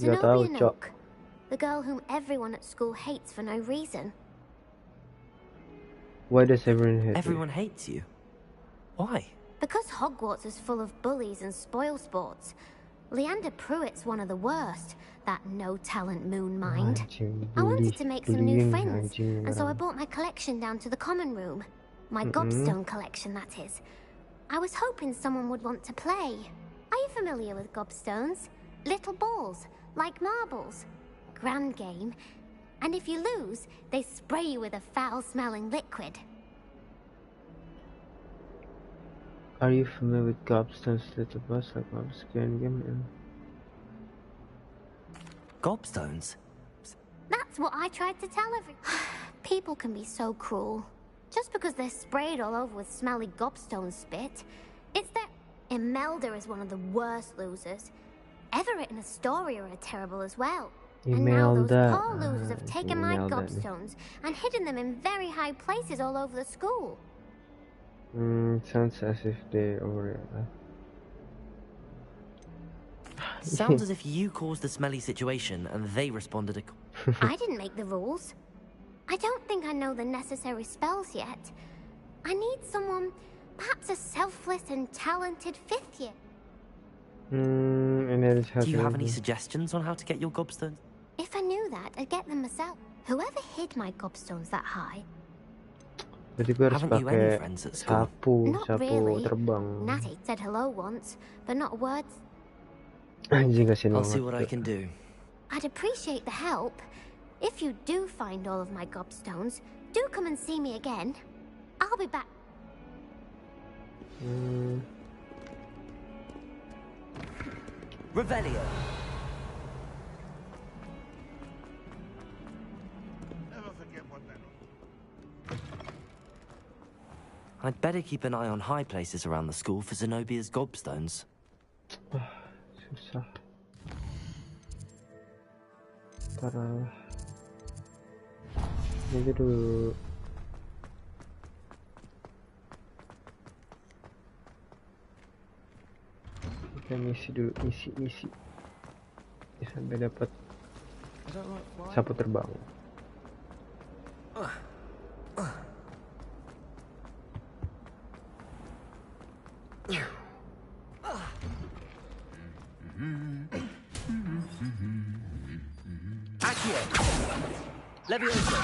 Gak tahu, Zenobia Cok. Nook, the girl whom everyone at school hates for no reason. Why does everyone hate Everyone hates you? Why? Because Hogwarts is full of bullies and spoilsports. Leander Pruitt's one of the worst, that no-talent moon mind. I wanted to make some new friends, and so I brought my collection down to the common room. My gobstone collection, that is. I was hoping someone would want to play. Are you familiar with gobstones? Little balls, like marbles. Grand game. And if you lose, they spray you with a foul-smelling liquid. Are you familiar with gobstones, little boss, like Bob's Grand Game? Gobstones? That's what I tried to tell everyone. People can be so cruel. Just because they're sprayed all over with smelly gobstone spit. It's that Imelda is one of the worst losers. Everett and Astoria are terrible as well. And now those poor losers have taken my gobstones and hidden them in very high places all over the school. Sounds as if they overreact. Sounds as if you caused the smelly situation and they responded. I didn't make the rules. I don't think I know the necessary spells yet. I need someone, perhaps a selfless and talented fifth year. Do you have any suggestions on how to get your gobstones? If I knew that, I'd get them myself. Whoever hid my gobstones that high? Berarti gue harus pakai sapu terbang. Natty said hello once, but not words. Anjing kasihan I'll banget. see what I can do. I'd appreciate the help. If you do find all of my gobstones, do come and see me again. I'll be back. Revelio. Never forget what that I'd better keep an eye on high places around the school for Zenobia's gobstones. Susah. Parah. Ini dulu. Kita misi dulu, misi. Sampai dapat sapu terbang. Accio. Levioso.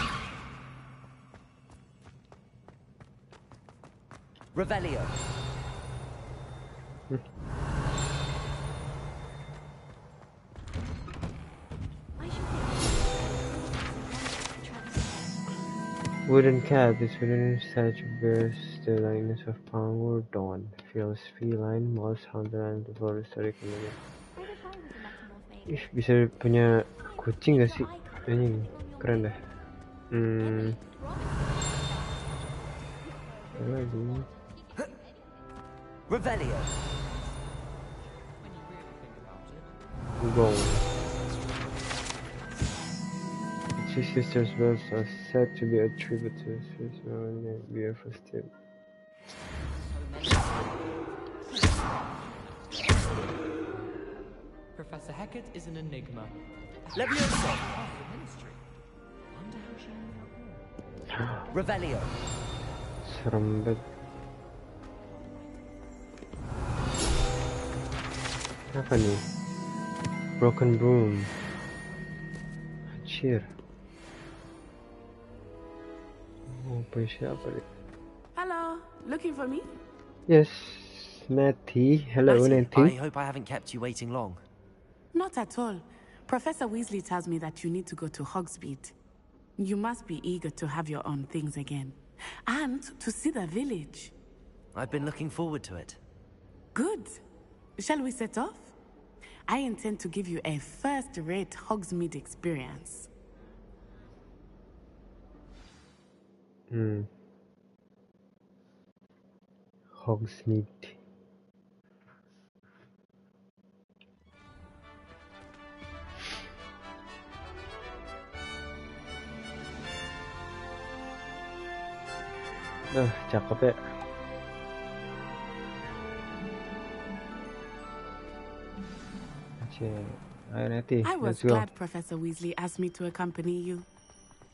Revelio. Wooden cat, this wooden statue bears the likeness of Palmer Dawn. Feels feline, mouse hunter, and the forest recommended. Ih, bisa punya kucing gak sih? Anjing, keren dah. Revelio. Gong. Two sisters' bells are said to be attributed to his beautiful step. Professor Hecat is an enigma. Levioso! Revelio. Serem banget. Apa nih? Broken broom. Anjir. Oh, siapa nih? Hello, looking for me? Yes, Natty. Hello, Natty. I hope I haven't kept you waiting long. Not at all. Professor Weasley tells me that you need to go to Hogsmeade. You must be eager to have your own things again. And to see the village. I've been looking forward to it. Good. Shall we set off? I intend to give you a first-rate Hogsmeade experience. Hogsmeade. Cakep ya. I was glad Professor Weasley asked me to accompany you.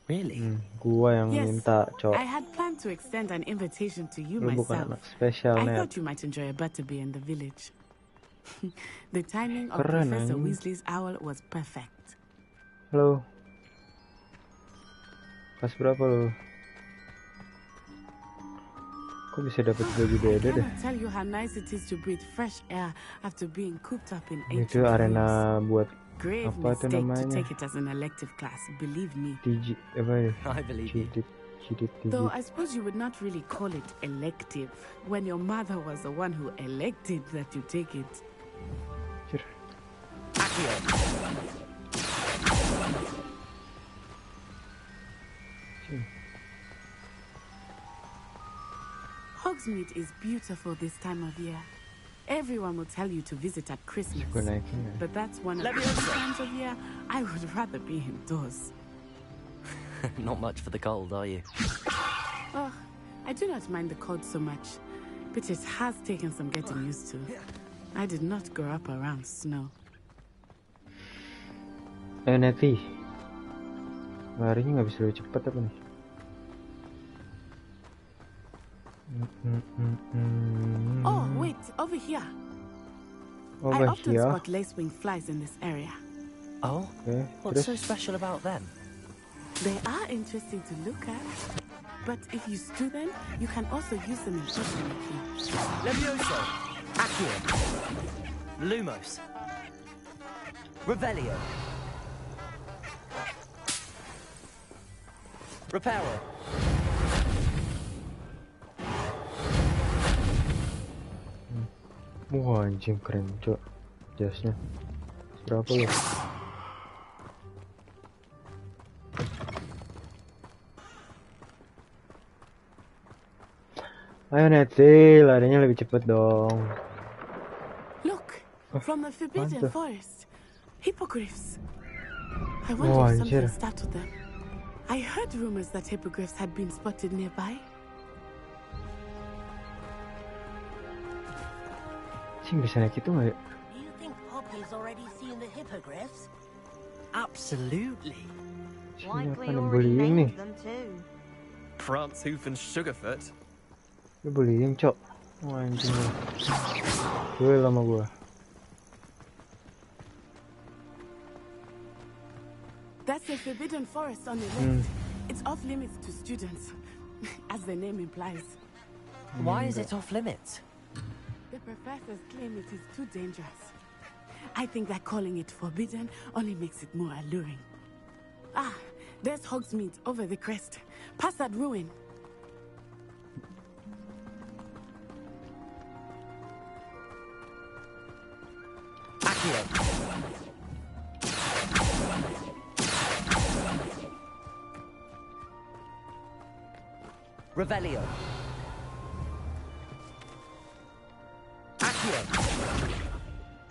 Really? Gua yang Yes, minta, Cok. I had planned to extend an invitation to you Lu bukan myself. anak spesial, I Nat. thought you might enjoy a butterbeer in the village. The timing of Keren, Professor anjing. Weasley's owl was perfect. Halo. Pas berapa lu? Kok bisa dapat baju beda I deh? cannot tell you how nice it is to breathe fresh air after being cooped up in Itu ancient arena buat Grave apa itu mistake to namanya? take it as an elective class, believe me. Apa ya? I believe you. Though I suppose you would not really call it elective when your mother was the one who elected that you take it. Hogsmeade is beautiful this time of year. Everyone will tell you to visit at Christmas. But that's one of the times of year I would rather be indoors. Not much for the cold, are you? Oh, I do not mind the cold so much, but it has taken some getting used to. I did not grow up around snow. Nanti larinya nggak bisa lebih cepat apa nih? Oh, wait, over here. I often spot lacewing flies in this area. Oh? Okay. What's so special about them? They are interesting to look at, but if you stew them, you can also use them in potion making. Levioso, Accio, Lumos, Revelio, Reparo. Wah, anjing keren, Cok. Jasnya. Berapa lu? Ayo Netsi, larinya lebih cepet dong. Look, from the Forbidden Forest, hippogriffs. I Oh, wonder if anjir. something startled them. I heard rumors that hippogriffs had been spotted nearby. Cing bisa naik itu nggak ya? Do you think Poppy's already seen the hippogriffs? Absolutely. Likely already named them too. Prance, Hoof, and Sugarfoot. Lu bullying, Cok. Wah, anjing lu. Duel sama gua. That's the Forbidden Forest on the left. It's off limits to students, as the name implies. Why is it off limits? The professors claim it is too dangerous. I think that calling it forbidden only makes it more alluring. Ah, there's Hogsmeade over the crest. Past that ruin. Accio. Revelio. Accio.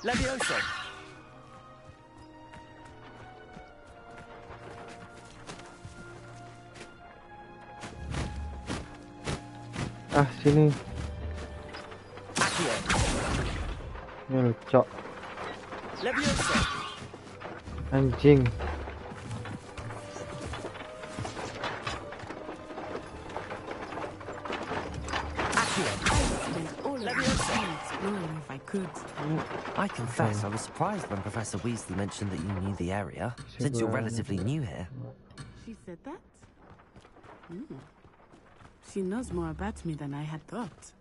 Levioso. Ah, sini. Ini lucu. Anjing. I confess, I was surprised when Professor Weasley mentioned that you knew the area, since you're relatively new here. She said that? She knows more about me than I had thought.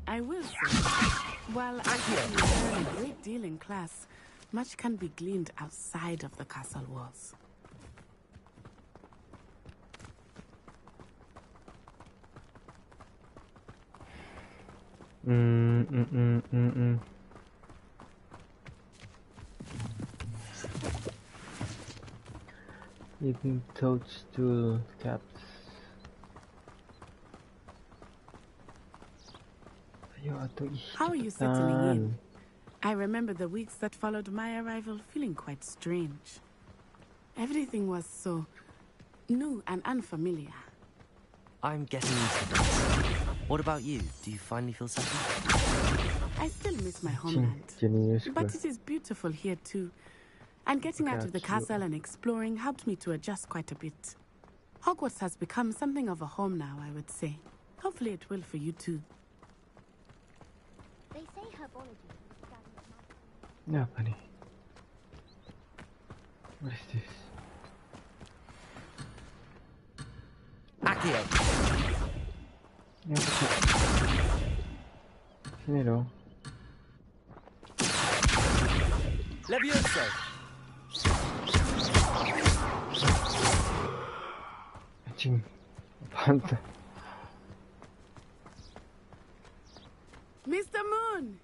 I will say, while I learn a great deal in class, much can be gleaned outside of the castle walls. Eating toadstool caps. How are you settling in? I remember the weeks that followed my arrival feeling quite strange. Everything was so new and unfamiliar. I'm getting used to this. What about you? Do you finally feel settled? I still miss my homeland, but it is beautiful here too. And getting out of the castle and exploring helped me to adjust quite a bit. Hogwarts has become something of a home now, I would say. Hopefully it will for you too. They say herbology. Yeah, buddy. What is this? Accio. Ya, sini dong. Levioso. Anjing. Apaan tuh? Mr. Moon!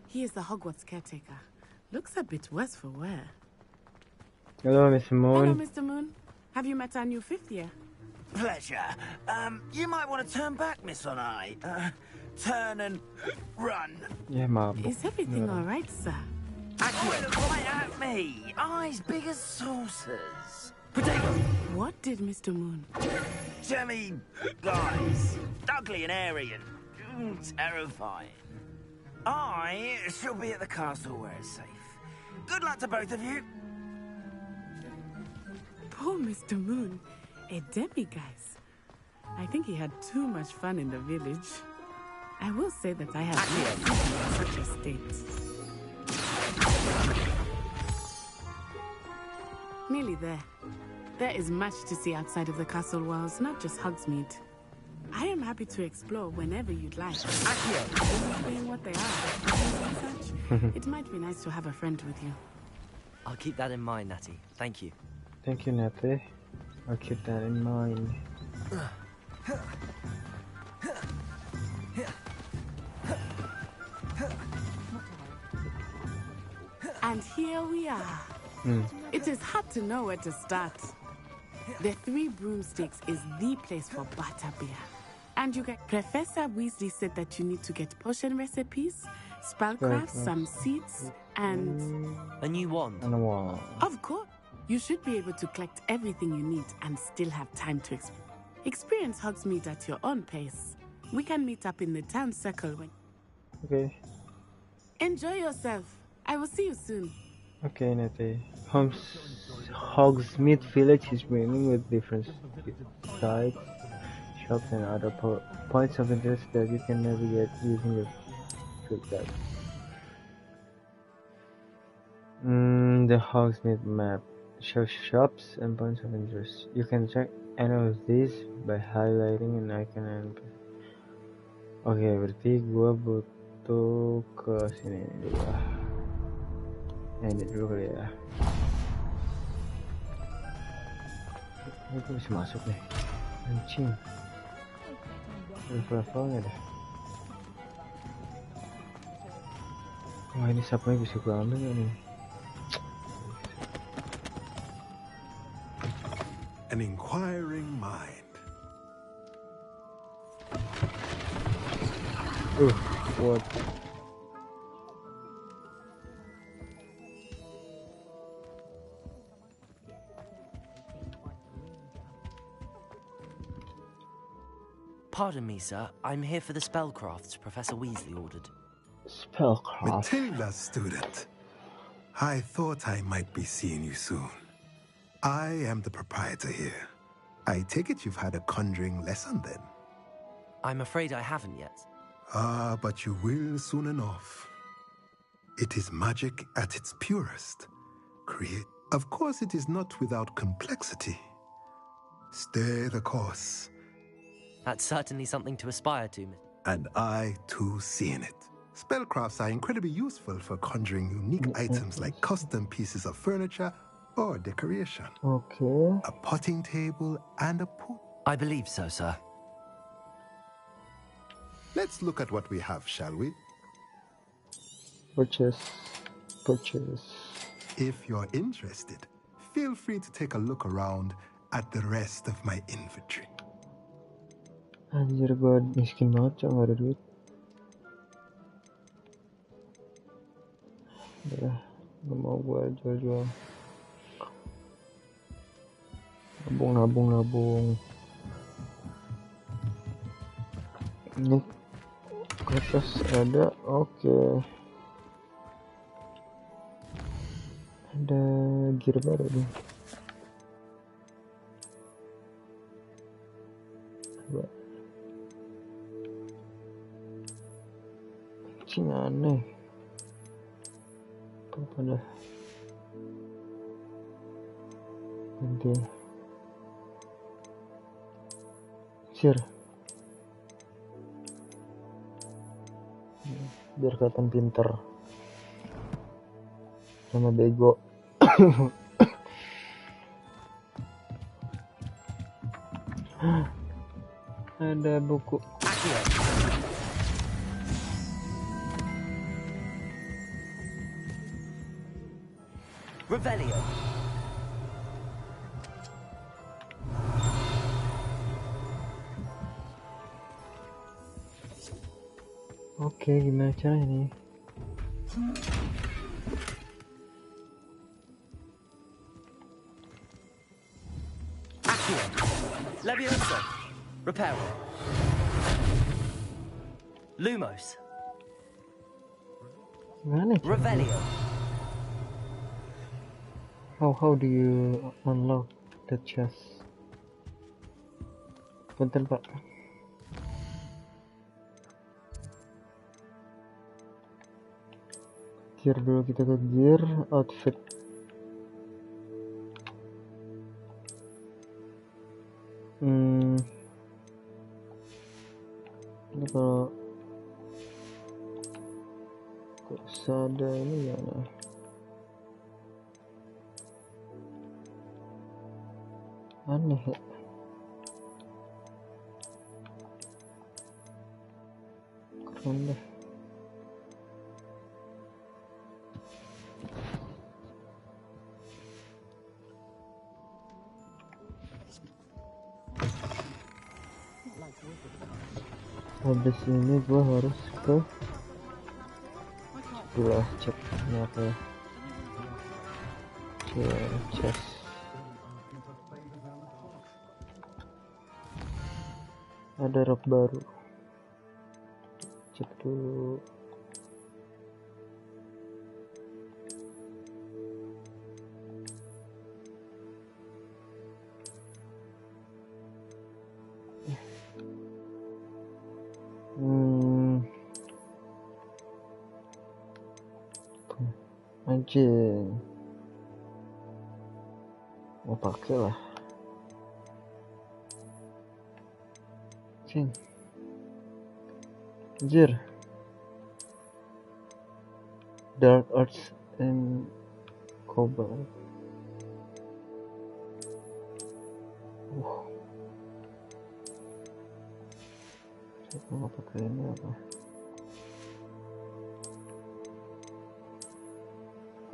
He is the Hogwarts caretaker. Looks a bit worse for wear. Hello, Mr. Moon. Hello, Mr. Moon. Have you met our new 5th year? Pleasure. You might want to turn back, Miss On-Eye. Turn and run. Yeah, Mom. Is everything all right, sir? Oh, look right at me. Eyes big as saucers. Potato. What did Mr. Moon? Jemmy guys. Ugly and airy and terrifying. I shall be at the castle where it's safe. Good luck to both of you. Poor Mr. Moon. A demiguise. I think he had too much fun in the village. I will say that I have never seen him in such a state. Nearly there. There is much to see outside of the castle walls, not just Hogsmeade. I am happy to explore whenever you'd like. Being what they are, and such, it might be nice to have a friend with you. I'll keep that in mind, Natty. Thank you. Thank you, Natty. I'll keep that in mind. And here we are. It is hard to know where to start. The Three Broomsticks is the place for butterbeer. And you get... Professor Weasley said that you need to get potion recipes, spellcraft, some seeds, and... A new wand. And a wand. Of course. You should be able to collect everything you need and still have time to experience Hogsmeade at your own pace. We can meet up in the town circle when... Okay. Enjoy yourself. I will see you soon. Okay, Natty. Hogsmeade Village is brimming with different sites, shops, and other points of interest that you can navigate using your field guide. The Hogsmeade map shows shops and points of interest. You can check any of these by highlighting an icon and... Oke, berarti gua butuh ke sini dulu ya. Ini dulu kali ya. Ini tuh bisa masuk nih. Anjing. Levelnya dah. Wah, ini sapnya bisa gua ambil gak nih? An inquiring mind. What? Pardon me, sir. I'm here for the spellcrafts Professor Weasley ordered. Spellcraft. Matilda's student. I thought I might be seeing you soon. I am the proprietor here. I take it you've had a conjuring lesson then? I'm afraid I haven't yet. Ah, but you will soon enough. It is magic at its purest. Of course, it is not without complexity. Stay the course. That's certainly something to aspire to. And I, too, see in it. Spellcrafts are incredibly useful for conjuring unique items like custom pieces of furniture or decoration. Okay. A potting table and a pool. I believe so, sir. Let's look at what we have, shall we? Purchase. If you're interested, feel free to take a look around at the rest of my inventory. Anjir, gue miskin banget, Cok, gak ada duit. Udah, gak mau gue jual-jual. Nabung. Ini kertas ada, oke. Ada gear baru nih. Coba. Cing aneh. Apa dah? Nanti. Sir. Biar kelihatan pinter. Sama bego. Ada buku. Revelio. Oke, gimana caranya nih? Leviosa. Reparo. Lumos. Gimana caranya? Revelio. How do you unlock the chest? Bentar, Pak. Gear dulu, kita ke gear outfit. Ini kalau ada ini ya, nah. Aneh ya. Keren deh. Habis ini gua harus ke sebelah cek ini apa ya, ke chest. Ada rok baru, cek dulu. Anjing, mau pakai lah. Cing, anjir. Dark Arts and Cobalt. Saya mau pakai ini apa?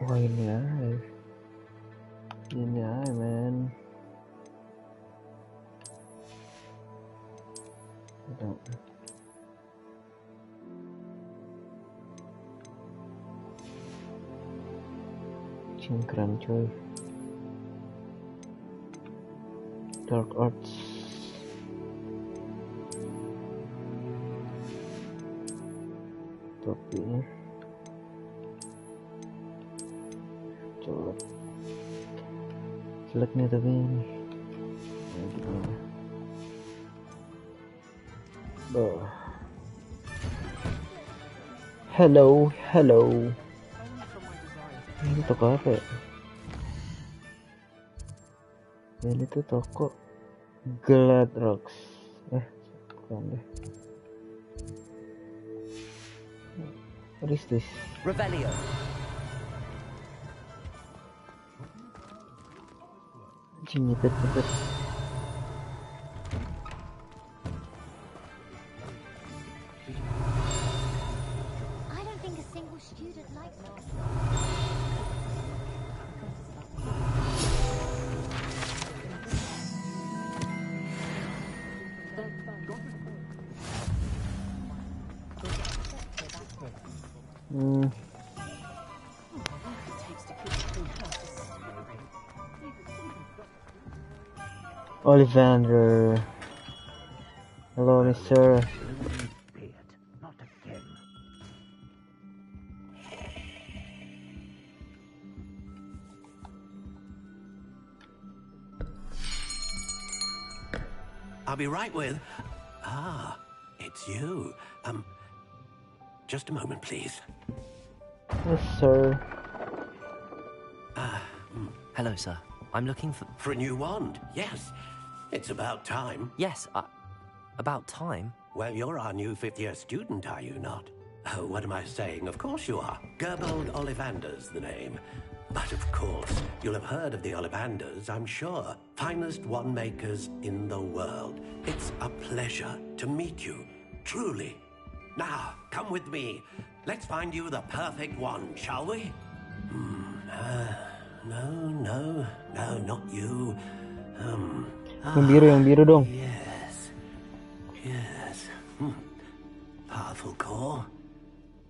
Wah, ini aja men. Keren coy. Dark Arts. topinya. Coba select nih tapi ini. Hello. Ini toko apa ya? Ini tuh toko Glad Rocks. Bukan deh. What is this? Revelio. Nyipet. I don't think a single student likes us. Ollivander. Hello, Mr. Not again. I'll be right with... it's you. Just a moment, please. Yes, sir. Hello, sir. I'm looking for... For a new wand, yes. It's about time. Yes, about time? Well, you're our new fifth-year student, are you not? Oh, what am I saying? Of course you are. Gerbold Ollivander's the name. But of course, you'll have heard of the Ollivanders, I'm sure. Finest wand makers in the world. It's a pleasure to meet you, truly. Now, come with me. Let's find you the perfect wand, shall we? No, not you. Yang biru dong. Yes. Powerful core.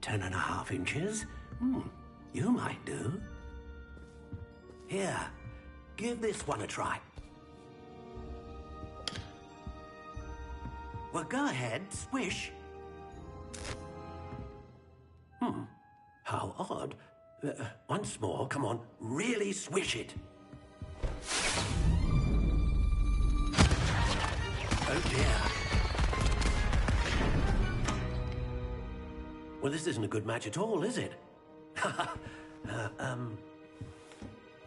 10.5 inches. You might do. Here, give this one a try. Well, go ahead, swish. How odd. Once more, come on, really swish it. Oh dear. Well, this isn't a good match at all, is it?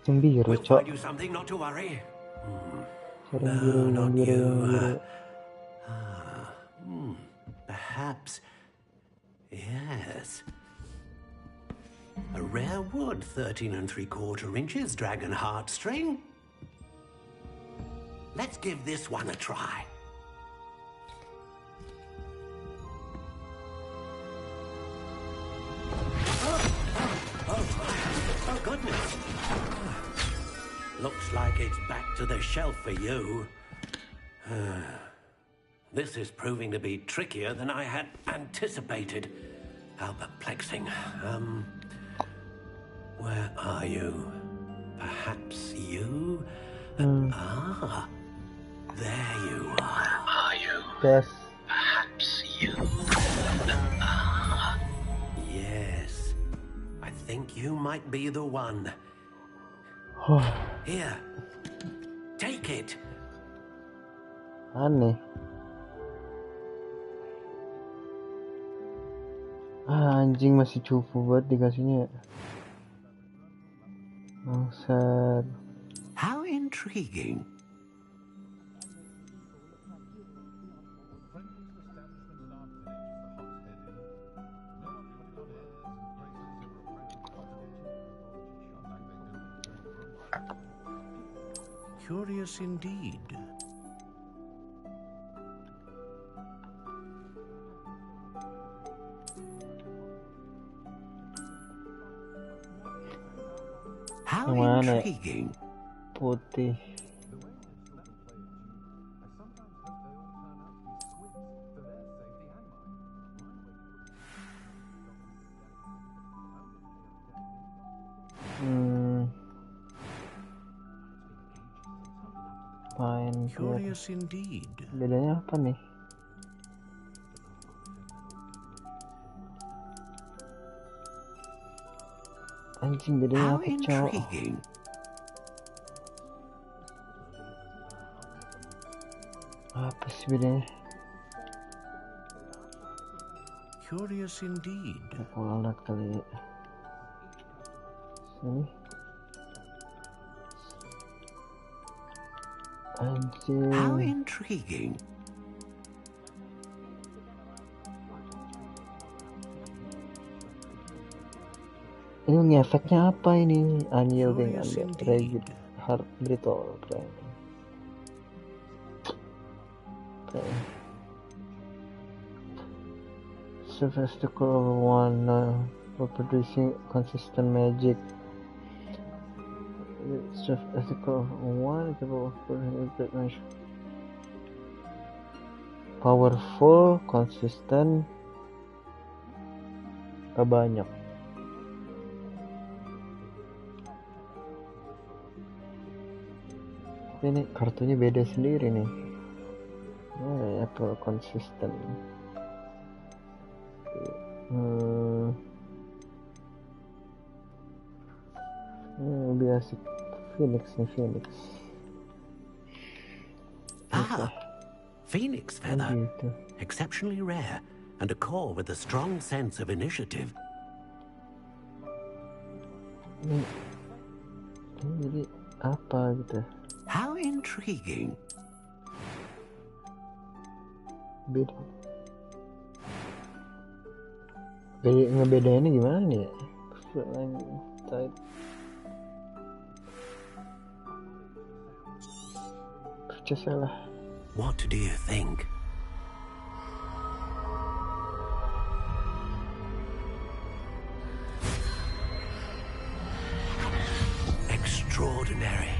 Yang biru, We'll Cok. find you something, not to worry. Yang biru. Perhaps. Yes. A rare wood, 13 3/4 inches, dragon heartstring. Let's give this one a try. Oh, goodness. Looks like it's back to the shelf for you. This is proving to be trickier than I had anticipated. How perplexing. Where are you? Perhaps you? There you are. Are you? Yes. Perhaps you? Yes. I think you might be the one. Here. Take it. Aneh. Anjing, masih cupu banget dikasihnya. Bangsat. How intriguing. Curious indeed. How intriguing. Putih. Fine. Curious indeed. Bedanya apa nih? Anjing bedanya How apa, Cok? intriguing. Apa sih bedanya? Curious indeed. Aku alat kali ya. Sini. Anjing. How intriguing. Ini efeknya apa ini? Unyielding and rigid hard brittle. Sophistical over one for producing consistent magic. Sophistical over one capable of producing great magic. Powerful, consistent, banyak. Ini kartunya beda sendiri nih. Apple konsisten. Biasa Phoenix nih, Phoenix. Phoenix feather. Exceptionally rare, and a core with a strong sense of initiative. Ini jadi apa gitu? How intriguing. Beda. Ngebedainnya gimana nih ya? Percaya lah. What do you think? Extraordinary.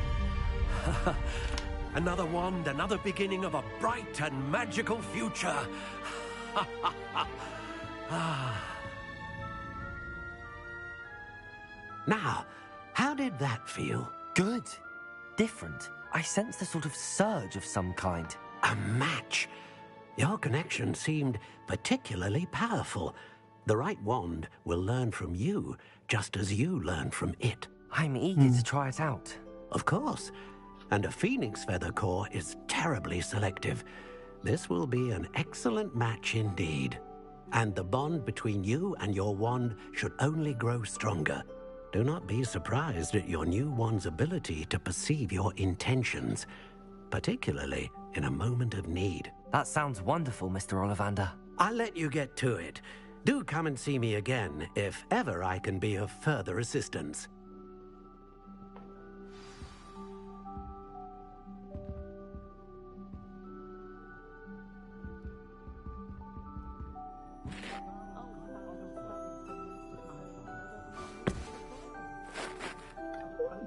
Another wand, another beginning of a bright and magical future. Now, how did that feel? Good. Different. I sensed a sort of surge of some kind. A match. Your connection seemed particularly powerful. The right wand will learn from you, just as you learn from it. I'm eager to try it out. Of course. And a phoenix feather core is terribly selective. This will be an excellent match indeed. And the bond between you and your wand should only grow stronger. Do not be surprised at your new wand's ability to perceive your intentions, particularly in a moment of need. That sounds wonderful, Mr. Ollivander. I'll let you get to it. Do come and see me again if ever I can be of further assistance.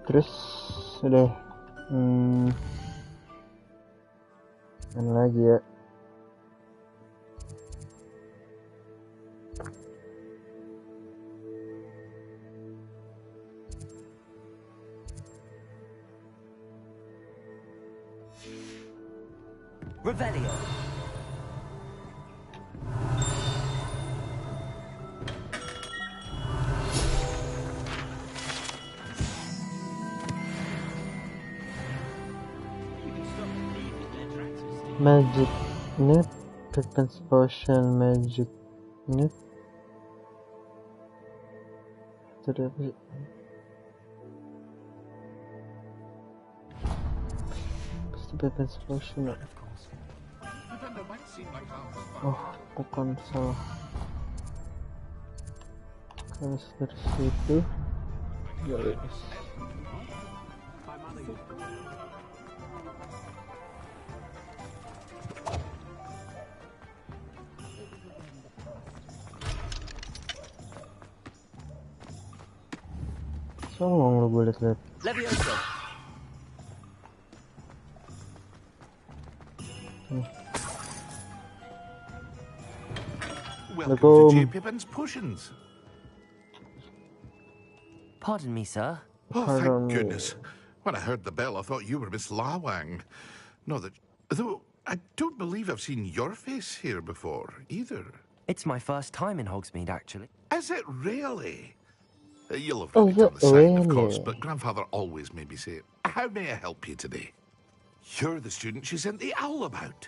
Terus udah mana lagi ya? Revelio. Magic net, weapons potion, magic net. Tadi apa sih? Pasti weapons potion. Oh, bukan salah. Kalau dari situ, guys. Songong lo gue liat-liat. Levioso. Welcome to J. Pippin's Potions. Pardon me, sir. Oh, thank goodness. When I heard the bell, I thought you were Miss Lawang. No, though I don't believe I've seen your face here before, either. It's my first time in Hogsmeade, actually. Is it really? You'll have read it on the sign, of course, but Grandfather always made me say it. How may I help you today? You're the student she sent the owl about.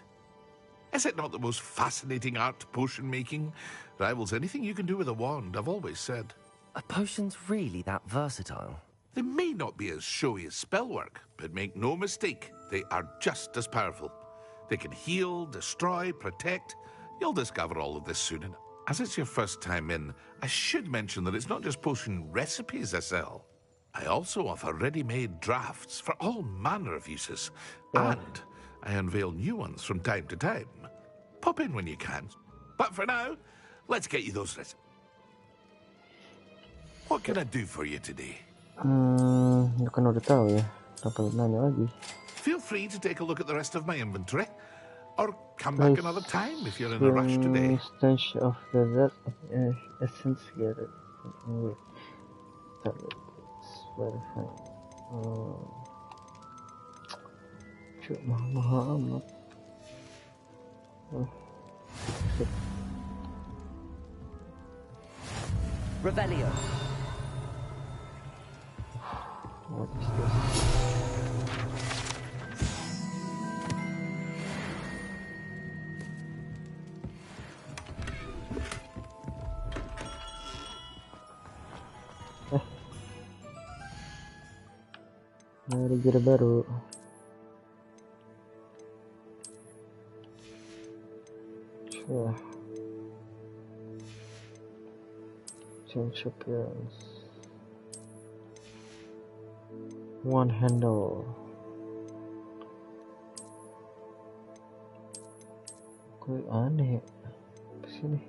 Is it not the most fascinating art, potion making? Rivals anything you can do with a wand, I've always said. Are potions really that versatile? They may not be as showy as spellwork, but make no mistake, they are just as powerful. They can heal, destroy, protect. You'll discover all of this soon. And as it's your first time in, I should mention that it's not just potion recipes I sell. I also offer ready-made drafts for all manner of uses. And I unveil new ones from time to time. Pop in when you can. But for now, let's get you those recipes. What can I do for you today? Bukan udah tahu ya. Apa nanya lagi? Feel free to take a look at the rest of my inventory. Or come back another time if you're in a rush today. Stench of the red essence gathered with tablets. Very fine. Cuk, mahal amat. Revelio. What is this? Ada gear baru. Sure. Change appearance. One handle. Kok aneh ya? Kesini.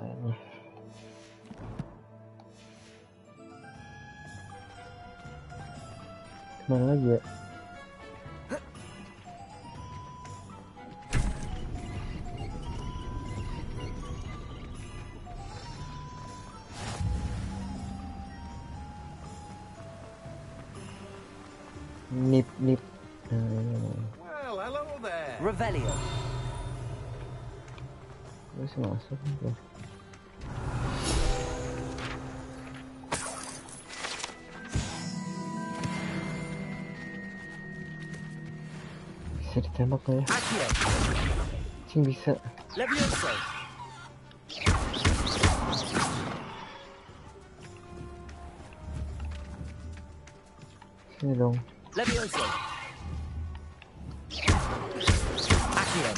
Aneh. Kemana lagi ya? Nip. Well, hello there. Revelio. Bisa masuk nih. Bisa ditembak nggak ya? Cing bisa. Levioso. Sini dong. Levioso. Accio.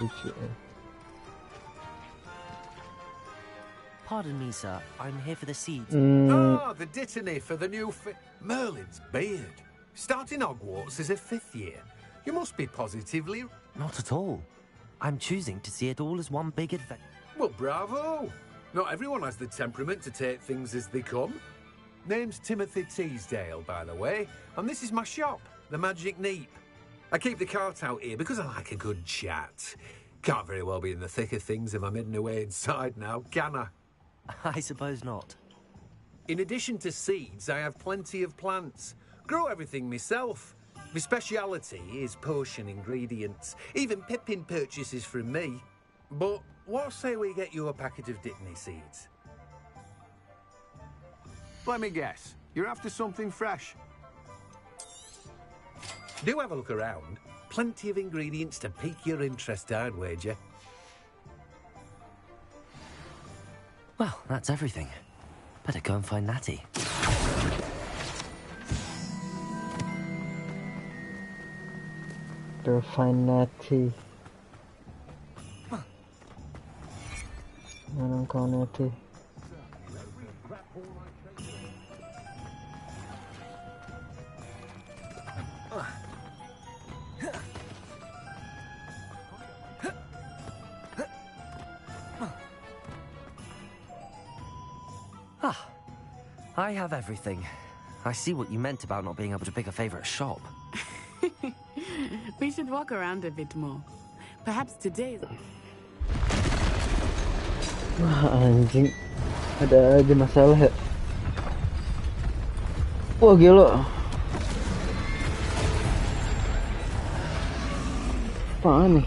Lucu ya. Pardon me, sir. I'm here for the seeds. Ah, the dittany for the new Merlin's beard. Starting Hogwarts as a 5th year. You must be positively... Not at all. I'm choosing to see it all as one big adventure. Well, bravo. Not everyone has the temperament to take things as they come. Name's Timothy Teasdale, by the way, and this is my shop, the Magic Neep. I keep the cart out here because I like a good chat. Can't very well be in the thick of things if I'm hidden away inside now, can I? I suppose not. In addition to seeds, I have plenty of plants. Grow everything myself. My speciality is potion ingredients. Even Pippin purchases from me. But what say we get you a packet of dittany seeds? Let me guess. You're after something fresh. Do have a look around. Plenty of ingredients to pique your interest, I'd wager. Well, that's everything. Better go and find Natty. Better find Natty. Mana kau Natty? I have everything. I see what you meant about not being able to pick a favorite shop. We should walk around a bit more. Perhaps today... Wah, anjing. Ada aja masalah ya. Wah, gila. Apaan nih?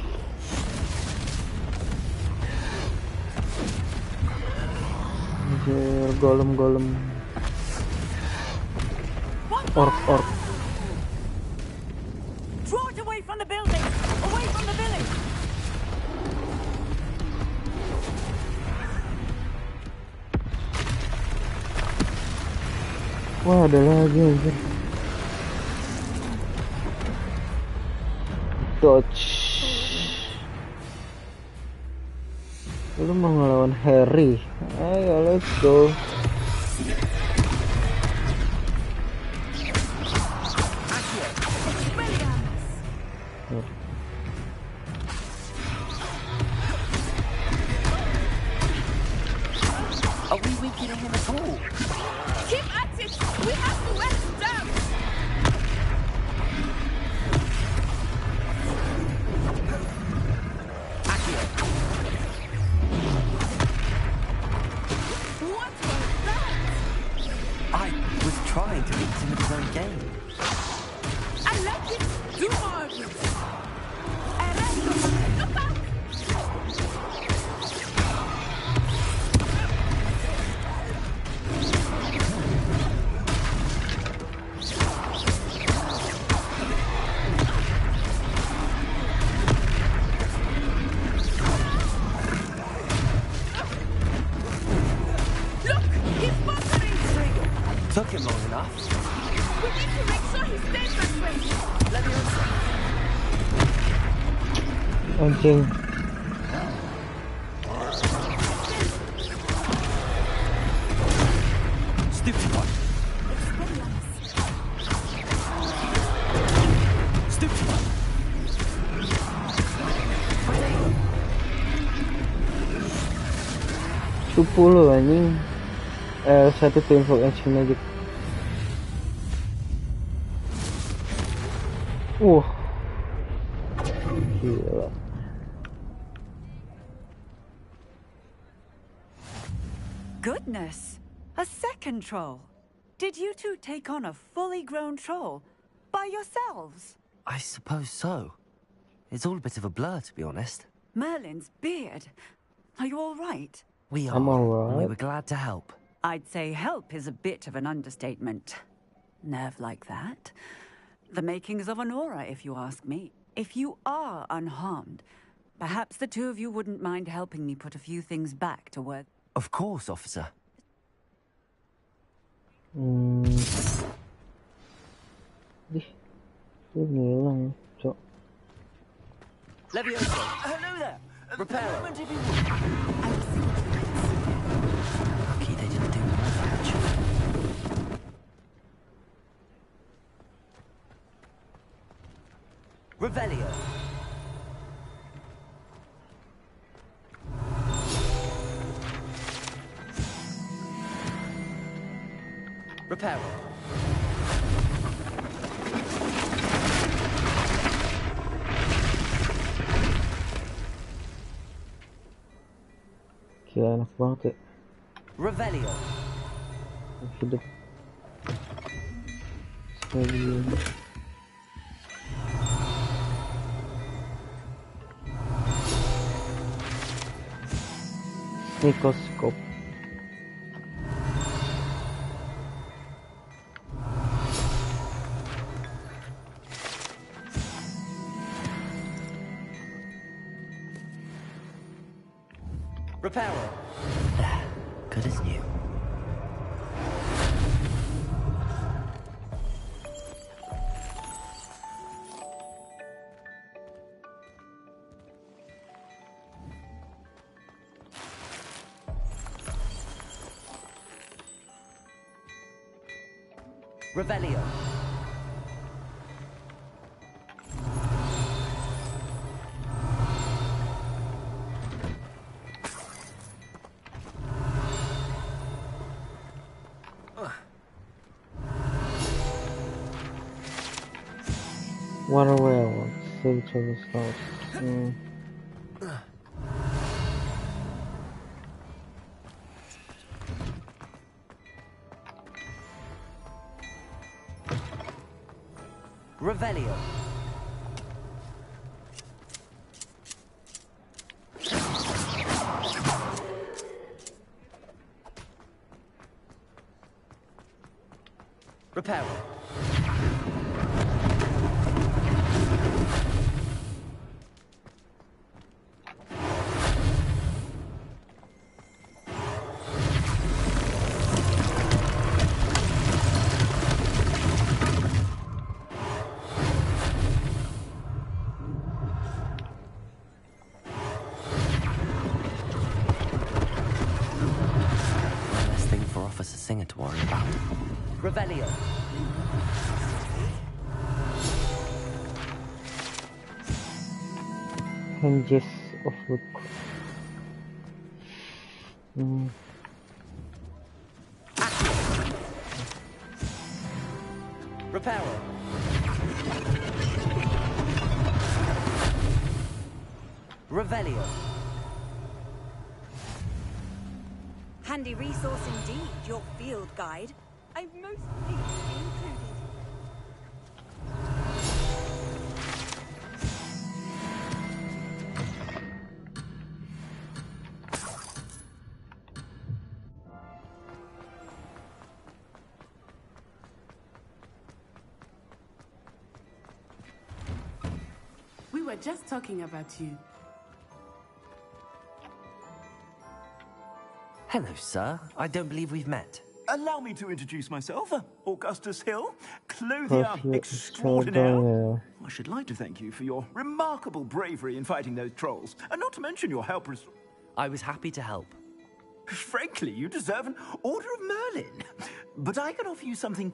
Anjir, golem. Orc. Draw it away from the building! Away from the village! Wah, ada lagi anjir. Dodge. Lu mau ngelawan Harry? Ayo, let's go. Are we weakening him at all? Keep at it! We have to wear him down! What was that? I was trying to beat him at his own game. I like it! Do more of it! Ernesto, look out! Took him long enough. We need to make sure he stays that way. Let me Anjing. Stupid one. Stupid one. 10 anjing. Satu tuh info action magic. Gila. Goodness! A second troll. Did you two take on a fully grown troll by yourselves? I suppose so. It's all a bit of a blur, to be honest. Merlin's beard. Are you all right? We are. I'm all right. And we were glad to help. I'd say help is a bit of an understatement. Nerve like that. The makings of an aura, if you ask me. If you are unharmed, perhaps the two of you wouldn't mind helping me put a few things back to where... Of course, officer. Ngilang, Cok. Levioso. Hello there. Repair. Lucky they didn't do more damage. Revelio. Repair. Gila enak banget ya. Revelio. Hidup. Sekali. Microscope. Reparo. Good as new. Revelio. Water well, save each other's house. Revelio. Singer to worry about. Revelio. Hinges of Look. Reparo. Revelio. Handy resource indeed, your field guide. I've most pleased included. We were just talking about you. Hello, sir. I don't believe we've met. Allow me to introduce myself. Augustus Hill, clothier extraordinaire. I should like to thank you for your remarkable bravery in fighting those trolls, and not to mention your help. I was happy to help. Frankly, you deserve an Order of Merlin. But I can offer you something.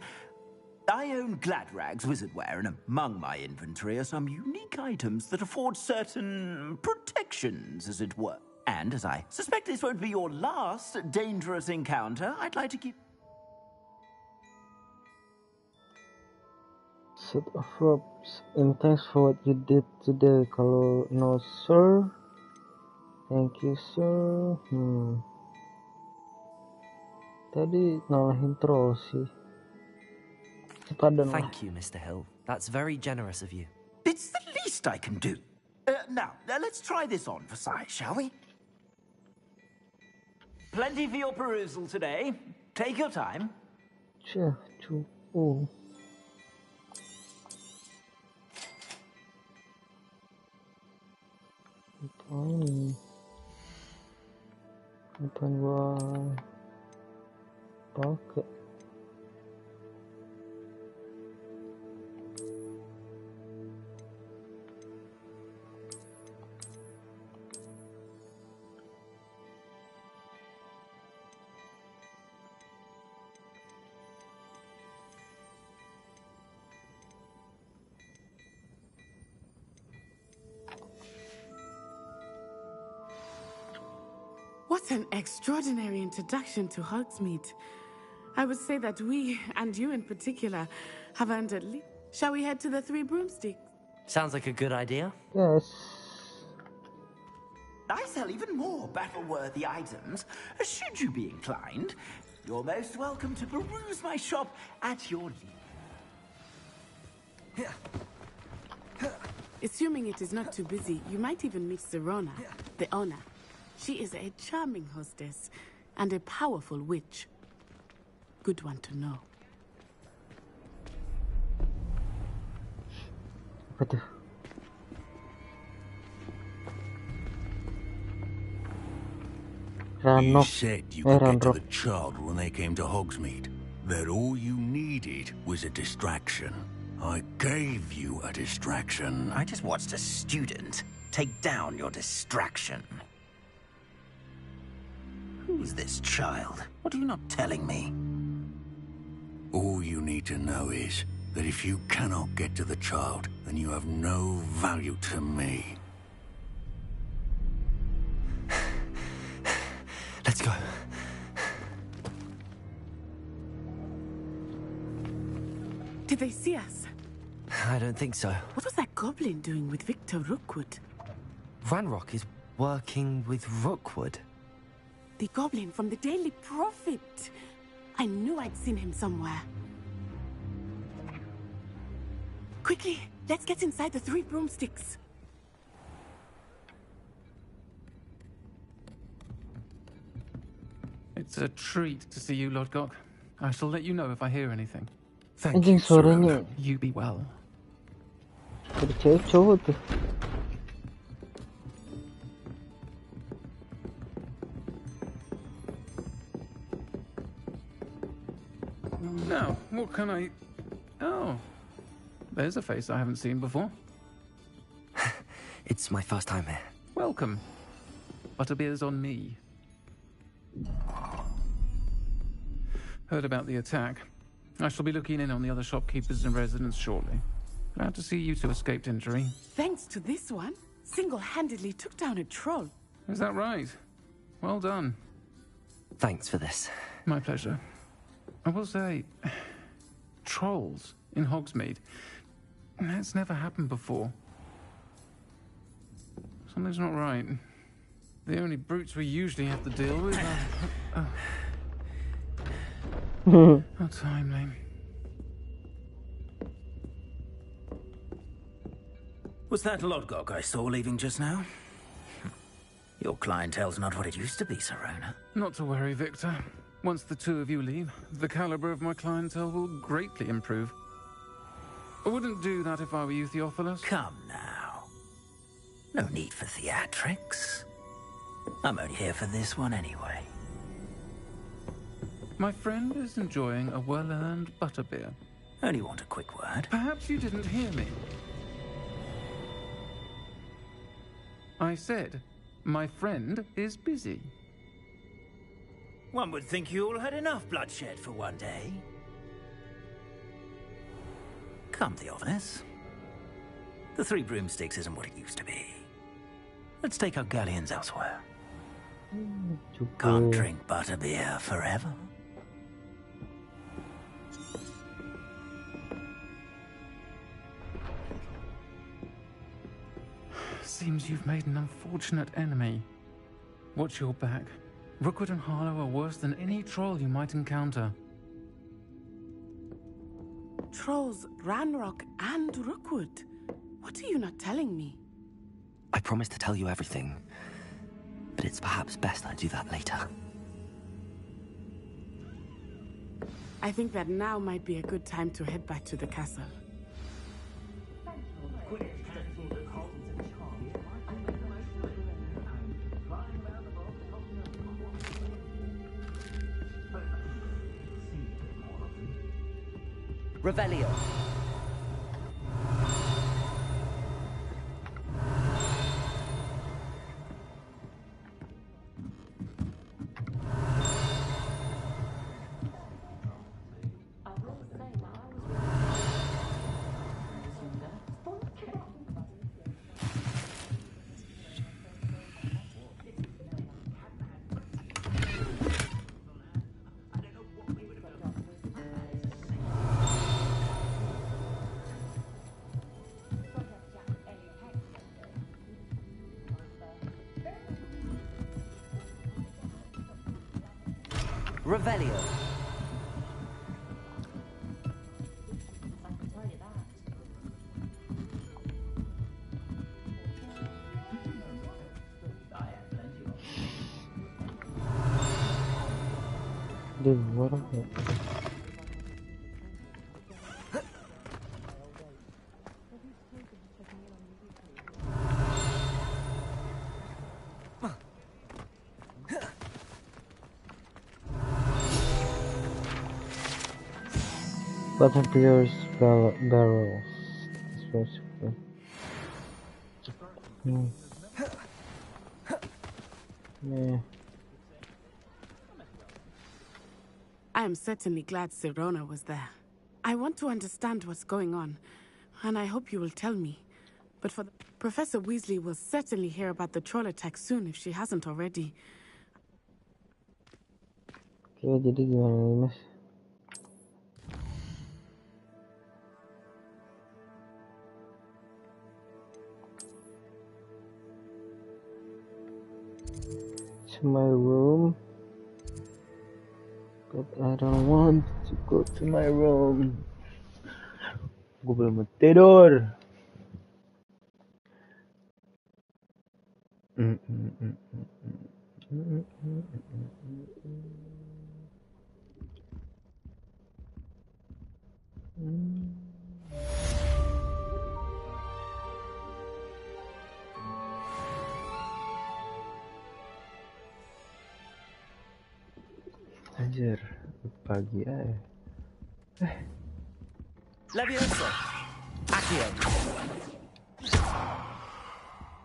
I own Gladrag's wizardware, and among my inventory are some unique items that afford certain protections, as it were. And as I suspect this won't be your last dangerous encounter, I'd like to keep... Set of ropes, and thanks for what you did today. Kalau no sir, thank you sir. Tadi ngalahin troll sih. Thank you, Mr. Hill. That's very generous of you. It's the least I can do. Now, let's try this on for size, shall we? Plenty for your perusal today. Take your time. Sure, true. Apa gua pakai? What an extraordinary introduction to Hogsmeade. I would say that we, and you in particular, have earned at least... Shall we head to the Three Broomsticks? Sounds like a good idea. Yes. I sell even more battle-worthy items. Should you be inclined, you're most welcome to peruse my shop at your leisure. Assuming it is not too busy, you might even meet Serona, the owner. She is a charming hostess and a powerful witch. Good one to know. Apa tuh? You said you could get to the child when they came to Hogsmeade. That all you needed was a distraction. I gave you a distraction. I just watched a student take down your distraction. Who's this child? What are you not telling me? All you need to know is that if you cannot get to the child, then you have no value to me. Let's go. Did they see us? I don't think so. What was that goblin doing with Victor Rookwood? Ranrock is working with Rookwood. The goblin from the Daily Prophet. I knew I'd seen him somewhere. Quickly, let's get inside the Three Broomsticks. It's a treat to see you, Lodgok. I shall let you know if I hear anything. Thank you, Sirona. You be well. Now, what can I... Oh, there's a face I haven't seen before. It's my first time here. Welcome. Butterbeer's on me. Heard about the attack. I shall be looking in on the other shopkeepers and residents shortly. Glad to see you two escaped injury. Thanks to this one, single-handedly took down a troll. Is that right? Well done. Thanks for this. My pleasure. I will say, trolls in Hogsmeade. That's never happened before. Something's not right. The only brutes we usually have to deal with are... How timely. Was that Lodgok I saw leaving just now? Your clientele's not what it used to be, Sirona. Not to worry, Victor. Once the two of you leave, the caliber of my clientele will greatly improve. I wouldn't do that if I were you, Theophilus. Come now. No need for theatrics. I'm only here for this one anyway. My friend is enjoying a well-earned butterbeer. Only want a quick word. Perhaps you didn't hear me. I said, my friend is busy. One would think you all had enough bloodshed for one day. Come, Theophilus. The Three Broomsticks isn't what it used to be. Let's take our galleons elsewhere. Can't drink butterbeer forever. Seems you've made an unfortunate enemy. Watch your back. Rookwood and Harlow are worse than any troll you might encounter. Trolls, Ranrock, and Rookwood. What are you not telling me? I promised to tell you everything, but it's perhaps best I do that later. I think that now might be a good time to head back to the castle. Revelio. Revelio. Butterbeer's barrels. Yeah. I am certainly glad Sirona was there. I want to understand what's going on, and I hope you will tell me. But Professor Weasley will certainly hear about the troll attack soon if she hasn't already. Oke, jadi gimana nih, Mas? To my room, but I don't want to go to my room. Gue belum tidur. Anjir, pagi aja. Levioso. Accio.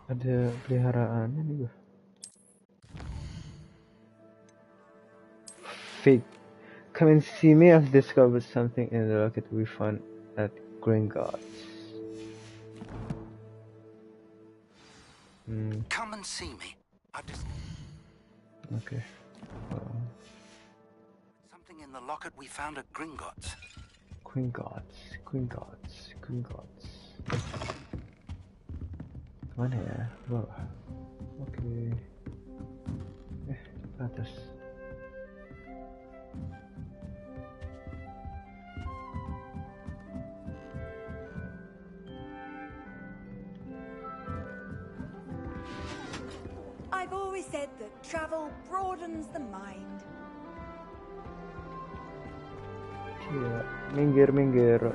Ada peliharaannya nih gua. Fig. Come and see me. I've discovered something in the locket we found at Gringotts. Come and see me. Okay. Something in the locket we found at Gringotts. Gringotts. Mana ya? Bawah. Oke. Ke atas. I've always said that travel broadens the mind. Iya, minggir.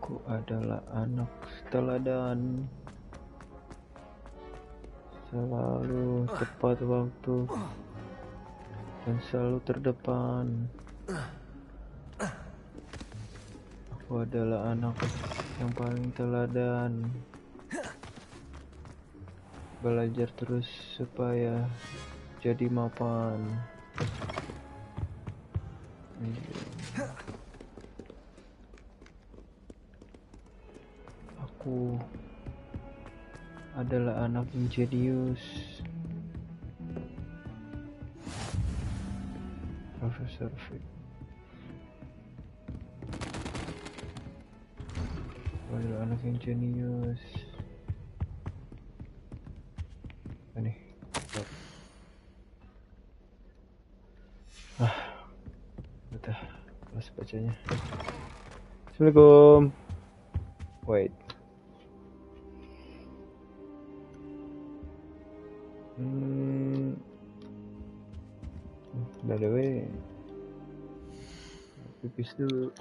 Aku adalah anak teladan, selalu tepat waktu dan selalu terdepan. Aku adalah anak yang paling teladan. Belajar terus supaya jadi mapan. Aku adalah anak yang jenius. Profesor Fig. Aku adalah anak yang jenius. Ini. Udah kelas bacanya. Assalamualaikum. Wait. By the way, pipis dulu.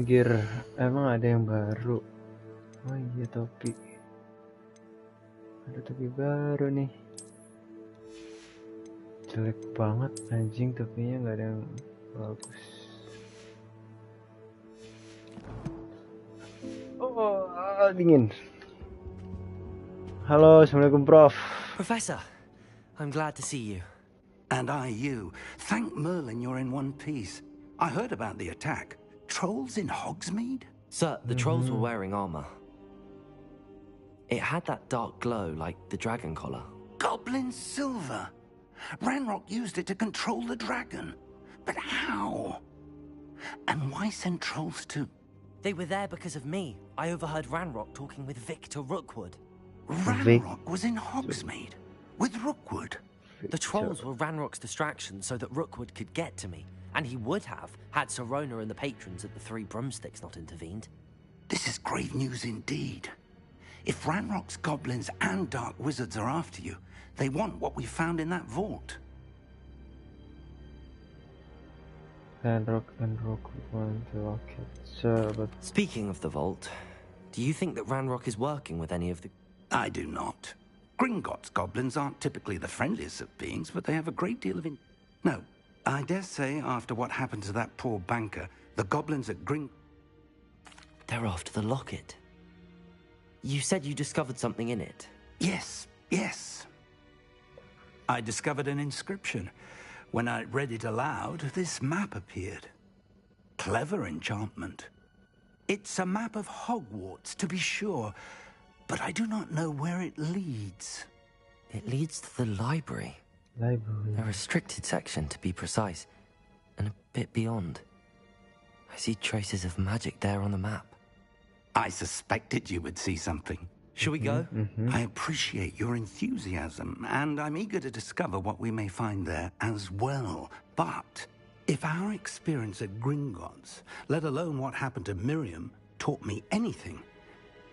Gear emang ada yang baru. Oh iya, topi. Ada topi baru nih. Jelek banget anjing, topinya nggak ada yang bagus. Oh, dingin. Halo, assalamualaikum, Prof. Professor, I'm glad to see you. And I you. Thank Merlin you're in one piece. I heard about the attack. Trolls in Hogsmeade? Sir, the trolls were wearing armor. It had that dark glow like the dragon collar. Goblin silver. Ranrock used it to control the dragon. But how? And why send trolls to... They were there because of me. I overheard Ranrock talking with Victor Rookwood. Ranrock was in Hogsmeade? With Rookwood? The trolls were Ranrock's distraction so that Rookwood could get to me. And he would have, had Sirona and the patrons at the Three Broomsticks not intervened. This is grave news indeed. If Ranrock's goblins and dark wizards are after you, they want what we found in that vault. Ranrock and Rookwood want the rocket. Sir, but... Speaking of the vault, do you think that Ranrock is working with any of the... I do not. Gringotts goblins aren't typically the friendliest of beings, but they have a great deal of No, I dare say after what happened to that poor banker, the goblins at They're after the locket. You said you discovered something in it. Yes, yes. I discovered an inscription. When I read it aloud, this map appeared. Clever enchantment. It's a map of Hogwarts, to be sure, but I do not know where it leads. It leads to the library. Library. A restricted section, to be precise, and a bit beyond. I see traces of magic there on the map. I suspected you would see something. Shall we go? I appreciate your enthusiasm, and I'm eager to discover what we may find there as well. But if our experience at Gringotts, let alone what happened to Miriam, taught me anything,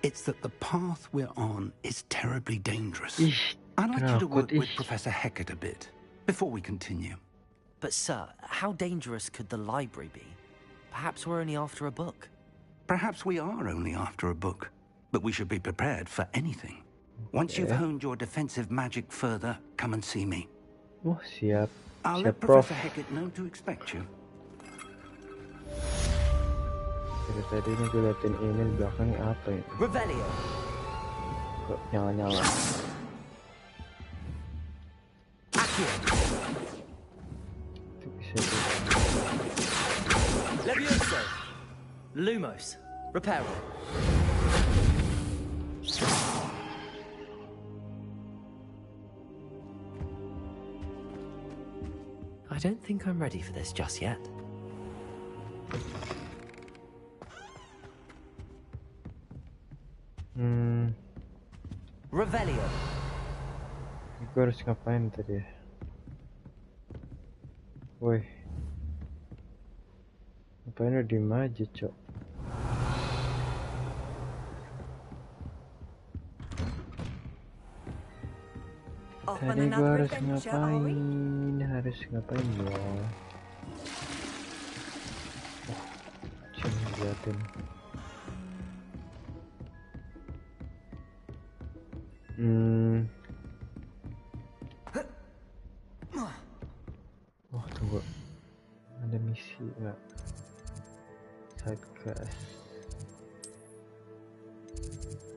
it's that the path we're on is terribly dangerous. I'd like you to work with Professor Hecat a bit, before we continue. But sir, how dangerous could the library be? Perhaps we're only after a book. Perhaps we are only after a book, but we should be prepared for anything. Once you've honed your defensive magic further, come and see me. Oh, siap. I'll Siap, let Prof. Professor Hecat know to expect you. Dari tadi ini gue liatin email belakang apa ini? Revelio. Kok nyala-nyala? Itu bisa Levioso. Lumos. Reparo. I don't think I'm ready for this just yet. Revelio. Gue harus ngapain tadi ya? Woi. Ngapain udah diem aja, Cok? Tadi gue harus ngapain? Harus ngapain ya? Oh, cuma liatin. Oh, tunggu. Ada misi nggak? Side quest.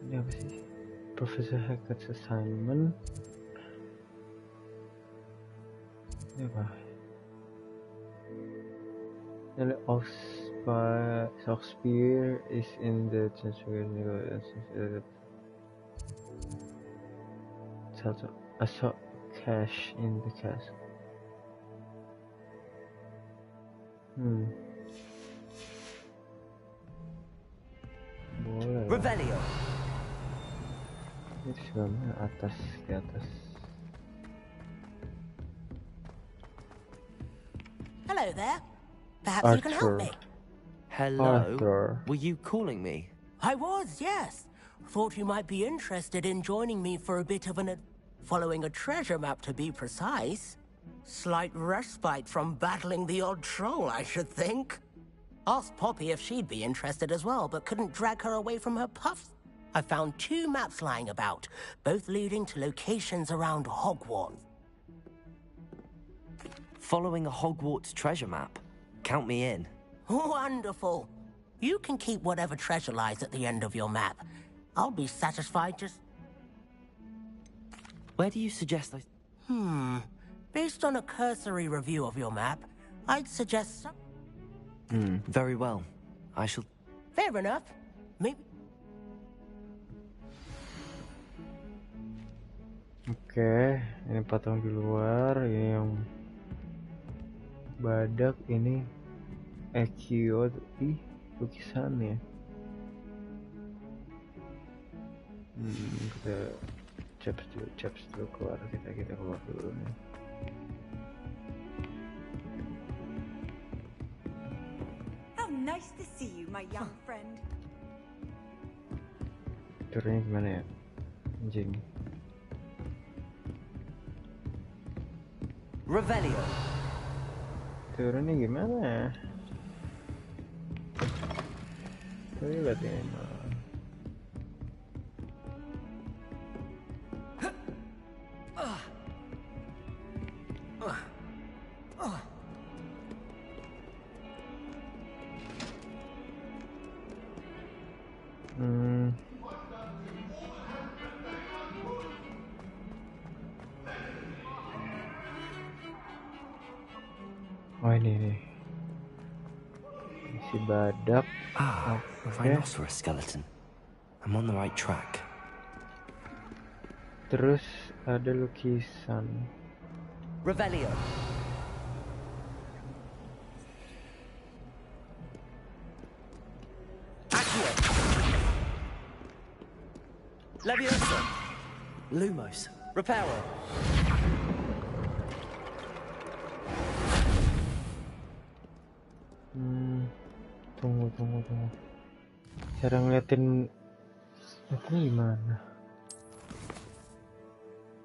Ini apa sih? Professor Hecat's assignment. Ini apa? The Oxspear is in the transfer. I saw cash in the castle. Boleh. Revelio. Ini sebenarnya atas, di atas. Hello there. Perhaps you can help me. Hello. Arthur. Were you calling me? I was, yes. Thought you might be interested in joining me for a bit of an... following a treasure map, to be precise. Slight respite from battling the odd troll, I should think. Asked Poppy if she'd be interested as well, but couldn't drag her away from her puffs. I found 2 maps lying about, both leading to locations around Hogwarts. Following a Hogwarts treasure map? Count me in. Wonderful. You can keep whatever treasure lies at the end of your map. I'll be satisfied just... Where do you suggest I... Based on a cursory review of your map, I'd suggest some... Very well. I shall... Fair enough. Maybe... Oke, ini patung di luar, ini yang badak, ini Ekio, lukisan ya. Kita caps dulu keluar, kita keluar dulu nih. How nice to see you, my young friend. Turunnya gimana ya? Anjing. Revelio. Turunnya gimana? Lihat ini. Oh ini nih. Si badak. Rhinoceros skeleton. I'm on the right track. Terus ada lukisan. Revelio. Accio. Leviosa. Lumos. Reparo. Tunggu. Cara ngeliatin gimana?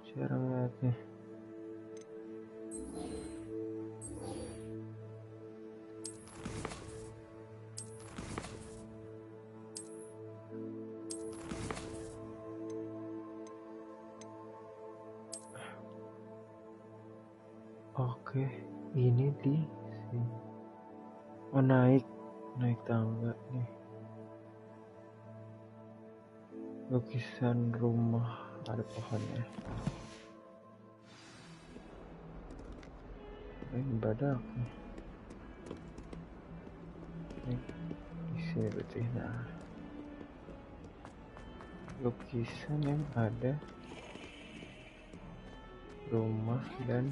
Cara ngeliatnya. Oke, ini di sini. Oh naik tangga nih. Lukisan rumah, ada pohonnya. Ini badak nih. Ini di sini berarti. Nah, lukisan yang ada rumah dan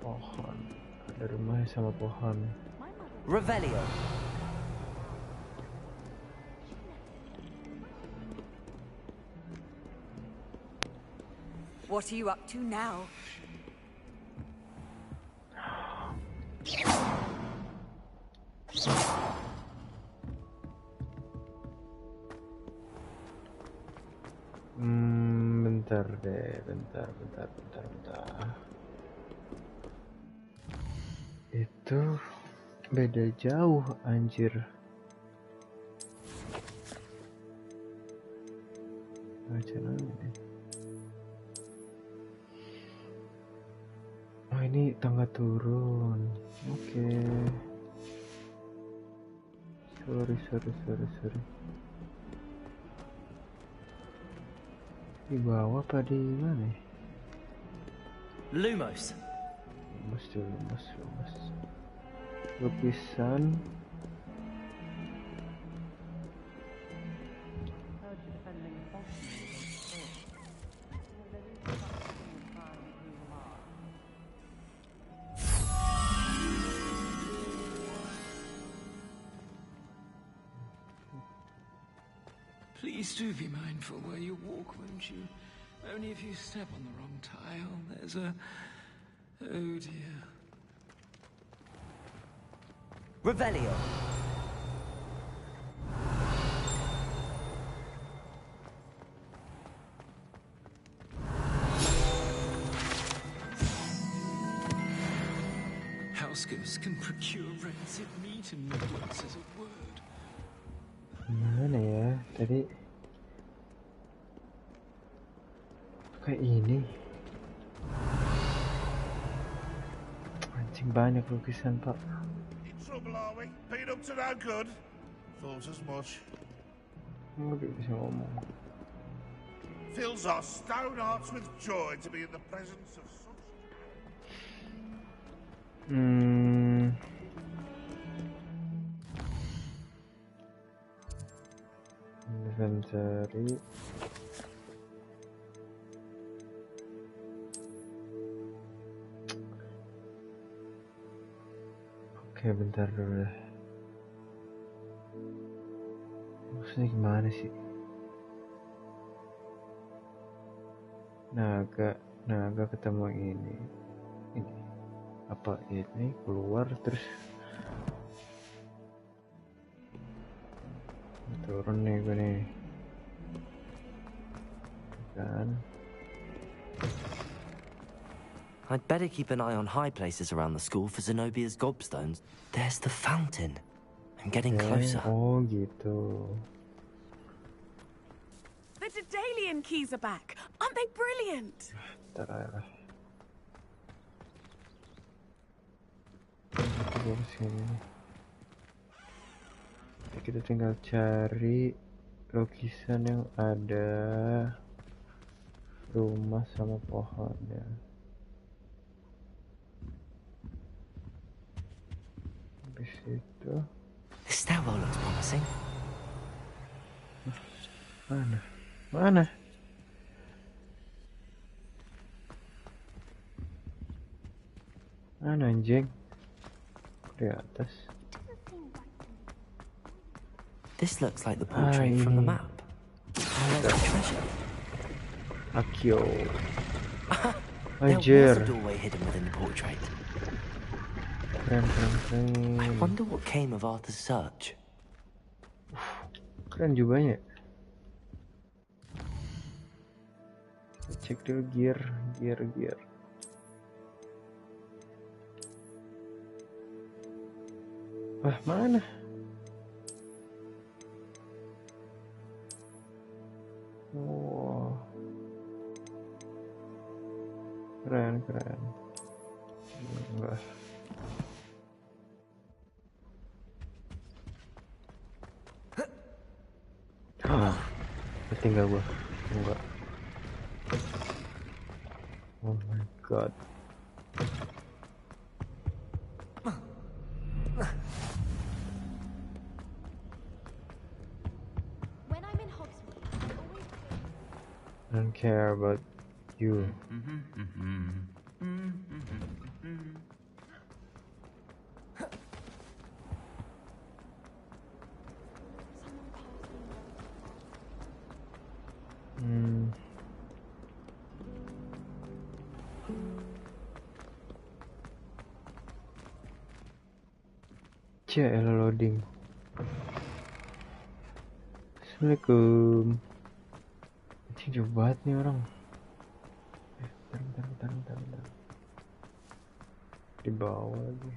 pohon. Ada rumahnya sama pohon. Revelio. What are you up to now? Bentar deh, bentar. Itu beda jauh anjir. Baca lagi. Oh ini tangga turun. Oke. Sorry. Di bawah apa di mana? Lumos. Lumos. Lukisan. Please do be mindful where you walk, won't you? Only if you step on the wrong tile, there's a... Oh dear. Revelio. House ghosts can procure rancid meat and noodles as a word. Mana ya tadi? Kayak ini. Anjing banyak lukisan, Pak. In trouble, are we? Been up to no good? Thought as much. Nggak bisa ngomong. Fills our stone hearts with joy to be in the presence of such... Inventory. Oke, bentar dulu deh. Maksudnya gimana sih? Naga ketemu ini apa ini keluar terus turun nih gue nih kan. I'd better keep an eye on high places around the school for Zenobia's gobstones. There's the fountain. I'm getting closer. Oh gitu. The Daedalian keys are back. Aren't they brilliant? Kita tinggal cari lukisan yang ada rumah sama pohonnya. Habis itu This stairwell looks promising. Mana? Mana anjing? Di atas. This looks like the portrait from the map. There's a treasure. Akio. There was a doorway hidden within the portrait. Keren. I wonder what came of Arthur's search. Keren jubahnya. Cek dulu gear. Wah, mana? Wow. Keren. Enggak. Tinggal gua. Enggak. Oh my god. When I'm in Hogsmeade, I always I don't care about you. Loading. Assalamualaikum. Anjing jauh banget nih orang. Bentar. Di bawah lagi.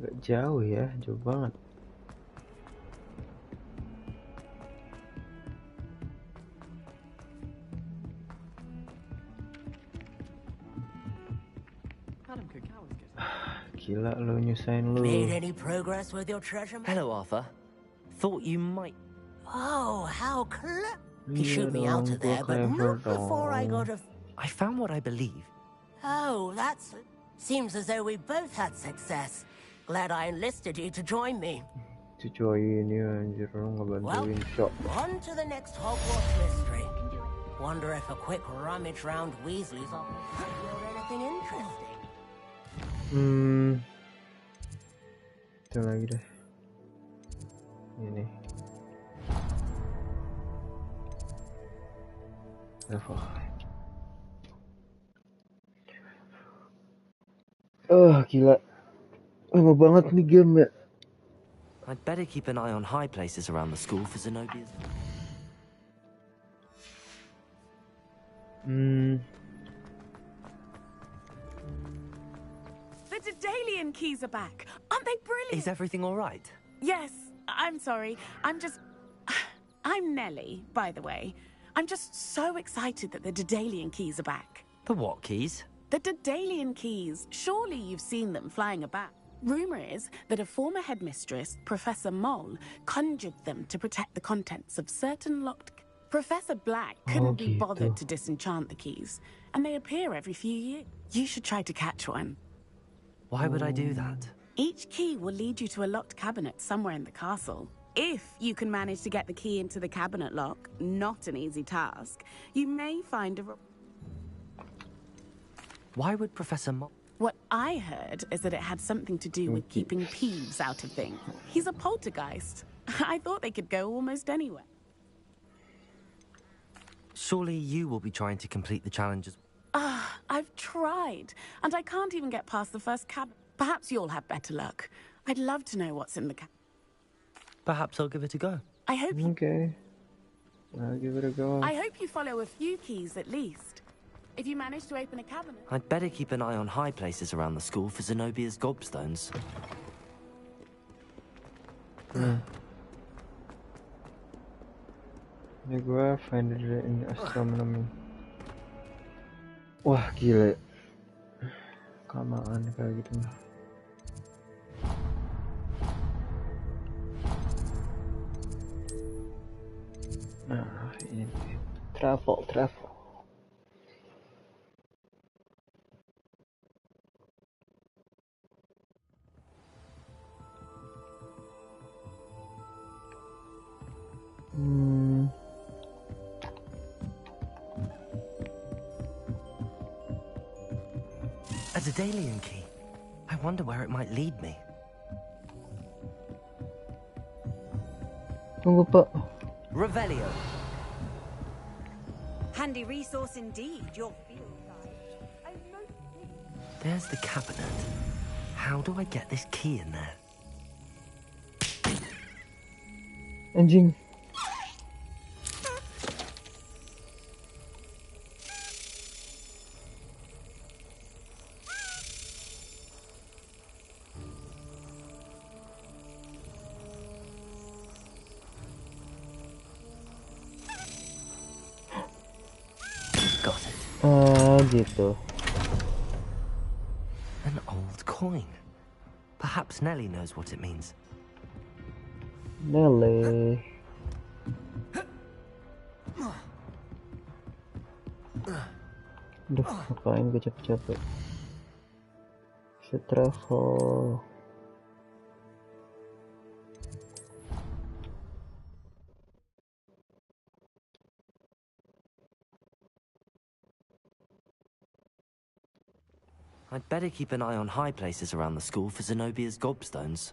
Agak jauh ya, jauh banget. Gila lo nyusahin lo. Made any progress with your treasure? Hello, Arthur. Thought you might. Oh, how clever! He shooed me out of there, but not before I got a... I found what I believe. Oh, that's... Seems as though we both had success. Glad I enlisted you to join me. Well, on to the next Hogwarts mystery. Wonder if a quick rummage round Weasley's office revealed anything interesting. Itu lagi deh. Ini. Gila. Lama banget nih game ya. I'd better keep an eye on high places around the school for Zenobia's. The Daedalian keys are back. Aren't they brilliant? Is everything all right? Yes, I'm sorry. I'm Nellie, by the way. I'm just so excited that the Daedalian keys are back. The what keys? The Daedalian keys. Surely you've seen them flying about. Rumor is that a former headmistress, Professor Moll, conjured them to protect the contents of certain locked... Professor Black couldn't be bothered to disenchant the keys, and they appear every few years. You should try to catch one. Why would I do that? Each key will lead you to a locked cabinet somewhere in the castle. If you can manage to get the key into the cabinet lock, not an easy task, you may find a... Why would Professor Moll... What I heard is that it had something to do with keeping Peeves out of things. He's a poltergeist. I thought they could go almost anywhere. Surely you will be trying to complete the challenges. I've tried, and I can't even get past the first cabinet. Perhaps you'll have better luck. I'd love to know what's in the cabinet. Perhaps I'll give it a go. I hope you... Okay. I'll give it a go. I hope you follow a few keys at least. If you manage to open a cabinet... I'd better keep an eye on high places around the school for Zenobia's gobstones. Ini gue find in astronomy. Wah gile. Kelamaan kayak gitu. Nah ini travel. A Daedalian key. I wonder where it might lead me. Tunggu, Pak. Revelio. Handy resource indeed, your field guide. There's the cabinet. How do I get this key in there? Anjing. Gitu. An old coin. Perhaps Nellie knows what it means. Nellie. Duh, ngapain gue capek-capek. Travel. I'd better keep an eye on high places around the school for Zenobia's gobstones.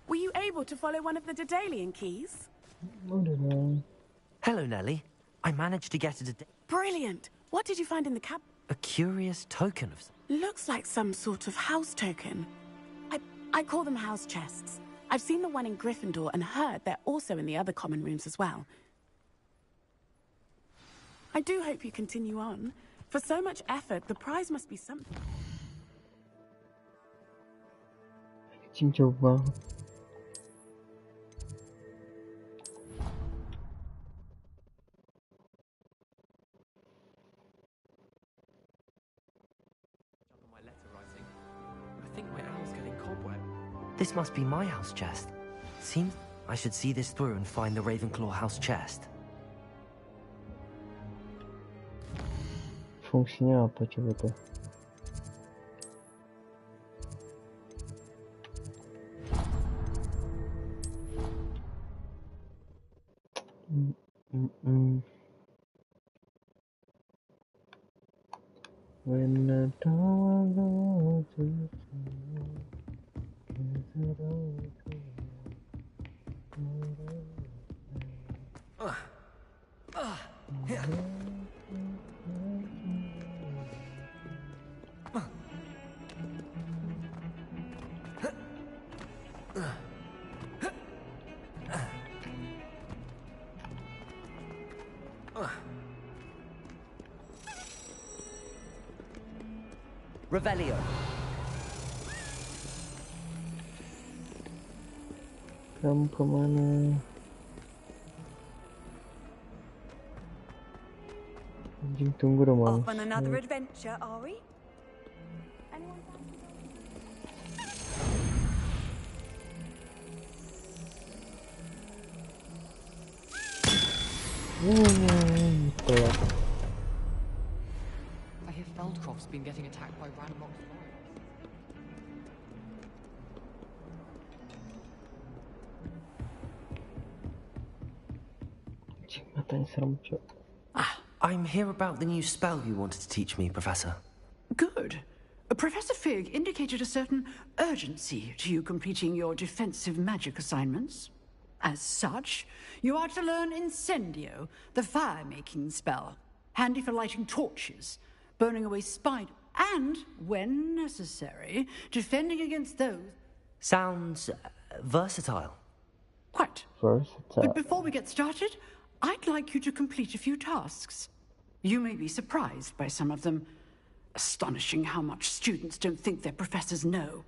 Were you able to follow one of the Daedalian keys? I don't know. Hello, Nellie. I managed to get it. Brilliant! What did you find in the cab? A curious token of... Looks like some sort of house token. I call them house chests. I've seen the one in Gryffindor and heard they're also in the other common rooms as well. I do hope you continue on. For so much effort, the prize must be something. Kucing jauh banget. I think my owl's getting cobweb. This must be my house chest. Seems I should see this through and find the Ravenclaw house chest. Fungsinya apa coba tuh? When the dawn goes Revelio. Kamu kemana? Anjing, tunggu dong, Mams. Off on another adventure, are we? I hear Feldcroft's been getting attacked by Ranrock's flyers. I'm here about the new spell you wanted to teach me, Professor. Good. Professor Fig indicated a certain urgency to you completing your defensive magic assignments. As such, you are to learn Incendio, the fire-making spell, handy for lighting torches, burning away spiders, and, when necessary, defending against those... Sounds versatile. Quite. Versatile. But before we get started, I'd like you to complete a few tasks. You may be surprised by some of them. Astonishing how much students don't think their professors know.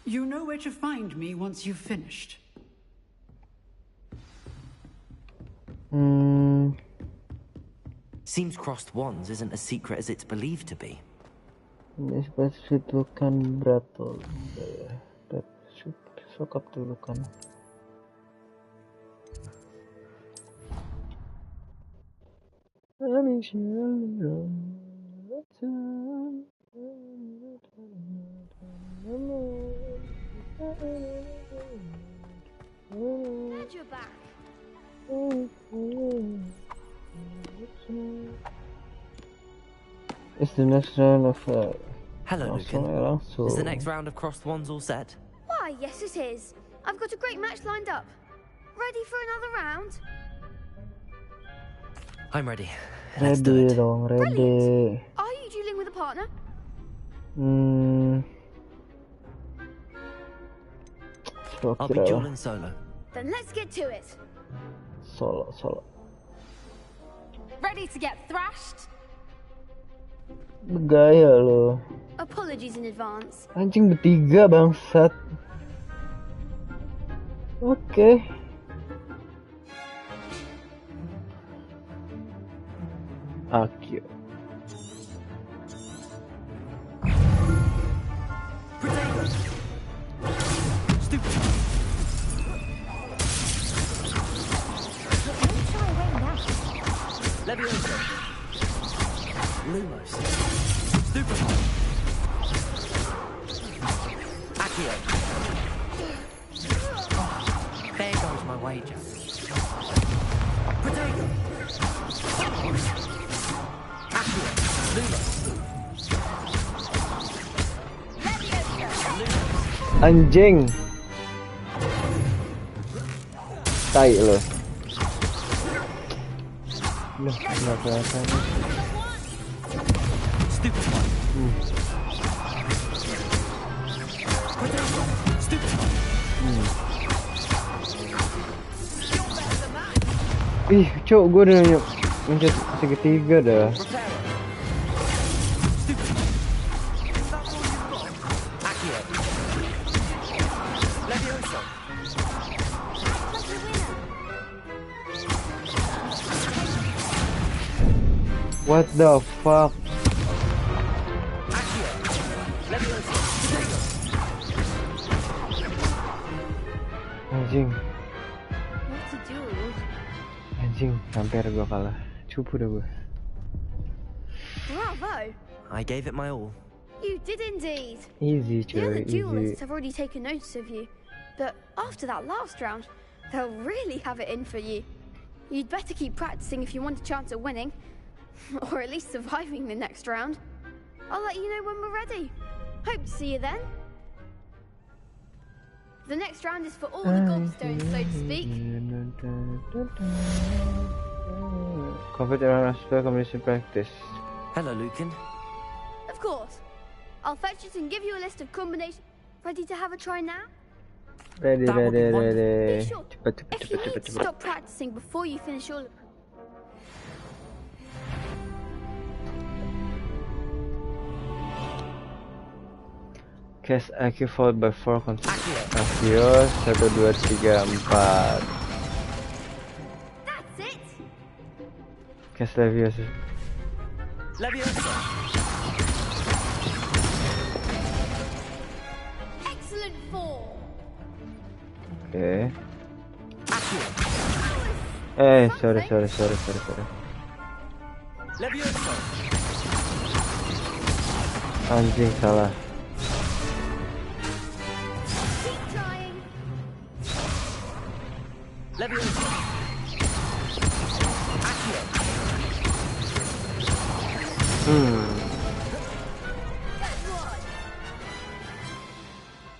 You know where to find me once you've finished. Seems crossed wands isn't as secret as it's believed to be. Ini spesifik lukan bratol. Sokap dulu kan. Had your back. It's the next round of Hello, Lucan. Is the next round of crossed wands all set? Why, yes it is. I've got a great match lined up. Ready for another round? I'm ready. Let's do it. Ready. Are you dueling with a partner? I'll be dueling solo. Then let's get to it. Solo. Ready to get thrashed? Gaya lo. Apologies in advance. Anjing bertiga bangsat. Oke. Akio. Levioso. Lumos. Stupid. Accio. There goes my wager. Potato. Accio. Lumos. Anjing. Tai lo. Loh, nggak kelihatan. Stupid one. Stupid one. Ih, cok, gue udah mencet segitiga dah. What the fuck? Anjing. Anjing, hampir gue kalah. Cupu dah gue. Bravo! I gave it my all. You did indeed. Easy, The other easy. duelists have already taken notice of you, but after that last round, they'll really have it in for you. You'd better keep practicing if you want a chance at winning. Or at least surviving the next round. I'll let you know when we're ready. Hope to see you then. The next round is for all the gobstones, so to speak. Complete around spell combination practice. Hello, Lucan. Of course. I'll fetch it and give you a list of combinations. Ready to have a try now? Ready. Be sure. Cepet. If you need to stop practicing before you finish all of Cast IQ followed by 4 Akio 1, 2, 3, 4. That's it. Cast Leviosa. Excellent form. Okay. Sorry. Anjing salah. Keep trying.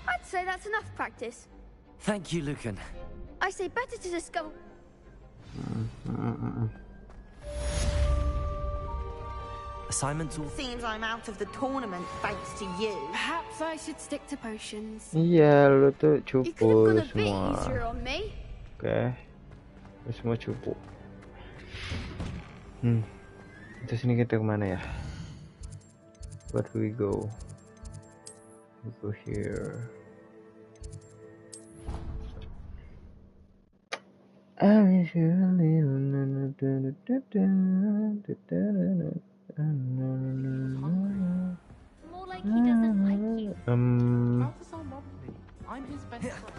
I'd say that's enough practice. Thank you, Lucan. I say better to discover. Assignments all. Seems I'm out of the tournament thanks to you. Perhaps I should stick to potions. Iya, lu tuh You could have cupu gone a bit semua. easier on me. Oke. Lu semua cupu. Terus ini kita kemana ya? Where do we go? We go here. I wish you a little. More like he doesn't like you. How does someone want me? I'm his best friend.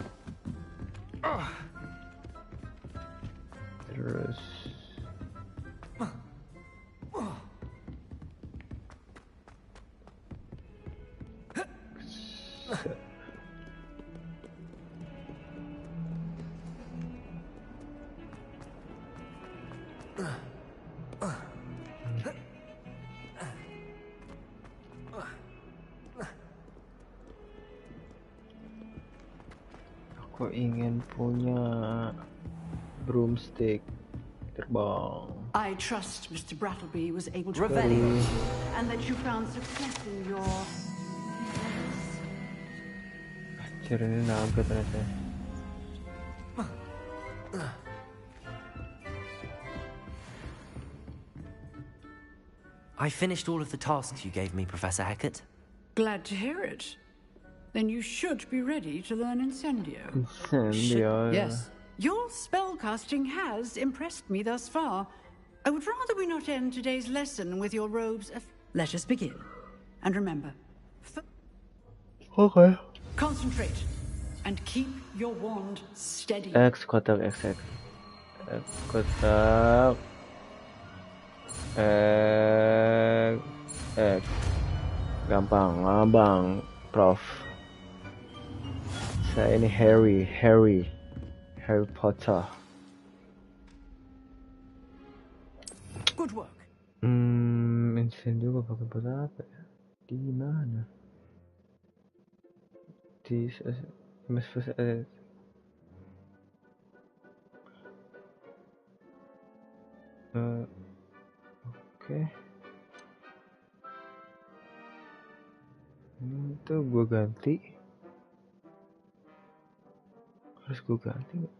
Terus. Aku ingin punya broomstick terbang. I trust Mr. Brattleby was able to Revelio. and that you found success in your Anjir, ini naga ternyata. I finished all of the tasks you gave me, Professor Hecat. Glad to hear it. Then you should be ready to learn Incendio. Incendio. Yes. Your spellcasting has impressed me thus far. I would rather we not end today's lesson with your robes of... Let us begin. And remember... Okay. Concentrate. And keep your wand steady. X kotak X kotak X. Gampang, Prof. Saya ini Harry Potter. Good work. Incendio pakai buat apa ya? Di mana? Di Oke. Ini tuh gue ganti. Harus gue ganti nggak?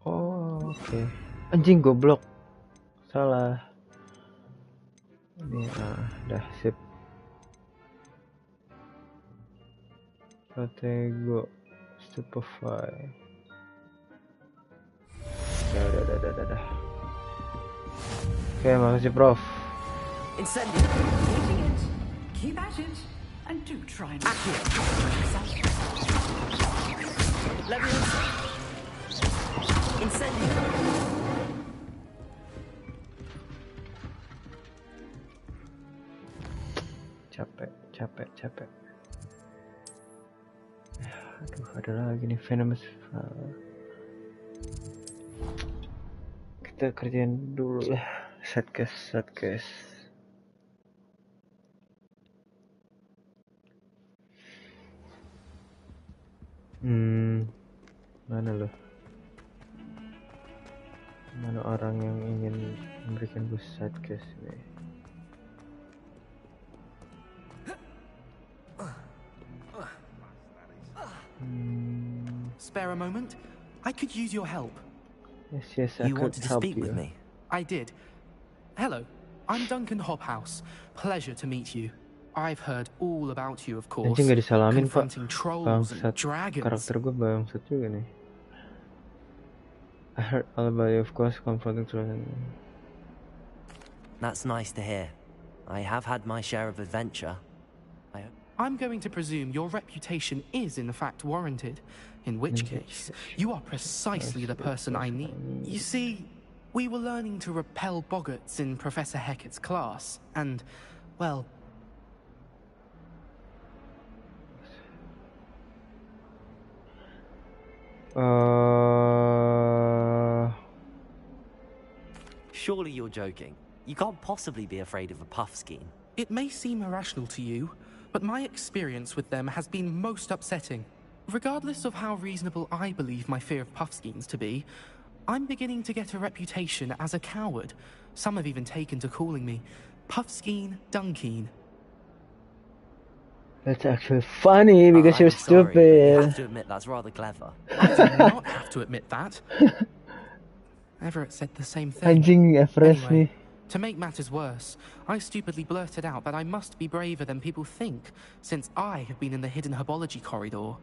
Oh, oke. Anjing goblok. Salah. Ini dah sip. Stratego Stupefy. Dah. Oke, makasih Prof. Incendio. Keep at it. And do try and... Leviosa. Incendio. Capek. Aduh, ada lagi nih Venomous Flower. Kita kerjain dulu lah. Satgas. Mana loh? Mana orang yang ingin memberikan gue Satgas nih? spare a moment? I could use your help. Yes, I You could wanted to help speak you. with me? I did. Hello, I'm Duncan Hobhouse. Pleasure to meet you. I've heard all about you, of course. Anjing gak disalamin, Pak. Confronting trolls and Bangsat. dragons. Karakter gue bangsat juga nih. I heard all about you, of course, confronting trolls. That's nice to hear. I have had my share of adventure. I'm going to presume your reputation is in fact warranted, in which case, you are precisely the person I need. You see, we were learning to repel boggarts in Professor Hecat's class, and, well... Surely you're joking. You can't possibly be afraid of a puffskein. It may seem irrational to you, but my experience with them has been most upsetting. Regardless of how reasonable I believe my fear of puffskeins to be, I'm beginning to get a reputation as a coward. Some have even taken to calling me Puffskeen Dunkeen. That's actually funny because you're sorry, but stupid. you have to admit that's rather clever. I do not have to admit that. Everett said the same thing. Anjing Everest Anyway, nih. to make matters worse, I stupidly blurted out that I must be braver than people think, since I have been in the hidden herbology corridor.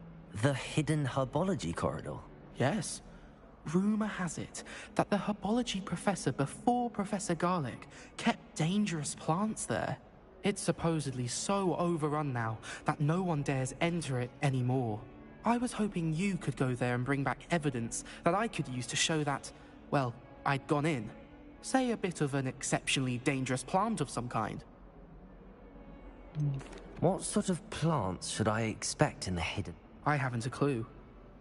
The hidden herbology corridor? Yes. Rumour has it that the herbology professor before Professor Garlic kept dangerous plants there. It's supposedly so overrun now that no one dares enter it anymore. I was hoping you could go there and bring back evidence that I could use to show that, well, I'd gone in. Say a bit of an exceptionally dangerous plant of some kind. What sort of plants should I expect in the hidden? I haven't a clue.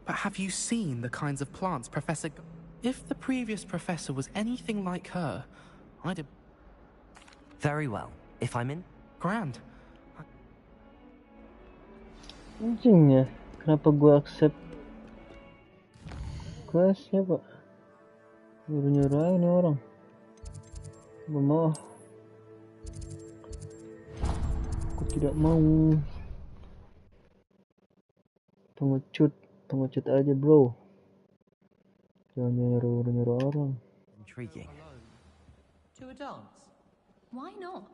But have you seen the kinds of plants Professor... If the previous professor was anything like her, I'd... Very well. If I'm in? Grand. Anjing ya, kenapa gua accept questnya, Pak? Nyuruh-nyuruh aja nih orang. Gak mau. Aku tidak mau. Pengecut aja, bro. Jangan nyuruh-nyuruh orang. Intriguing. To a dance? Why not?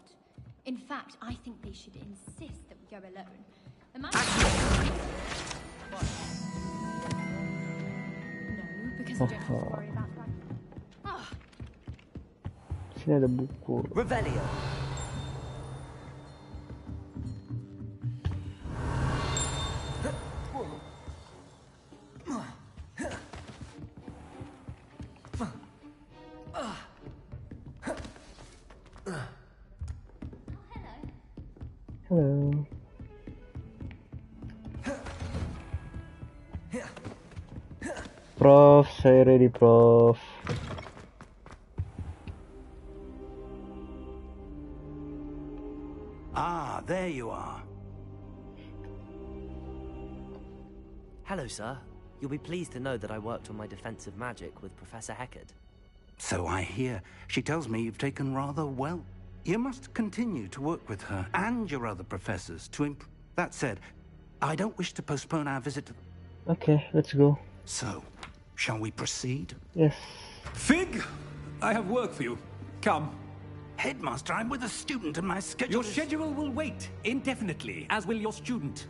In fact, I think they should insist that we go alone. No, because we don't have to worry about that. Oh. Sini ada buku. Revelio. Hello. Prof, saya ready, Prof. Ah, there you are. Hello, sir. You'll be pleased to know that I worked on my defensive magic with Professor Hecat. So I hear. She tells me you've taken rather well. You must continue to work with her and your other professors to That said, I don't wish to postpone our visit to... Okay, let's go. So, shall we proceed? Yes. Fig, I have work for you. Come. Headmaster, I'm with a student and my schedule Your schedule will wait indefinitely, as will your student.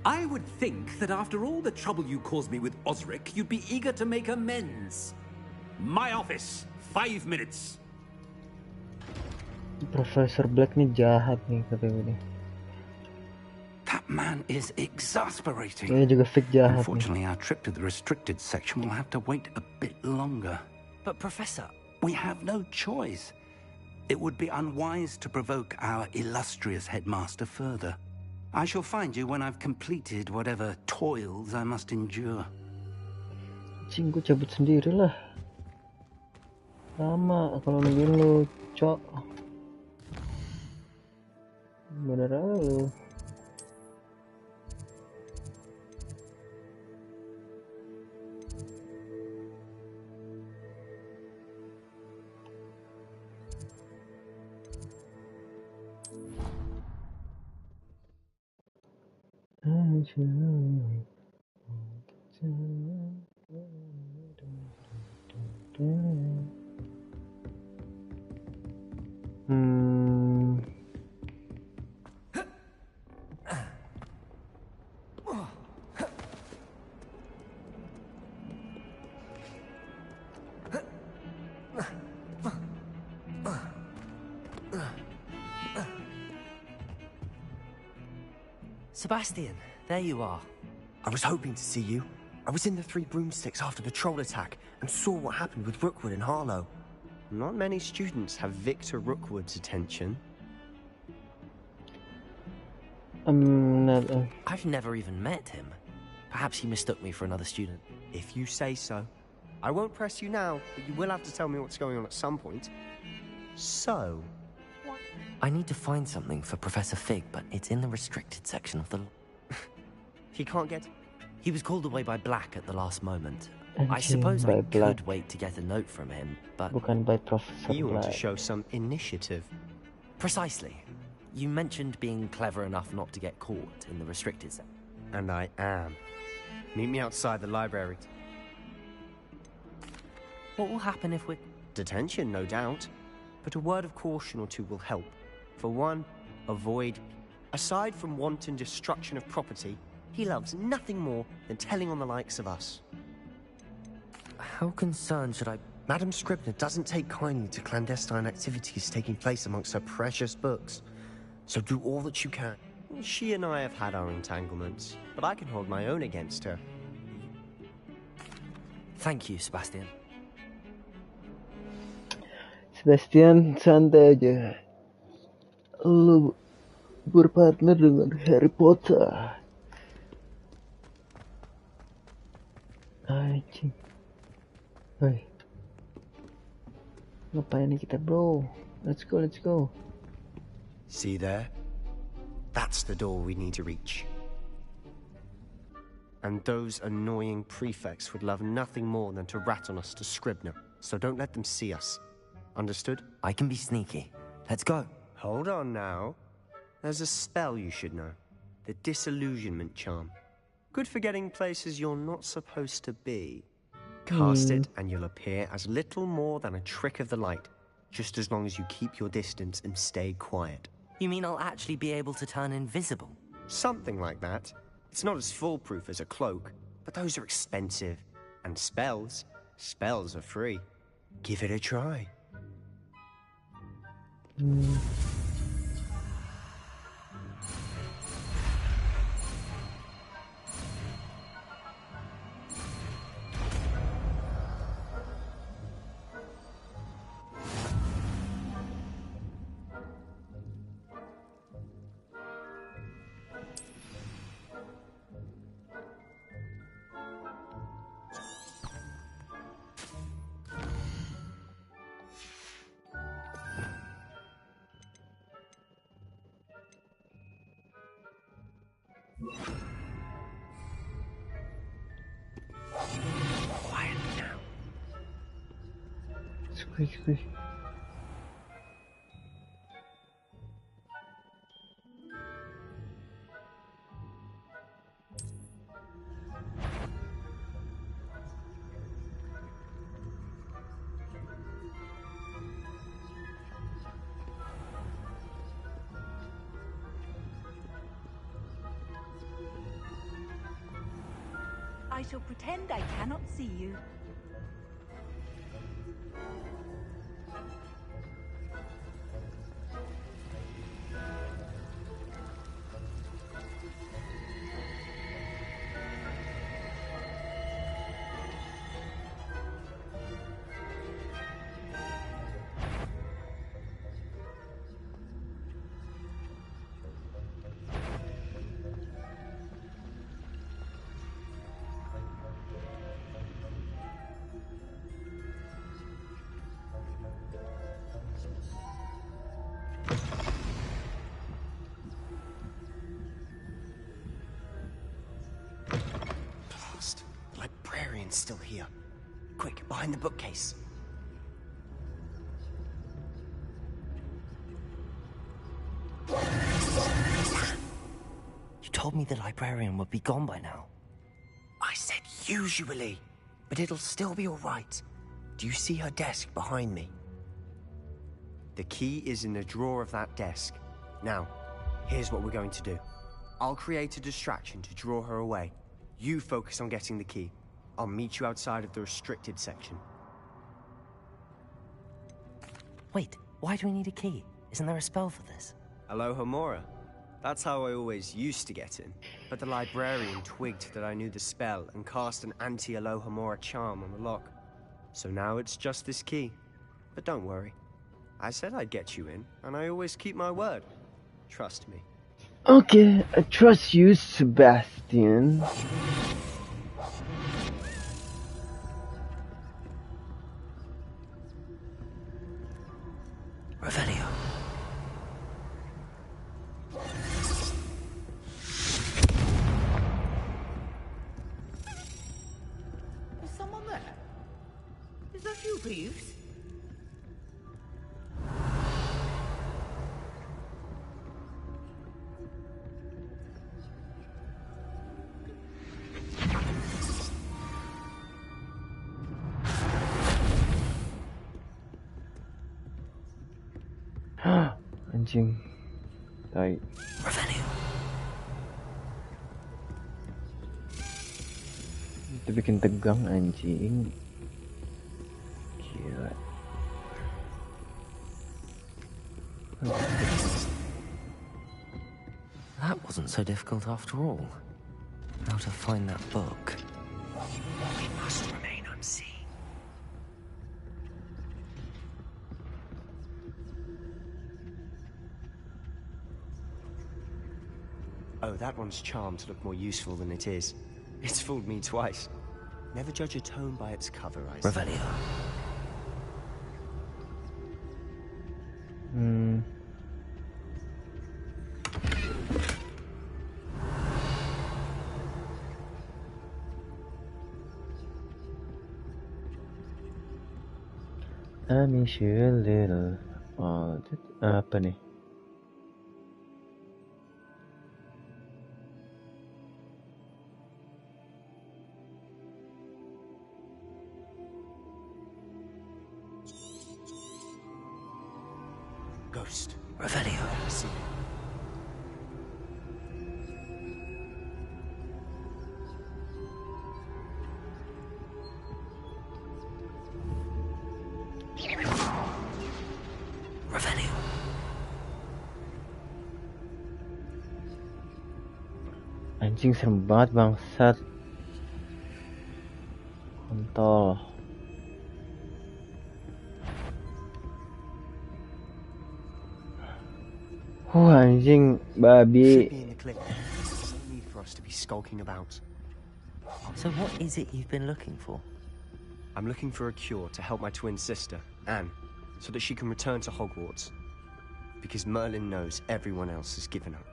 I would think that after all the trouble you caused me with Osric, you'd be eager to make amends. My office, 5 minutes. Professor Black nih jahat nih katanya nih. That man is exasperating. Dia juga fake jahat. Unfortunately, our trip to the restricted section will have to wait a bit longer. But Professor... We have no choice. It would be unwise to provoke our illustrious headmaster further. I shall find you when I've completed whatever toils I must endure. Cing, gue cabut sendiri lah. Lama kalau nungguin lu, cok. Bener aja lu. Sebastian, there you are. I was hoping to see you. I was in the Three Broomsticks after the troll attack and saw what happened with Rookwood and Harlow. Not many students have Victor Rookwood's attention. I've never even met him. Perhaps he mistook me for another student. If you say so. I won't press you now, but you will have to tell me what's going on at some point. So... I need to find something for Professor Fig, but it's in the restricted section of the... He can't get... He was called away by Black at the last moment. I suppose I could wait to get a note from him, but... Bukan by Professor You want to Black. show some initiative. Precisely. You mentioned being clever enough not to get caught in the restricted section. And I am. Meet me outside the library. What will happen if we... Detention, no doubt. But a word of caution or two will help. For one, avoid. Aside from wanton destruction of property, he loves nothing more than telling on the likes of us. How concerned should I... Madame Scribner doesn't take kindly to clandestine activities taking place amongst her precious books. So do all that you can. She and I have had our entanglements, but I can hold my own against her. Thank you, Sebastian. Sebastian, santai aja. Lu berpartner dengan Harry Potter. Anjing. Hei. Ngapain nih kita, bro? Let's go, let's go. See there? That's the door we need to reach. And those annoying prefects would love nothing more than to rat on us to Scribner, so don't let them see us. Understood? I can be sneaky. Let's go. Hold on now. There's a spell you should know. The Disillusionment Charm. Good for getting places you're not supposed to be. Cast it and you'll appear as little more than a trick of the light, just as long as you keep your distance and stay quiet. You mean I'll actually be able to turn invisible? Something like that. It's not as foolproof as a cloak, but those are expensive. And spells are free. Give it a try. Quiet now. Squeak. I shall pretend I cannot see you. Still here. Quick, behind the bookcase. You told me the librarian would be gone by now. I said usually, but it'll still be all right. Do you see her desk behind me? The key is in the drawer of that desk. Now, here's what we're going to do. I'll create a distraction to draw her away. You focus on getting the key. I'll meet you outside of the restricted section. Wait, why do we need a key? Isn't there a spell for this? Alohomora. That's how I always used to get in. But the librarian twigged that I knew the spell and cast an anti-Alohomora charm on the lock. So now it's just this key. But don't worry. I said I'd get you in, and I always keep my word. Trust me. Okay, I trust you, Sebastian. Revelio. Is someone there? Is that you, Peeves? Anjing. Tai. Itu bikin tegang anjing. Gila. That wasn't so difficult after all. How to find that book? We must remain unseen. Oh, that one's charmed to look more useful than it is. It's fooled me twice. Never judge a tome by its cover, I say. Revelio. I miss you a little. Oh, apa nih? Ghost. Revelio. I see you. Revelio. Anjing serem banget bangsat. Kontol. Anjing babi. Should be in the clip. There's no need for us to be skulking about. So what is it you've been looking for? I'm looking for a cure to help my twin sister, Anne, so that she can return to Hogwarts. Because Merlin knows everyone else has given up.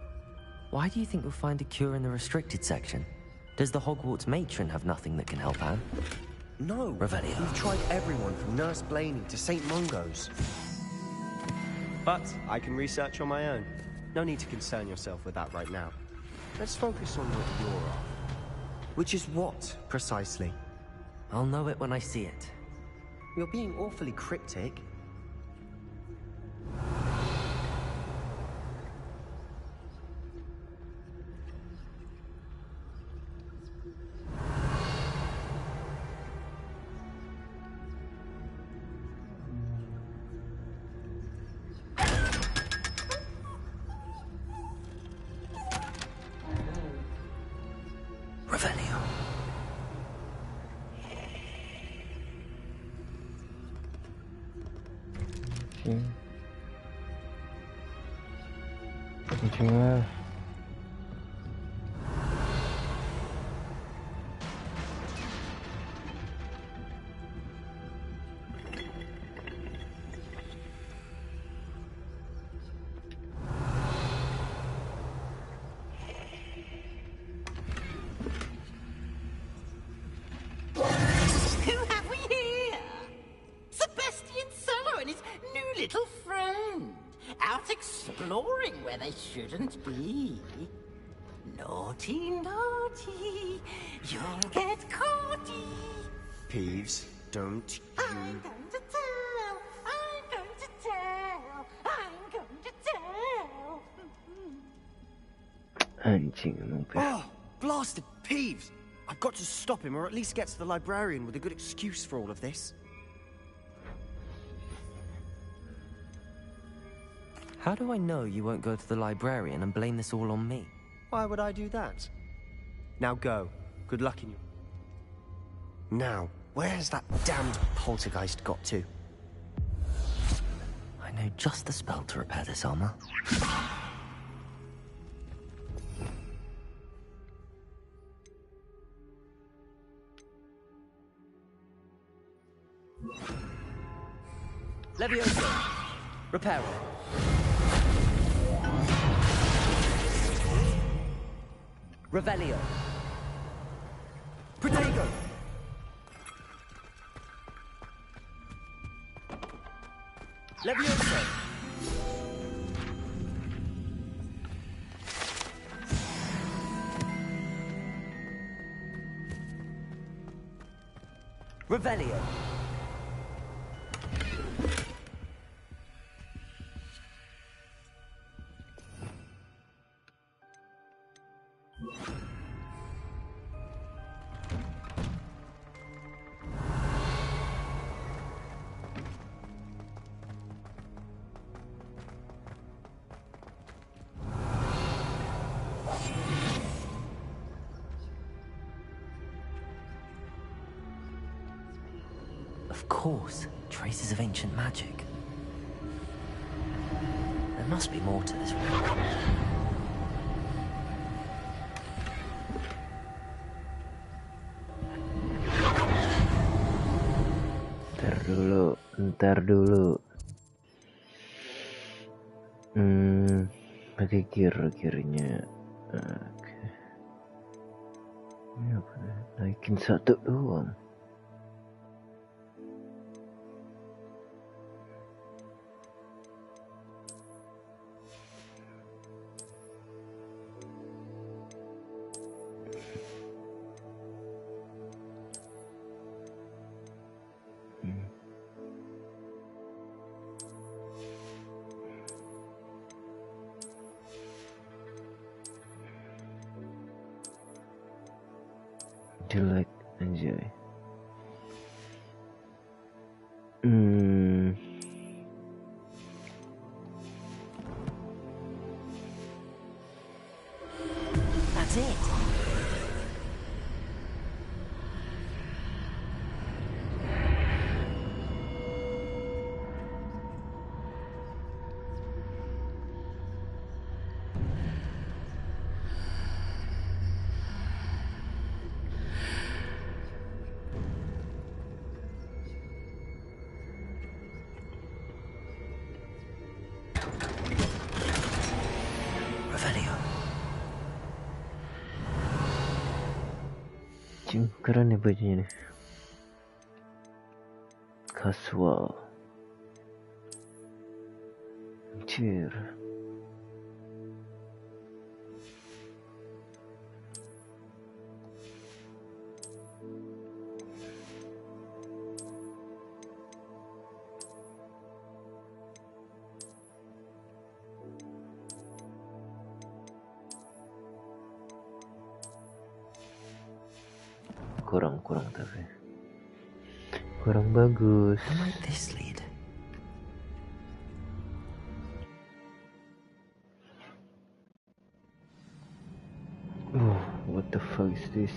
Why do you think you'll find a cure in the restricted section? Does the Hogwarts matron have nothing that can help Anne? No. Revelio. We've tried everyone from Nurse Blaney to St. Mungo's. But I can research on my own. No need to concern yourself with that right now. Let's focus on what you're after. Which is what, precisely? I'll know it when I see it. You're being awfully cryptic. Revelio. Anjing. Who have we here? Sebastian Solo and his new little friend. Out exploring where they shouldn't be. Naughty, naughty. You'll get caughty. Peeves, Don't you... I'm going to tell. I'm going to tell. I'm going to tell. Anjing emang Pev. Oh, blasted Peeves! I've got to stop him, or at least get to the librarian with a good excuse for all of this. How do I know you won't go to the librarian and blame this all on me? Why would I do that? Now go. Good luck in you. Now, where's that damned poltergeist got to? I know just the spell to repair this armor. Levioso! Reparo! Revelio! Protego! Levioso! Revelio! Of course, traces of ancient magic. There must be more to this one. Ntar dulu. Pakai gear-gearnya. Oke. Ini apa nih? Naikin satu doang. Jelek anjay. That's it. Keren nih bajunya nih. Casual. Anjir. Kurang tapi kurang bagus. Where might this lead? Oh, what the fuck is this?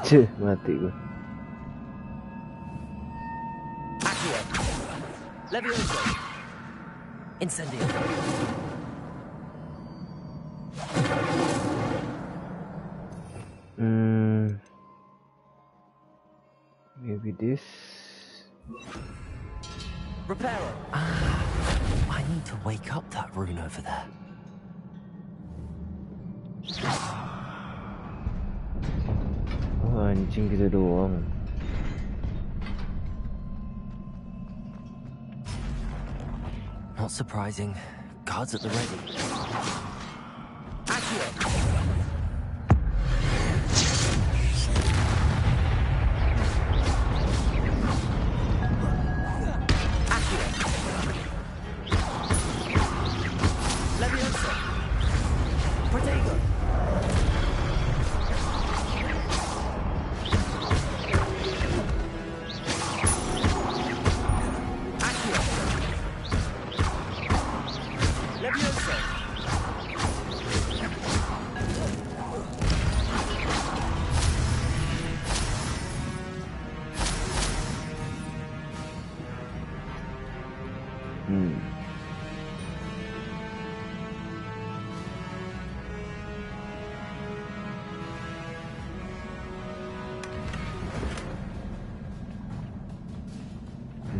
Cih, mati gue. Levioso! Incendio! Maybe this. Reparo! I need to wake up that rune over there. Oh, anjing gitu doang. Not surprising. Guards at the ready.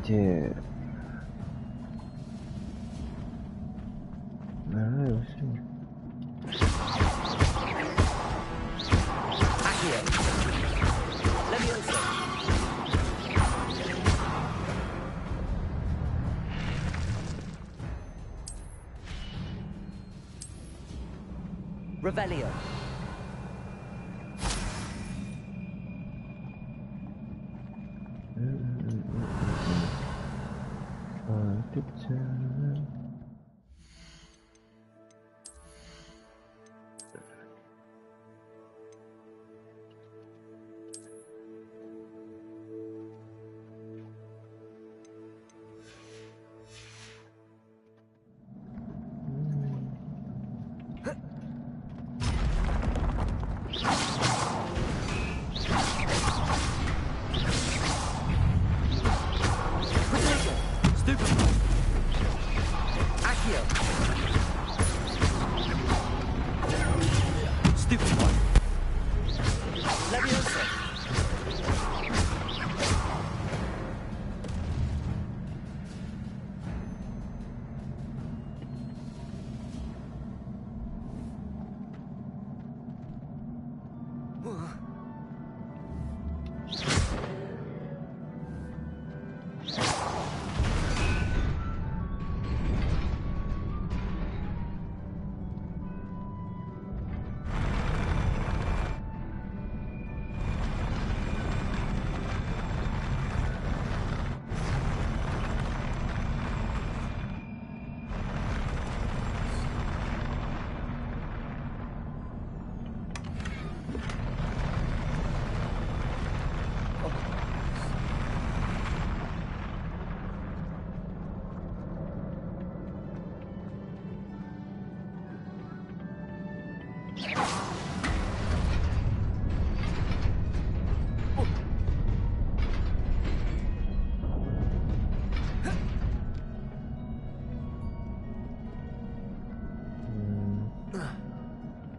이제 Revelio.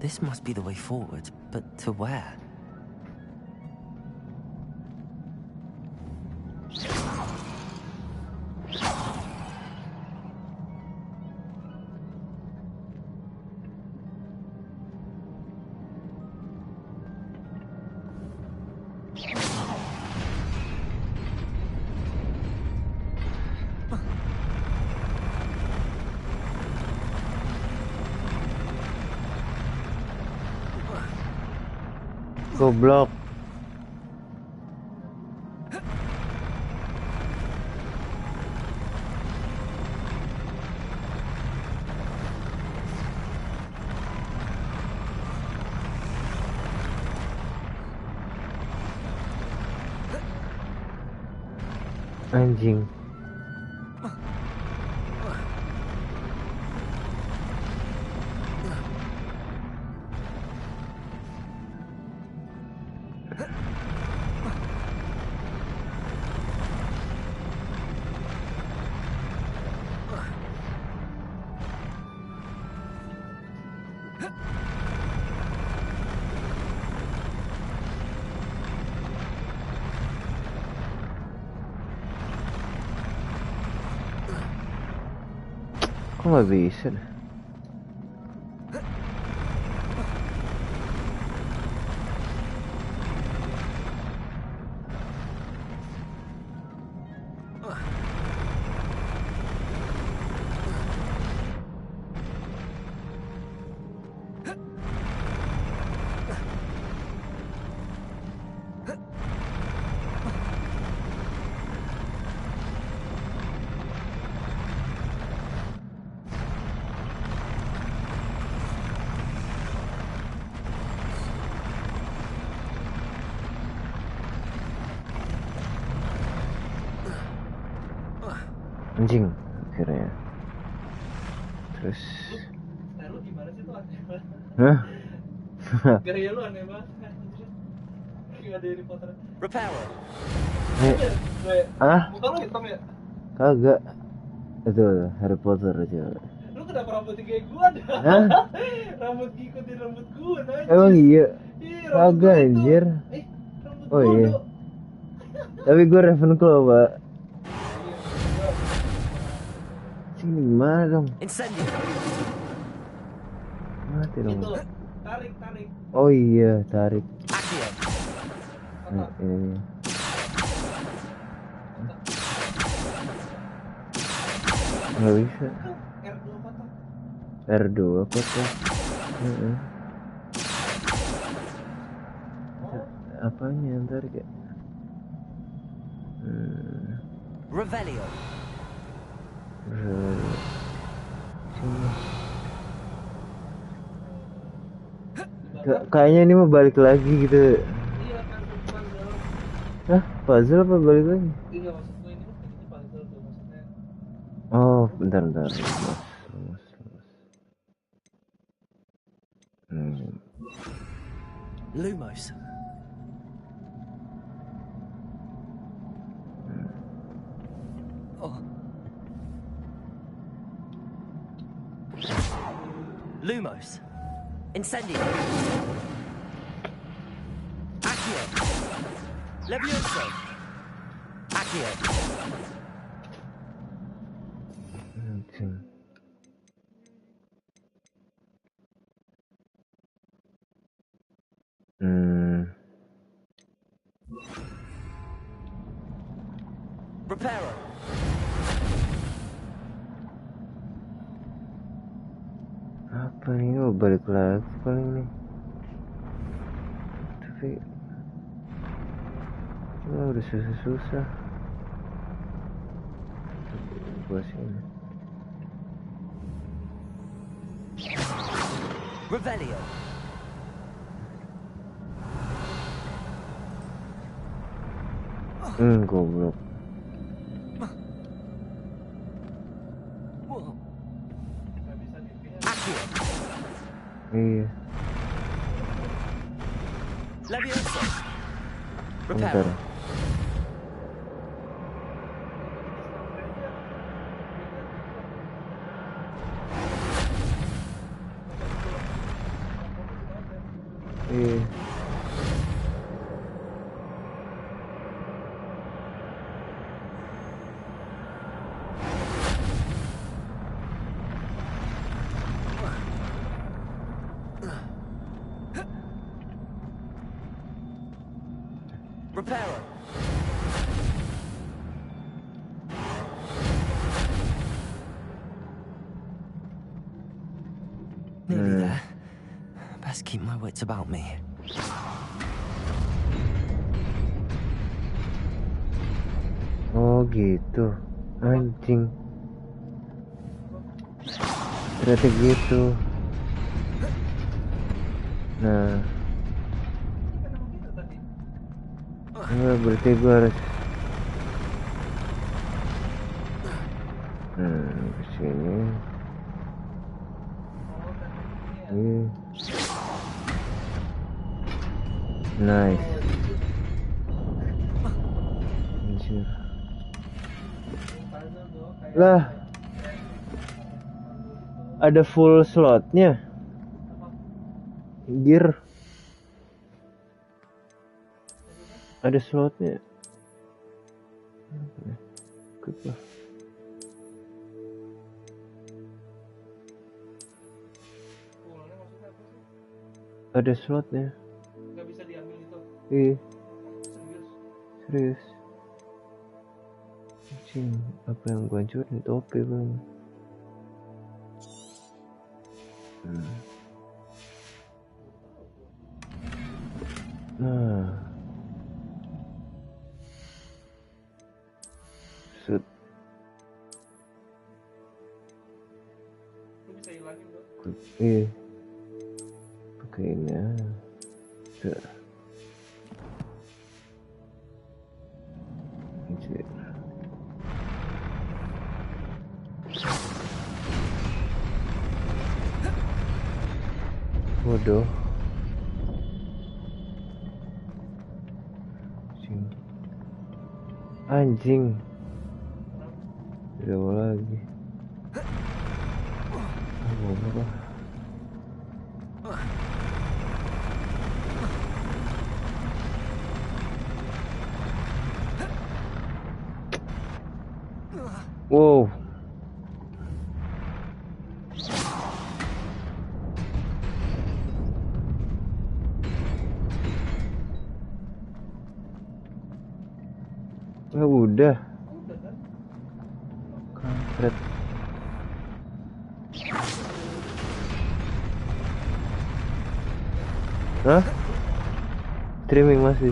This must be the way forward, but to where? Goblok. Anjing. Kok nggak bisa? Anjing akhirnya. Terus Lu gimana sih tuh aneh banget. hah? Gaya lu aneh banget. Kayak ada Harry Potter. Reparo. Muka lu hitam ya? Kagak. Itu Harry Potter aja. Lu kenapa rambutnya kayak gua dah? Hah? Rambut ngikutin rambut gua aja. Emang iya? Iya, Kagak anjir. Oh iya. Tapi gue Ravenclaw, Pak. Sini gimana dong? Mati dong. Tarik. Oh iya, tarik. Nah, ini. Nggak bisa. R2 kotak. Apanya ntar kayak Revelio. Sini. Kayaknya ini mau balik lagi gitu. Hah? Puzzle apa balik lagi? Iya, maksud gue ini puzzle tuh maksudnya. Oh, bentar. Lumos. Lumos. Incendio. Accio. Levioso. Accio. Reparo. Apa ini mau balik lagi paling nih. Tapi udah susah. Gua sini. Revelio. Goblok. Iya. Levioso. Bentar. Iya. Reparo. Nearly there. Best keep my wits about me. Oh gitu. Anjing. Ternyata gitu. Nah. Berarti gue harus kesini. Nice. Anjir. Lah. Ada full slotnya. Gear. Ada slotnya. Apa? Ada slotnya. Nggak bisa diambil itu. Iya. Serius. Anjing, apa yang gua hancurin topi bang? Nah. Set. Lu bisa hilangin bro. Iya. Pakai ini ya. Tuh. Anjir. Bodoh. Anjing. Jauh lagi. Apa? Wow. Ya udah. Kampret. Hah? Streaming masih.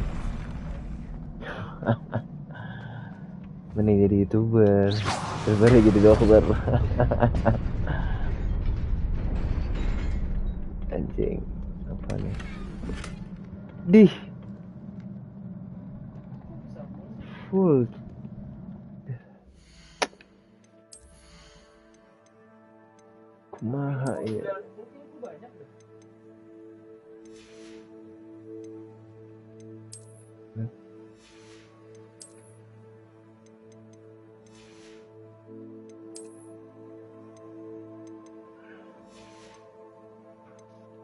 Mending jadi YouTuber daripada jadi dokter. Anjing. Apa nih? Dih. Full. Kumaha ya.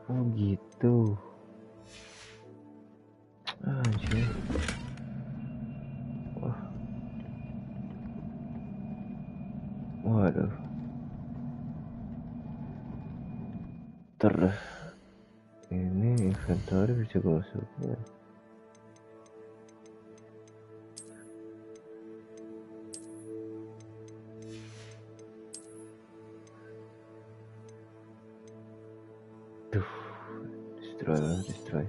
Oh gitu. Anjir. Wah. Waduh. Terus ini inventory bisa gue masukin. Destroy.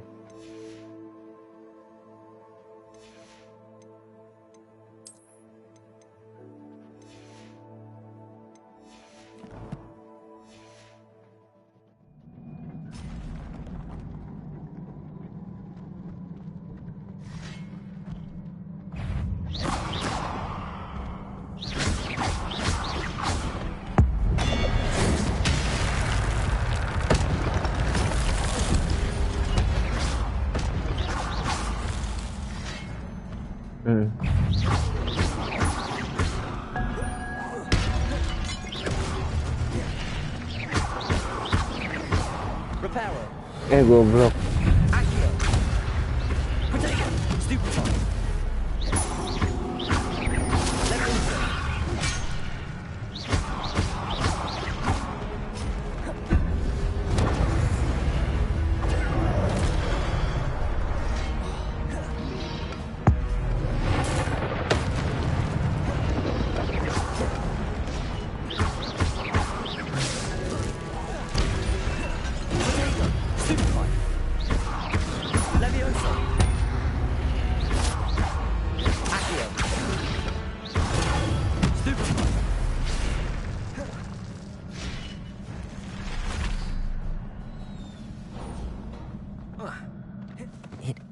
Goblok.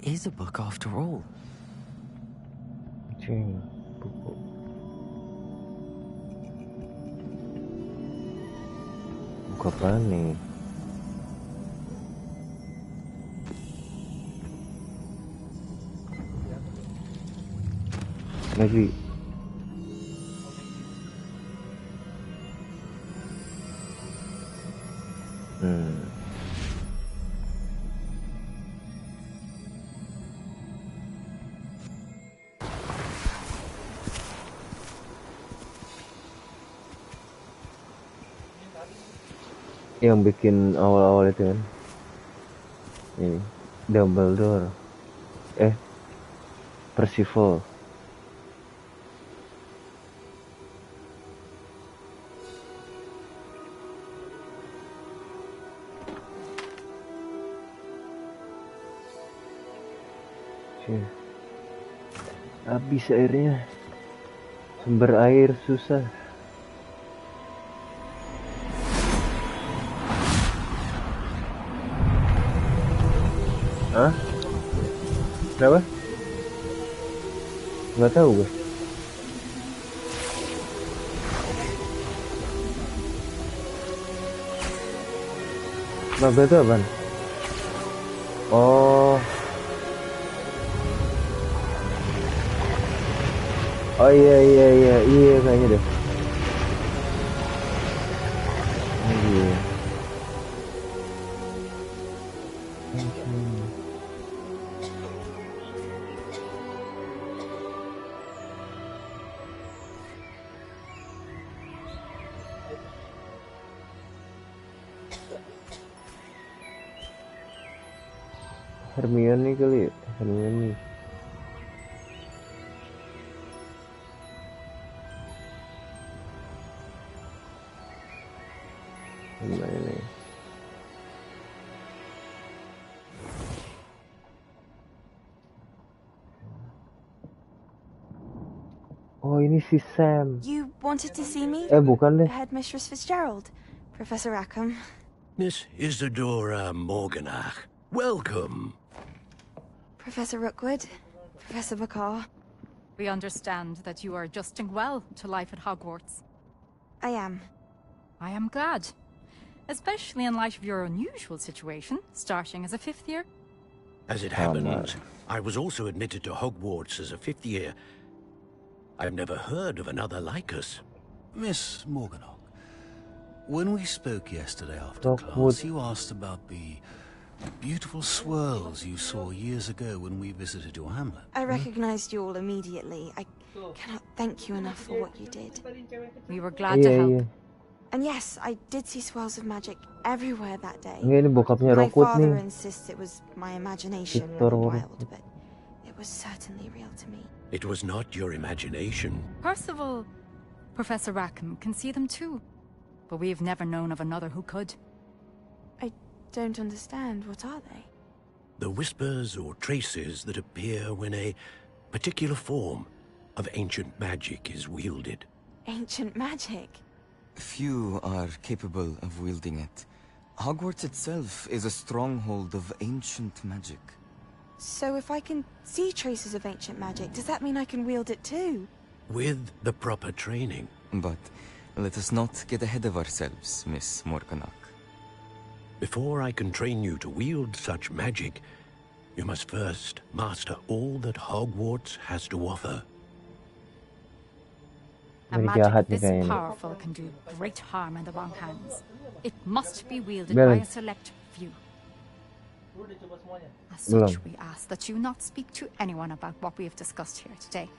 Is a book after all. Buku. Buku apa nih? Negeri. Yang bikin awal-awal itu kan ini Dumbledore Percival. Habis airnya, sumber air susah. Hah? Kenapa? Nggak tahu gue. Bapak itu apaan? Oh. Oh iya kayaknya deh. Oh iya. Hermione kali ya? Hermione. Hermione. Oh ini si Sam. You wanted to see me? Bukan deh. Headmistress Fitzgerald. Professor Rackham. Miss Isadora Morganach, welcome. Professor Rookwood. Professor Bakar. We understand that you are adjusting well to life at Hogwarts. I am. I am glad. Especially in light of your unusual situation, starting as a 5th year. As it happens, I was also admitted to Hogwarts as a 5th year. I've never heard of another like us. Miss Morganach, when we spoke yesterday after class, you asked about the beautiful swirls you saw years ago when we visited your hamlet. I recognized you all immediately. I cannot thank you enough for what you did. We were glad to help. And yes, I did see swirls of magic everywhere that day. Ini bokapnya My Rockwood father nih. insists it was my imagination Victor running wild, but it was certainly real to me. It was not your imagination. Percival, Professor Rackham can see them too. But we've never known of another who could. I don't understand. What are they? The whispers or traces that appear when a particular form of ancient magic is wielded. Ancient magic? Few are capable of wielding it. Hogwarts itself is a stronghold of ancient magic. So if I can see traces of ancient magic, does that mean I can wield it too? With the proper training. But let us not get ahead of ourselves, Miss Morganach. Before I can train you to wield such magic, you must first master all that Hogwarts has to offer. A magic this powerful can do great harm in the wrong hands. It must be wielded by a select few. As such, we ask that you not speak to anyone about what we have discussed here today.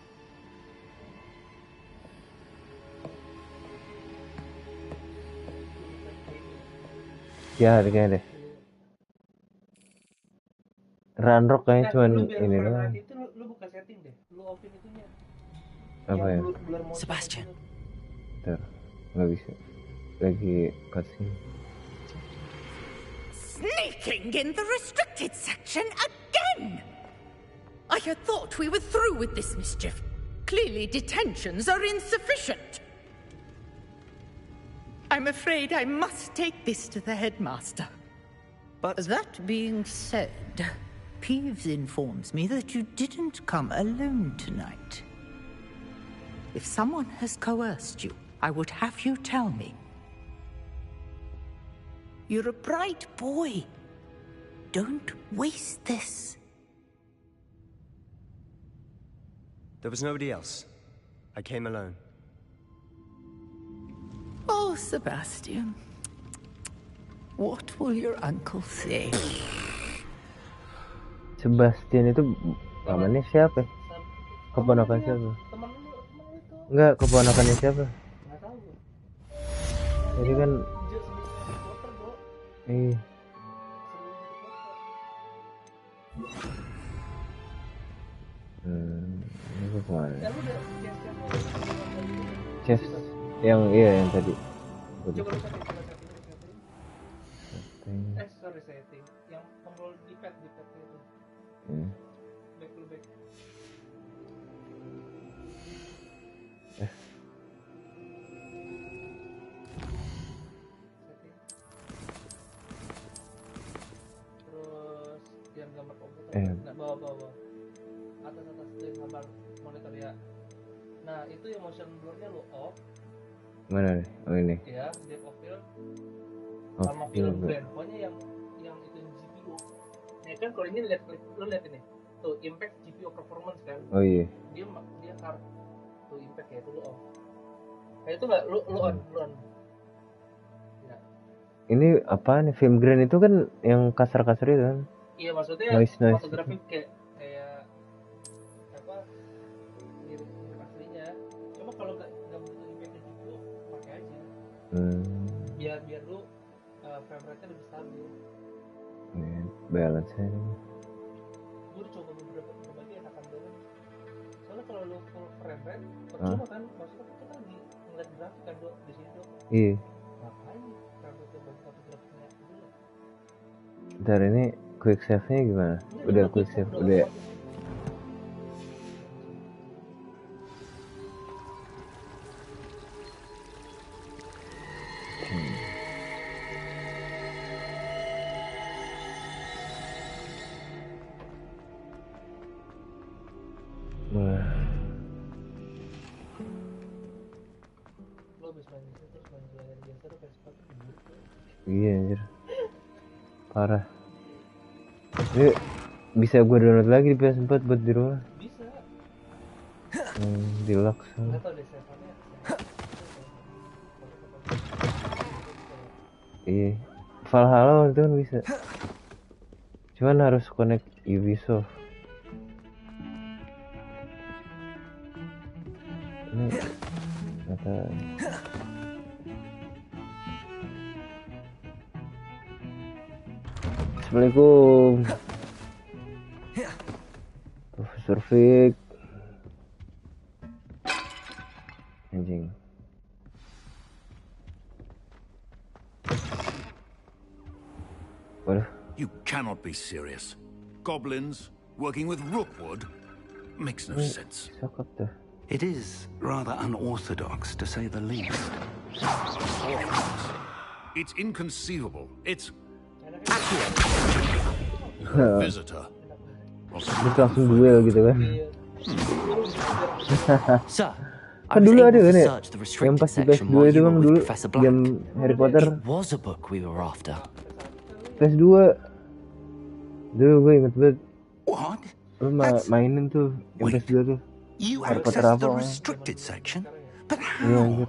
Ya kayaknya deh. Runrock kayaknya cuman ini doang. Lu buka setting deh. Lu offin itunya. Apa ya? Sebastian. Bentar, nggak bisa. Lagi kasih. Sneaking in the restricted section again! I had thought we were through with this mischief. Clearly detentions are insufficient. I'm afraid I must take this to the headmaster. But that being said, Peeves informs me that you didn't come alone tonight. If someone has coerced you, I would have you tell me. You're a bright boy. Don't waste this. There was nobody else. I came alone. Oh, Sebastian. What will your uncle say? Sebastian itu namanya siapa? Keponakan siapa? Enggak, keponakannya siapa? Jadi kan ini kemana? Chef yang yang tadi. Sorry setting. Yang tombol di pad itu. Back. Terus yang gambar komputer. Nah, bawah. Atas screen gambar monitor ya. Nah, itu yang motion blur-nya lo off. Mana nih? Oh ini. Ya, depth of field. Sama field blend. Pokoknya yang itu GPU. Ya kan kalau ini lu lihat ini. Tuh impact GPU performance kan. Oh iya. Dia hard. Tuh impact ya itu lu off. Kayak itu enggak lu on. Ya. Ini apa nih film Grand itu kan yang kasar-kasar itu kan? Iya maksudnya noise. fotografi kayak apa mirip aslinya. Cuma kalau nggak butuh impact GPU pakai aja. Biar lu frame rate-nya lebih stabil. Balance nya. Gue udah coba berbagai enakan banget. Soalnya kalau lu full frame rate, percuma kan? Maksudnya kita kan ngeliat grafik kan di sini dong. Iya. Ngapain frame rate bagus tapi grafiknya dulu? Ntar ini quick save-nya gimana? Udah quick save, udah. Iya anjir. Parah. Ini bisa gue download lagi di PS4 buat di rumah. Bisa. Deluxe. Enggak tahu deh save-nya. Iya. Valhalla itu kan bisa. Cuman harus connect Ubisoft. Ini kata Assalamualaikum Profesor Fig. Anjing. Waduh. You cannot be serious. Goblins working with rookwood makes no sense. It is rather unorthodox, to say the least. It's inconceivable. It's visitor. Terus langsung duel gitu kan. Kan dulu ada kan ya, yang pas di PS2 itu kan dulu game Harry Potter. PS2 dulu gue inget banget. Lu mainin tuh yang PS2 tuh. You Harry Potter access the apa? restricted section? But Iya, how? anjir.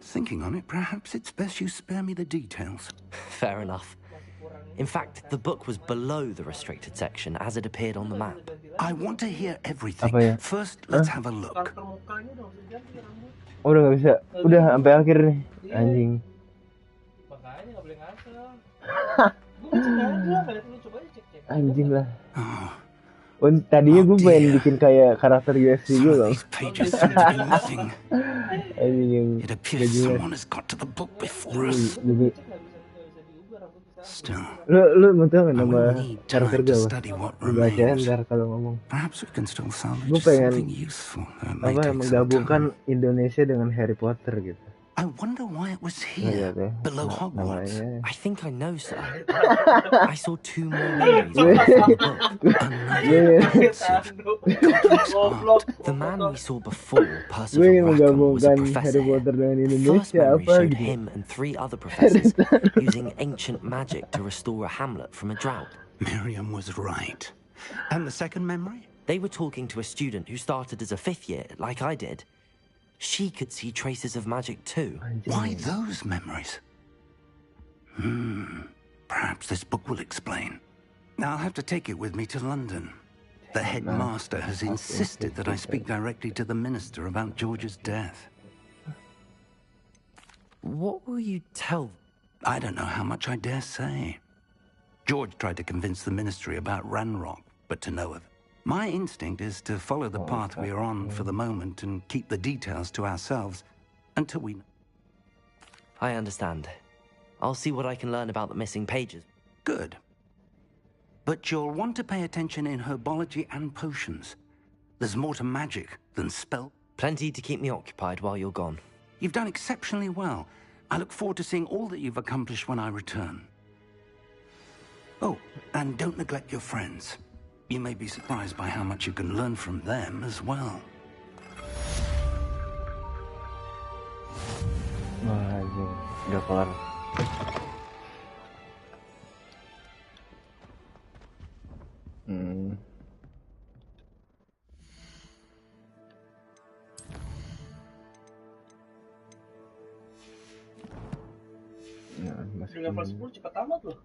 Thinking on it, perhaps it's best you spare me the details. Fair enough. In fact, the book was below the restricted section as it appeared on the map. I want to hear everything. Apa ya? First, let's have a look. Oh, udah nggak bisa. Udah sampai akhir nih. Anjing. Makanya nggak boleh ngasal. Gue cek aja, kalian lu coba aja cek. Anjing lah. Oh, tadinya gue pengen bikin kayak karakter UFC gue loh. Anjing yang It appears someone has got to the book before us. Still, Lu mau tau nggak nama karakter gue to apa? study what Lu bacain remains. ntar kalau ngomong. Perhaps we can still salvage Gue pengen something useful. That may apa take some menggabungkan Indonesia dengan Harry Potter gitu. I wonder why it was here, below Hogwarts. I think I know, sir. I saw 2 more memories from the book. The man we saw before, Gue ingin Percival Rackham, was a menggabungkan professor Harry here. Potter dengan First Indonesia memory apa showed gitu. him and 3 other professors using ancient magic to restore a hamlet from a drought. Miriam was right. And the second memory? They were talking to a student who started as a 5th year, like I did. She could see traces of magic too. Why those memories? Perhaps this book will explain. I'll have to take it with me to London. The headmaster has insisted that I speak directly to the minister about George's death. What will you tell? I don't know how much I dare say. George tried to convince the ministry about Ranrock, but to no avail. My instinct is to follow the path we are on for the moment and keep the details to ourselves until we... I understand. I'll see what I can learn about the missing pages. Good. But you'll want to pay attention in herbology and potions. There's more to magic than spell. Plenty to keep me occupied while you're gone. You've done exceptionally well. I look forward to seeing all that you've accomplished when I return. Oh, and don't neglect your friends. You may be surprised by how much you can learn from them as well. Wah, anjing. Udah kelar. Nah, Di level 10 cepet amat loh.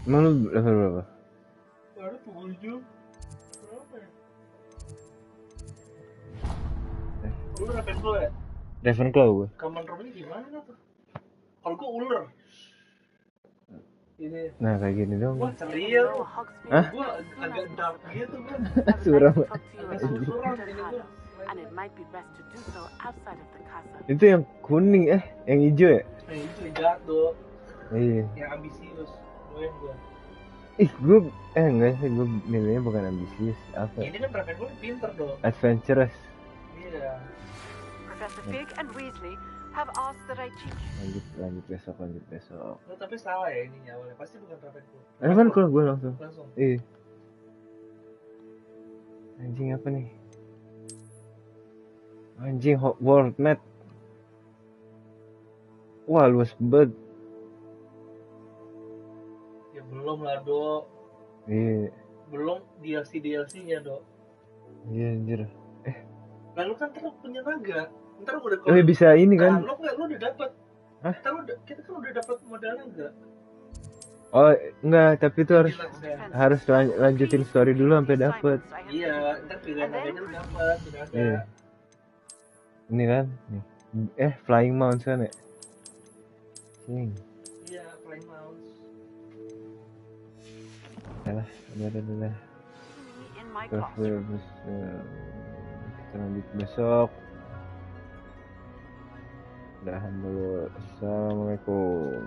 Emang lu level berapa? Baru 7. Berapa ya? Lu Ravenclaw ya? Ravenclaw gue. Common room-nya gimana tuh? Kalau gue ular. Ini. Nah kayak gini dong. Wah ceria lu. Hah? Gue agak dark gitu kan. Suram. Agak suram ini gue. Itu yang kuning yang hijau ya? Yang hijau jahat do. Iya. Yang ambisius. Doyan gue. Ih gue enggak sih, gue milihnya bukan ambisius apa? Ini kan Ravenclaw pinter do. Adventurous. Iya. Professor Fig and Weasley have asked that I teach. Lanjut besok. Oh, tapi salah ya ininya awalnya. Pasti bukan Ravenclaw. Ravenclaw gue langsung. Langsung. Iya. Anjing apa nih? Anjing Hogwarts map. Wah luas banget. Ya belum lah do. Iya. Belum DLC-nya do. Iya anjir. Lalu kan terus punya naga. Ntar udah Oh bisa ini kan? Lu udah dapat. Hah? Kita kan udah dapat modal naga. Oh enggak, tapi itu harus lanjutin story dulu sampai dapet. Iya, ntar pilihan naganya lu dapat, udah ada. Iya. Ini kan, nih. Flying Mounts kan ya? Iya, Flying Mounts. Udah. Terus kita lanjut besok. Udahan dulu. Assalamualaikum.